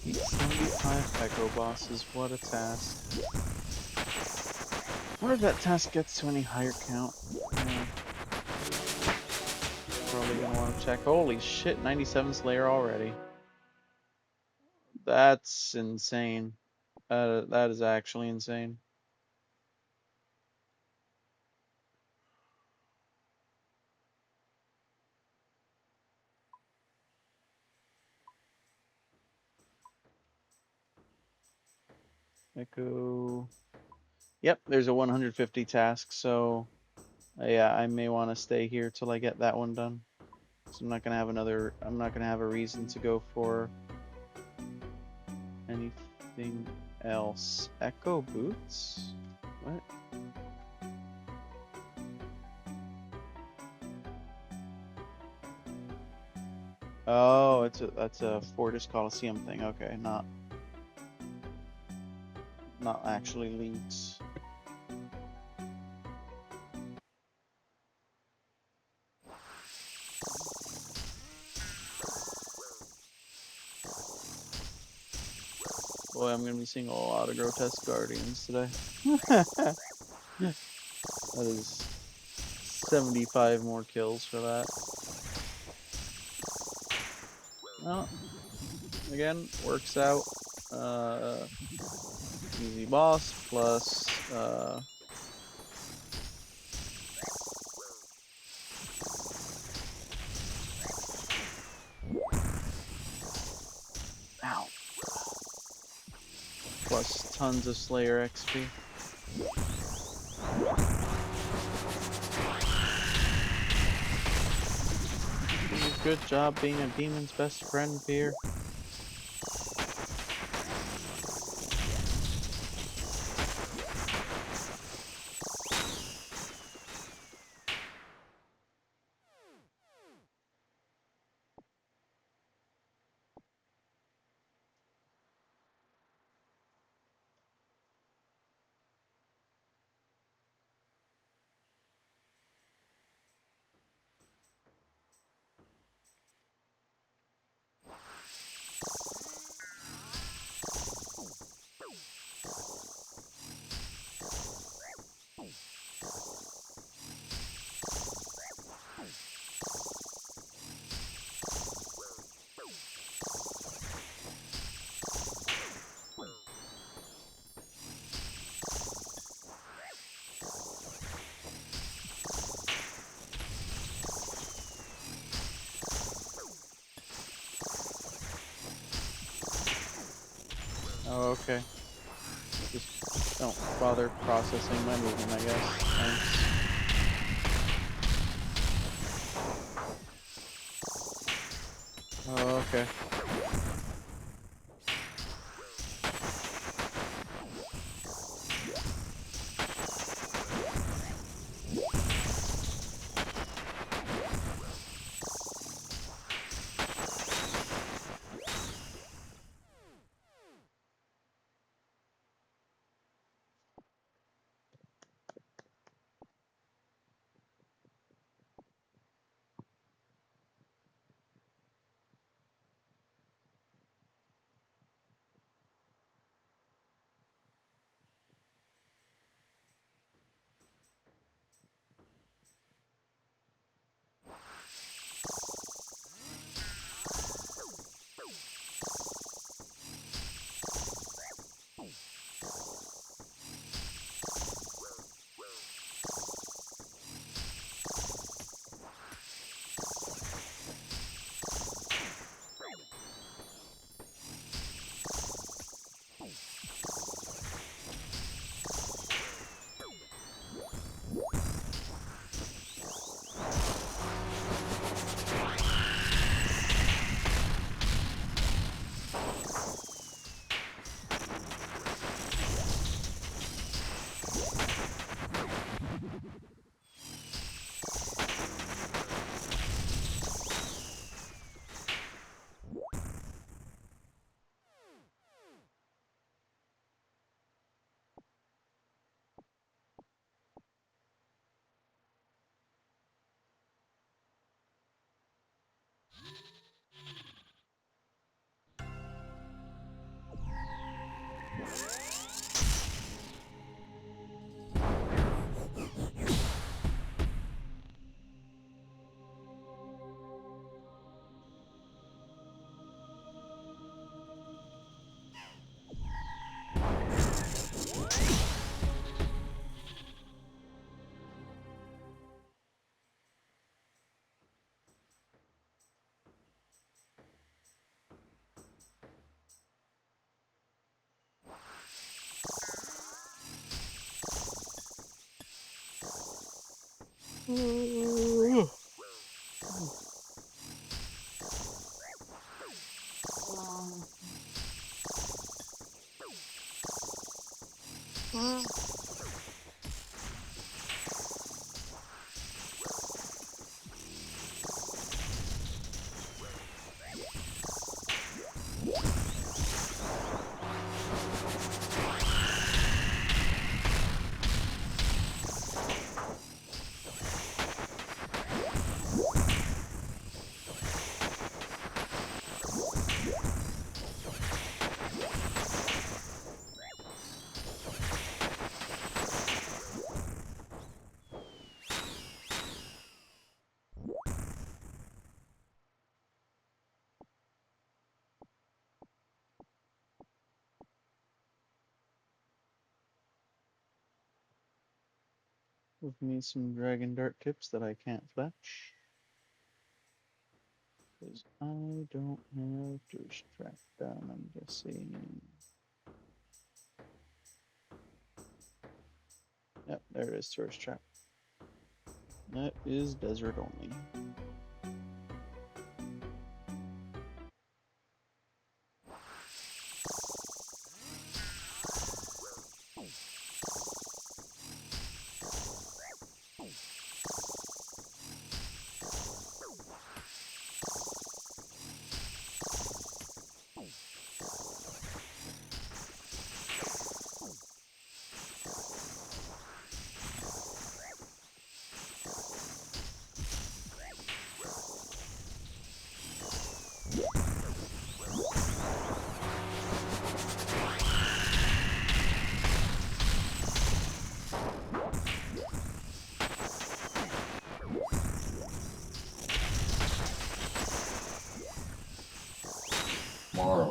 75 Echo Bosses, what a task. Wonder if that task gets to any higher count. Yeah. Probably gonna want to check. Holy shit, 97 Slayer already. That's insane. That is actually insane. Echo. Yep, there's a 150 task, so yeah, I may want to stay here till I get that one done. So I'm not gonna have a reason to go for anything else. Echo boots? What? Oh, that's a Fortis Coliseum thing. Okay, not actually leagues. Boy, I'm gonna be seeing a lot of grotesque guardians today. That is 75 more kills for that. Well, again, works out. Easy boss plus ow. Plus tons of Slayer XP. Good job being a demon's best friend, Fear. Oh, okay. Just don't bother processing my movement, I guess. Thanks. Oh, okay. Give me some dragon dart tips that I can't fetch. Because I don't have thirst trap down, I'm guessing. Yep, there it is, thirst trap. That is desert only.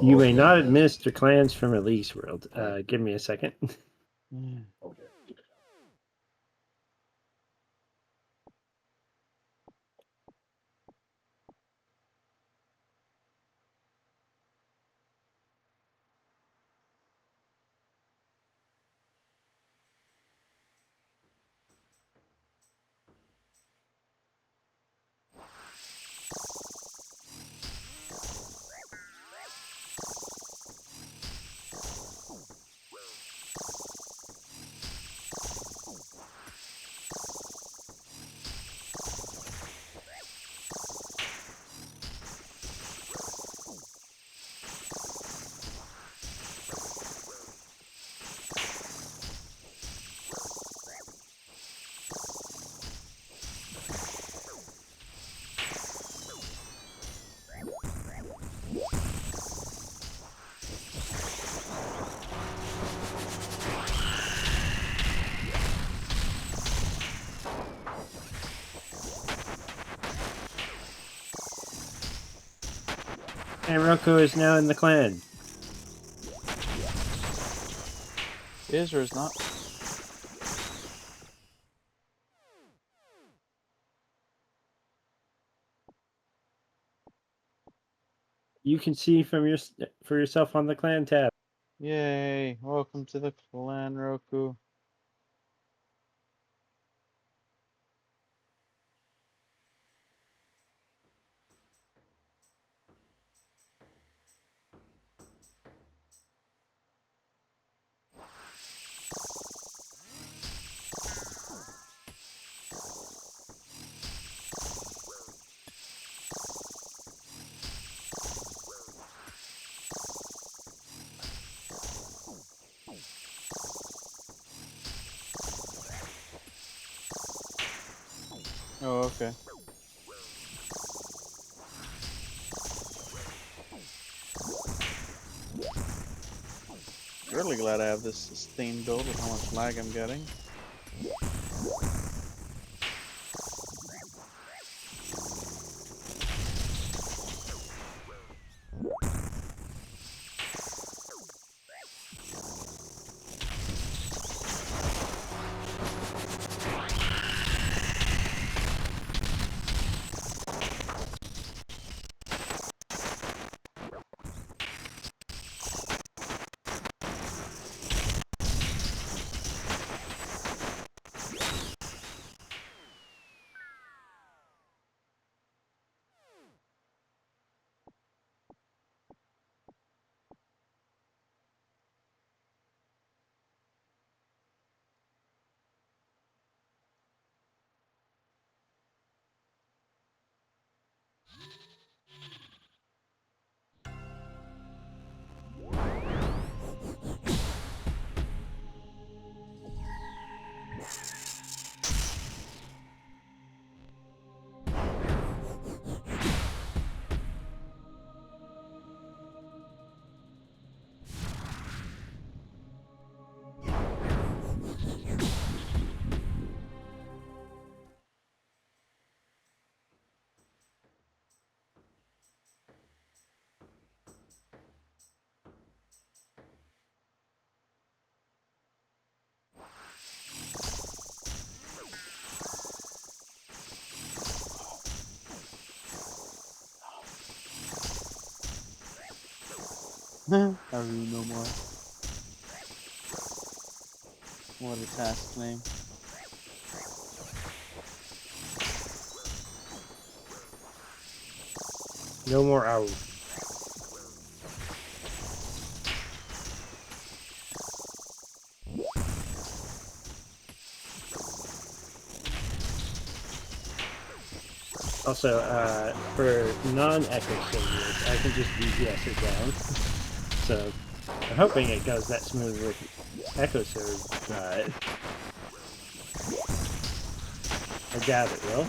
You may not administer clans from Elise World. Give me a second. Okay. And Roko is now in the clan. Is or is not? You can see for yourself on the clan tab. Yay! Welcome to the clan, Roku. Oh, okay. Really glad I have this sustained build with how much lag I'm getting. Haru no more. What a task name. No more owl. Also, for non-echo singers, I can just DPS it down. So, I'm hoping it goes that smooth with echo serve, but I doubt it will.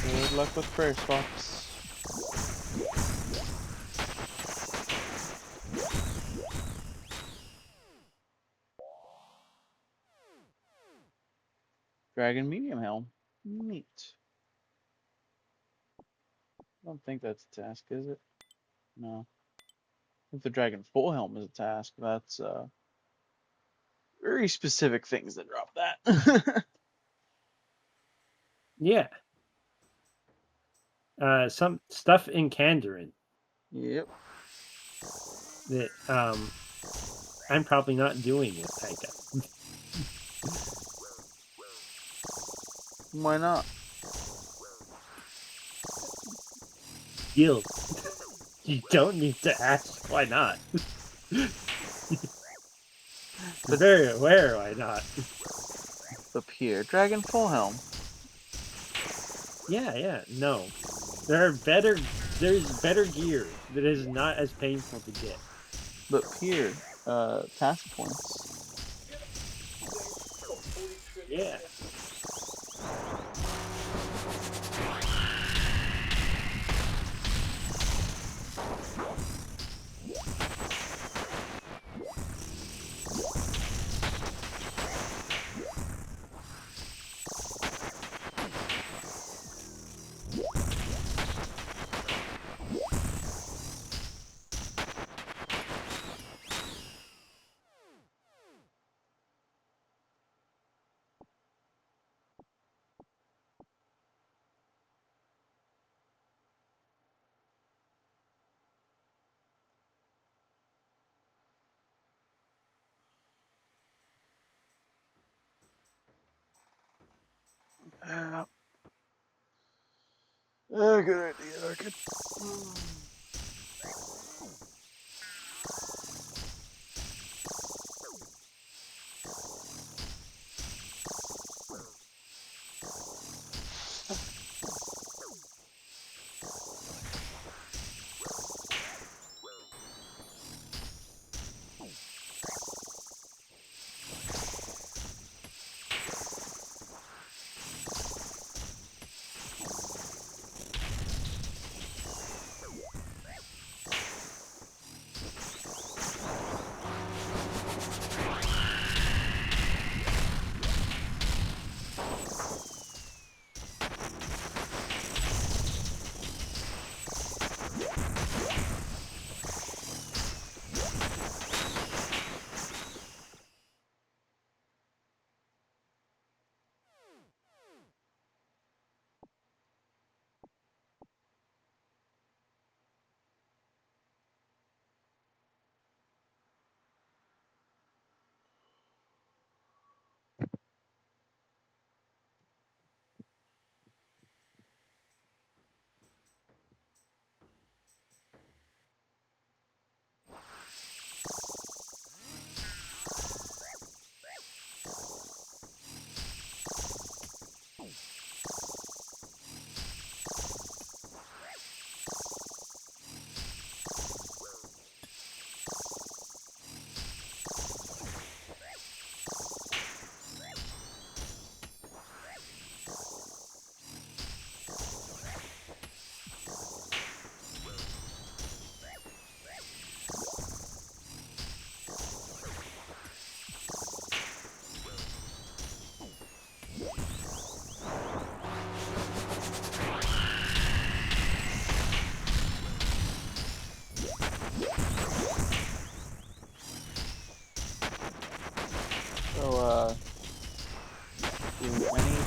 Good luck with prayer swaps. Dragon medium helm. Neat. I don't think that's a task, is it? No. I think the dragon full helm is a task. That's very specific things that drop that. Yeah. Some stuff in Kandarin Yep. that I'm probably not doing with Taika. Why not? Guild. You don't need to ask why not. But Very aware why not. up here, dragon full helm. Yeah, no. There's better gear that is not as painful to get. But here, task points. Yeah. Good idea, Arkin.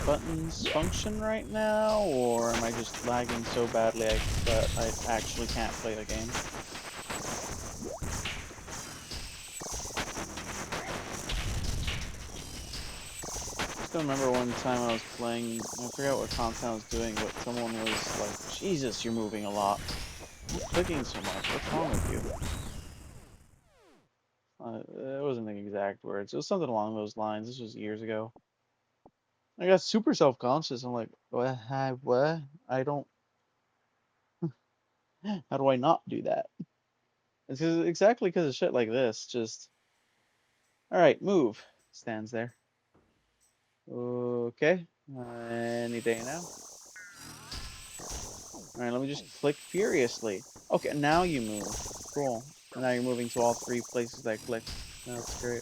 buttons function right now, or am I just lagging so badly that I actually can't play the game? I still remember one time I was playing, I forgot what content I was doing, but someone was like, Jesus, you're moving a lot. You're clicking so much, what's wrong with you? It wasn't the exact words, it was something along those lines. This was years ago. I got super self-conscious. I'm like, what? What? I don't, how do I not do that? Exactly because of shit like this. Just, all right, move. Stands there. Okay. Any day now. All right, let me just click furiously. Okay, now you move. Cool. And now you're moving to all three places that I clicked. That's great.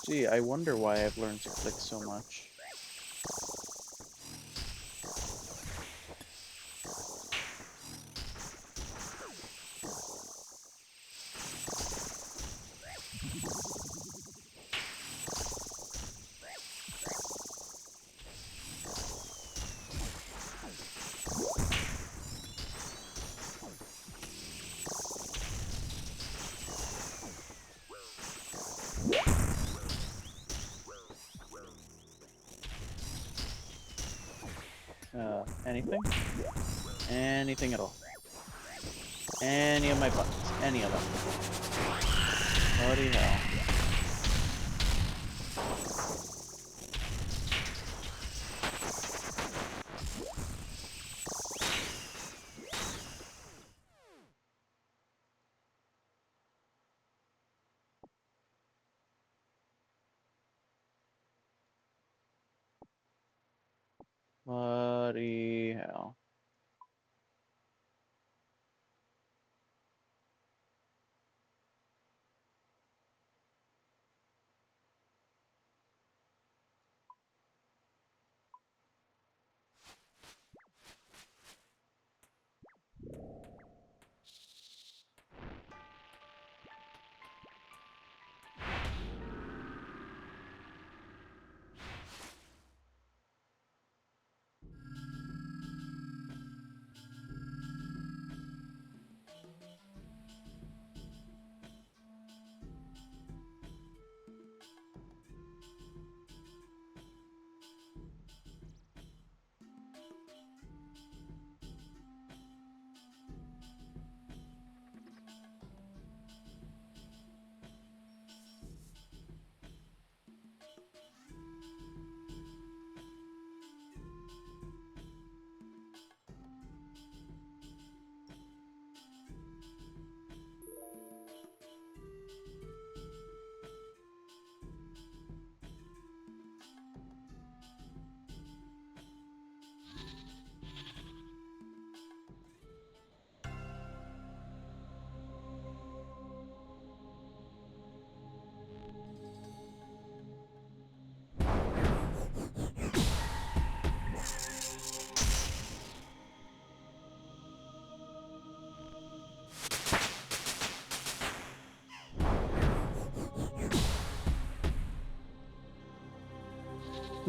Gee, I wonder why I've learned to click so much. Anything? Anything at all. Any of my buttons. Any of them. Bloody hell. Bloody hell.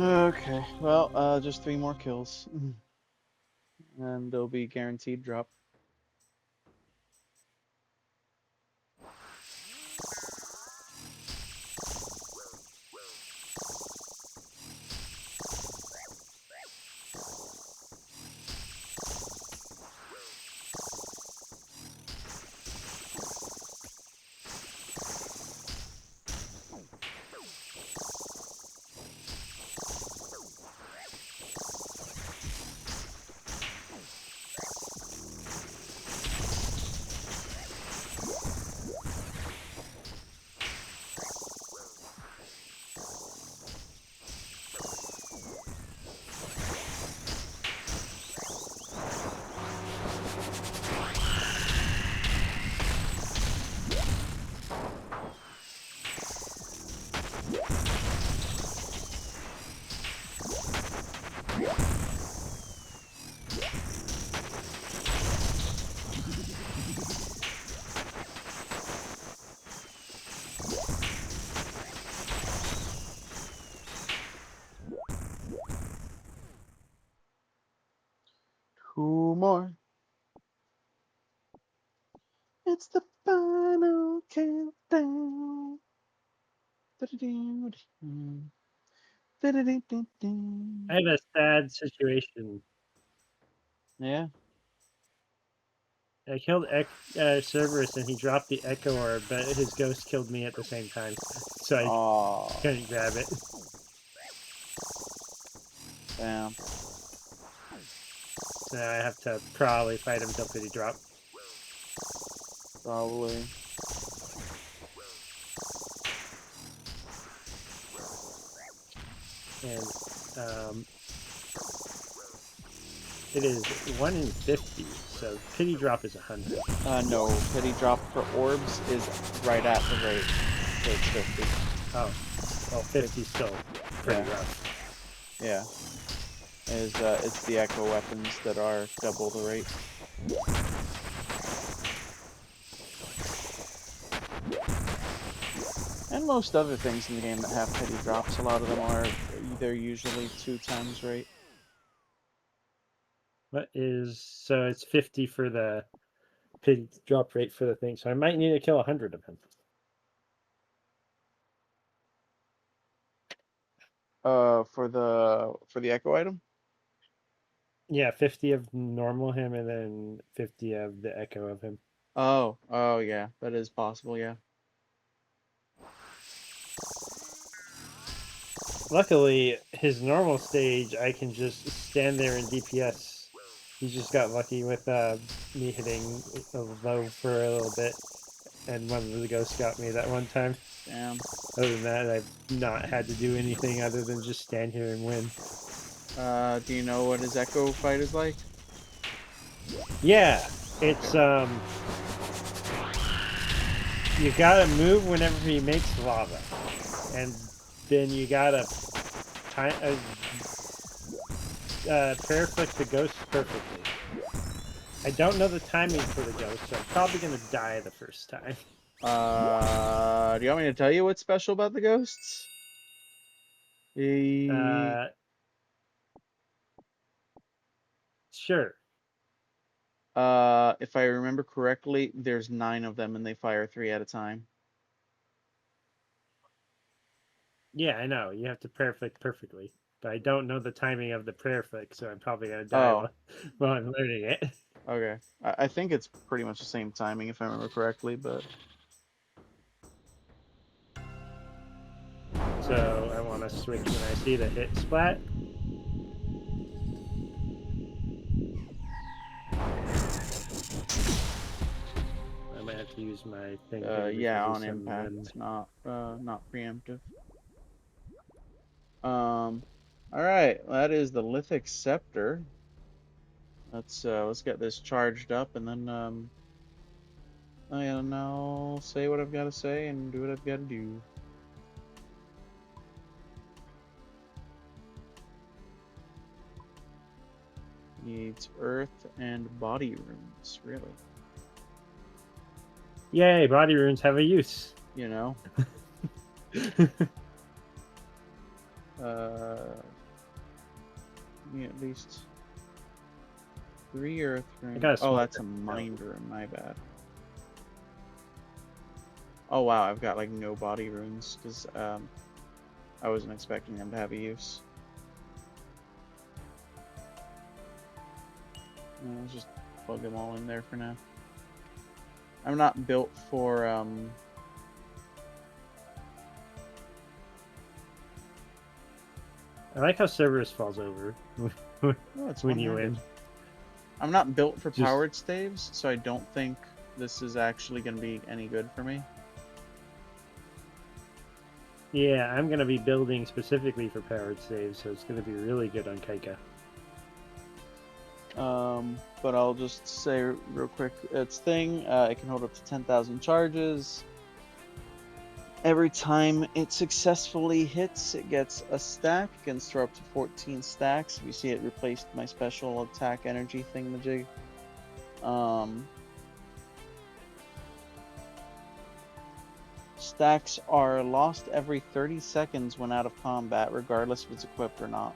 Okay, well, just 3 more kills. And they'll be guaranteed drop. 2 more. It's the final countdown. I have a sad situation. Yeah. I killed Cerberus and he dropped the Echo Orb, but his ghost killed me at the same time. So I Oh, couldn't grab it. damn. So now I have to probably fight him till pity drop. Probably. And it is 1 in 50, so pity drop is 100. No, pity drop for orbs is right at the rate. So it's 50. Oh, well, 50 still pretty Yeah. rough. Yeah. It's the echo weapons that are double the rate. And most other things in the game that have pity drops, a lot of them are they're usually 2 times rate. So it's 50 for the pity drop rate for the thing, so I might need to kill 100 of him. For the echo item? Yeah, 50 of normal him and then 50 of the Echo of him. Oh, yeah, that is possible, yeah. Luckily, his normal stage, I can just stand there in DPS. He just got lucky with me hitting a low for a little bit, and one of the ghosts got me that one time. Damn. Other than that, I've not had to do anything other than just stand here and win. Do you know what his echo fight is like? Yeah, it's you gotta move whenever he makes lava, and then you gotta prayer flick the ghost perfectly. I don't know the timing for the ghost, so I'm probably gonna die the first time. Do you want me to tell you what's special about the ghosts? Sure. If I remember correctly, there's 9 of them and they fire 3 at a time. Yeah, I know. You have to prayer flick perfectly. But I don't know the timing of the prayer flick, so I'm probably gonna die while I'm learning it. Okay. I think it's pretty much the same timing if I remember correctly, but So I want to switch when I see the hit splat. I might have to use my thing here. yeah, on impact, not preemptive. All right, that is the lithic scepter. Let's get this charged up and then I'll now say what I've got to say and do what I've got to do. Needs earth and body runes, really. Yay, body runes have a use. You know. Yeah, at least 3 earth runes. Oh, that's a mind rune, my bad. Oh wow, I've got like no body runes because I wasn't expecting them to have a use. Let's just plug them all in there for now. I'm not built for I like how Cerberus falls over when you win. I'm not built for powered staves, so I don't think this is actually going to be any good for me. Yeah, I'm going to be building specifically for powered staves, so it's going to be really good on Kaika. But I'll just say real quick, its thing, it can hold up to 10,000 charges. Every time it successfully hits, it gets a stack. It can throw up to 14 stacks. If you see, it replaced my special attack energy thingamajig. Stacks are lost every 30 seconds when out of combat, regardless if it's equipped or not.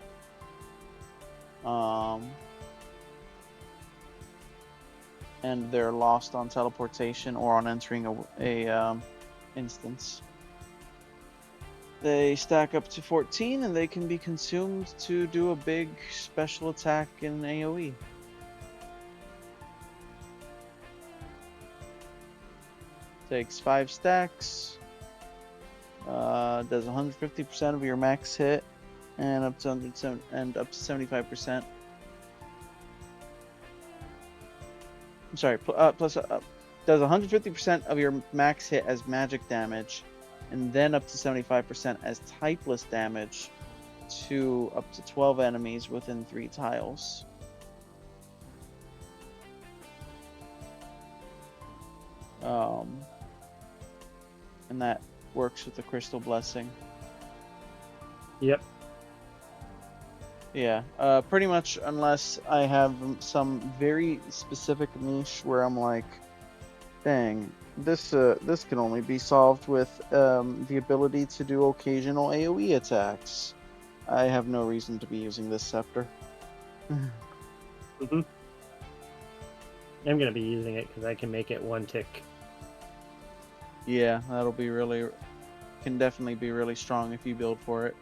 and they're lost on teleportation or on entering a instance. They stack up to 14, and they can be consumed to do a big special attack in AoE. Takes 5 stacks. Does 150% of your max hit, and up to 75%. I'm sorry. Plus, does 150% of your max hit as magic damage, and then up to 75% as typeless damage to up to 12 enemies within 3 tiles. And that works with the Crystal Blessing. Yep. Yeah, pretty much, unless I have some very specific niche where I'm like, dang, this can only be solved with the ability to do occasional AoE attacks. I have no reason to be using this scepter. Mm-hmm. I'm gonna be using it because I can make it 1 tick. Yeah, that'll be can definitely be really strong if you build for it.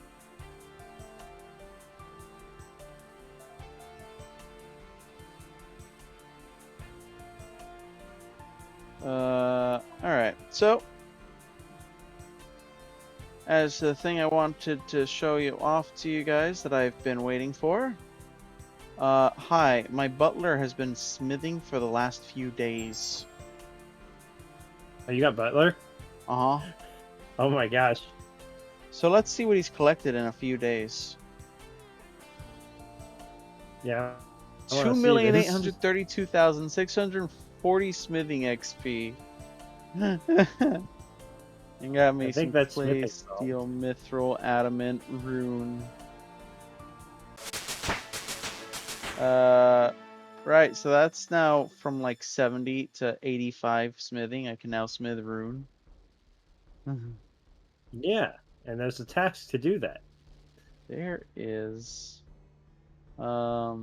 Alright, so as the thing I wanted to show you off to you guys that I've been waiting for. Hi, my butler has been smithing for the last few days. Oh, you got Butler? Uh-huh. Oh my gosh. So let's see what he's collected in a few days. Yeah. I wanna see this. 2,832,640 smithing XP. And got me I think some that's clay, smithing, though. steel, mithril, adamant, rune. Right, so that's now from like 70 to 85 smithing. I can now smith rune. Yeah, and there's a task to do that. There is. Yeah,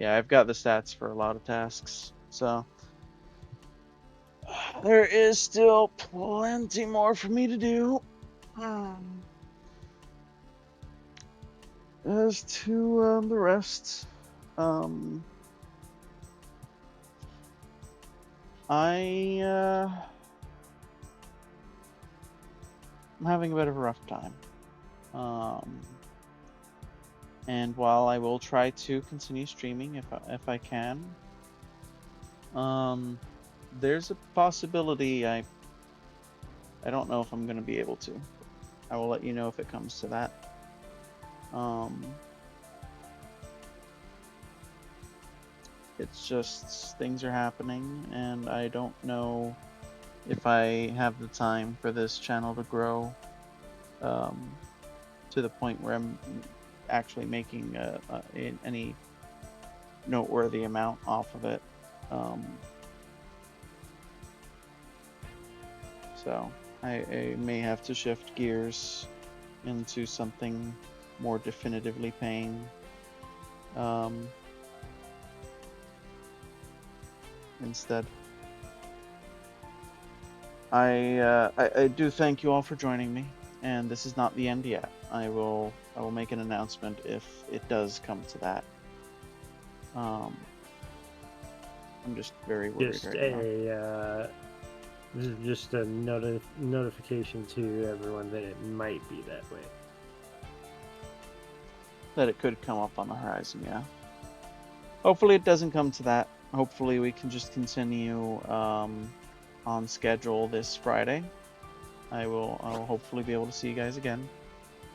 I've got the stats for a lot of tasks, so there is still plenty more for me to do. As to the rest, I'm having a bit of a rough time. And while I will try to continue streaming if I can, there's a possibility I don't know if I'm gonna be able to. I will let you know if it comes to that. It's just things are happening, and I don't know if I have the time for this channel to grow to the point where I'm actually making any noteworthy amount off of it. So I may have to shift gears into something more definitively paying. Instead. I do thank you all for joining me, and this is not the end yet. I will make an announcement if it does come to that. I'm just very worried right now. This is just a notification to everyone that it might be that way. That it could come up on the horizon, yeah. Hopefully it doesn't come to that. Hopefully we can just continue on schedule this Friday. I'll hopefully be able to see you guys again.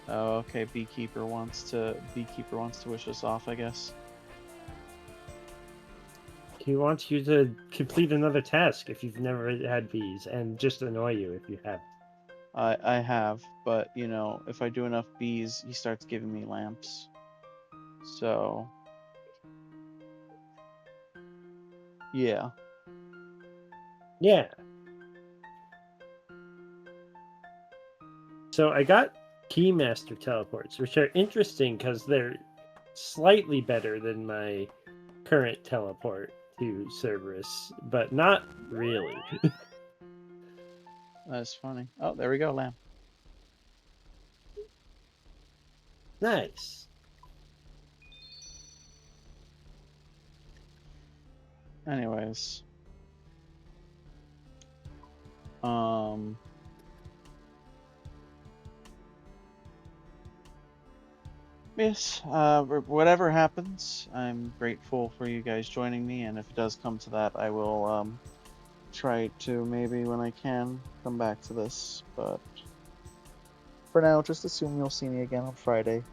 Okay, Beekeeper wants to wish us off, I guess. He wants you to complete another task if you've never had bees, and just annoy you if you have. I have, but you know, if I do enough bees, he starts giving me lamps. So yeah. Yeah. So I got Keymaster teleports, which are interesting because they're slightly better than my current teleport to Cerberus, but not really. That's funny. Oh, there we go, Lamb. Nice. Anyways. Yes, whatever happens, I'm grateful for you guys joining me, and if it does come to that, I will try to maybe when I can come back to this, but for now, just assume you'll see me again on Friday.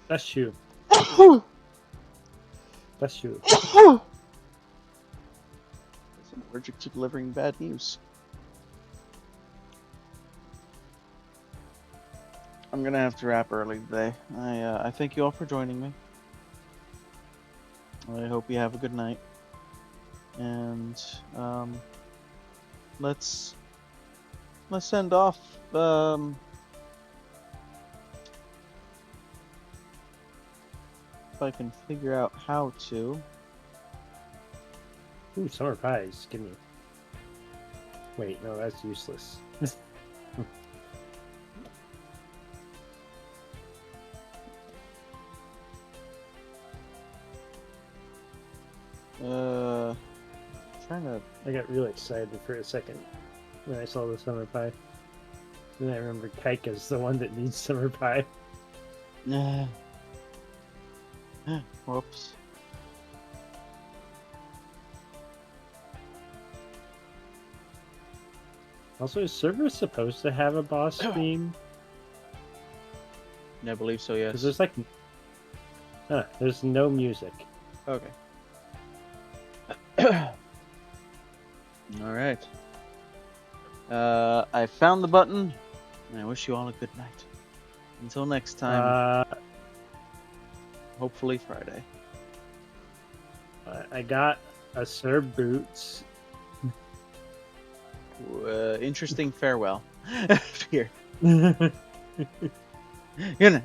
That's you. That's you. I'm allergic to delivering bad news. I'm gonna have to wrap early today. I thank you all for joining me. I hope you have a good night. And let's end off. If I can figure out how to. Ooh, summer pies. Give me. Wait, no, that's useless. Trying to. I got really excited for a second when I saw the summer pie. Then I remembered Kaika's the one that needs summer pie. Whoops. Also, is Cerberus supposed to have a boss theme? I believe so, yes. Because there's like, there's no music. Okay. All right. I found the button, and I wish you all a good night. Until next time. Hopefully Friday. I got a Cerb boots. Interesting farewell. Here. Good night.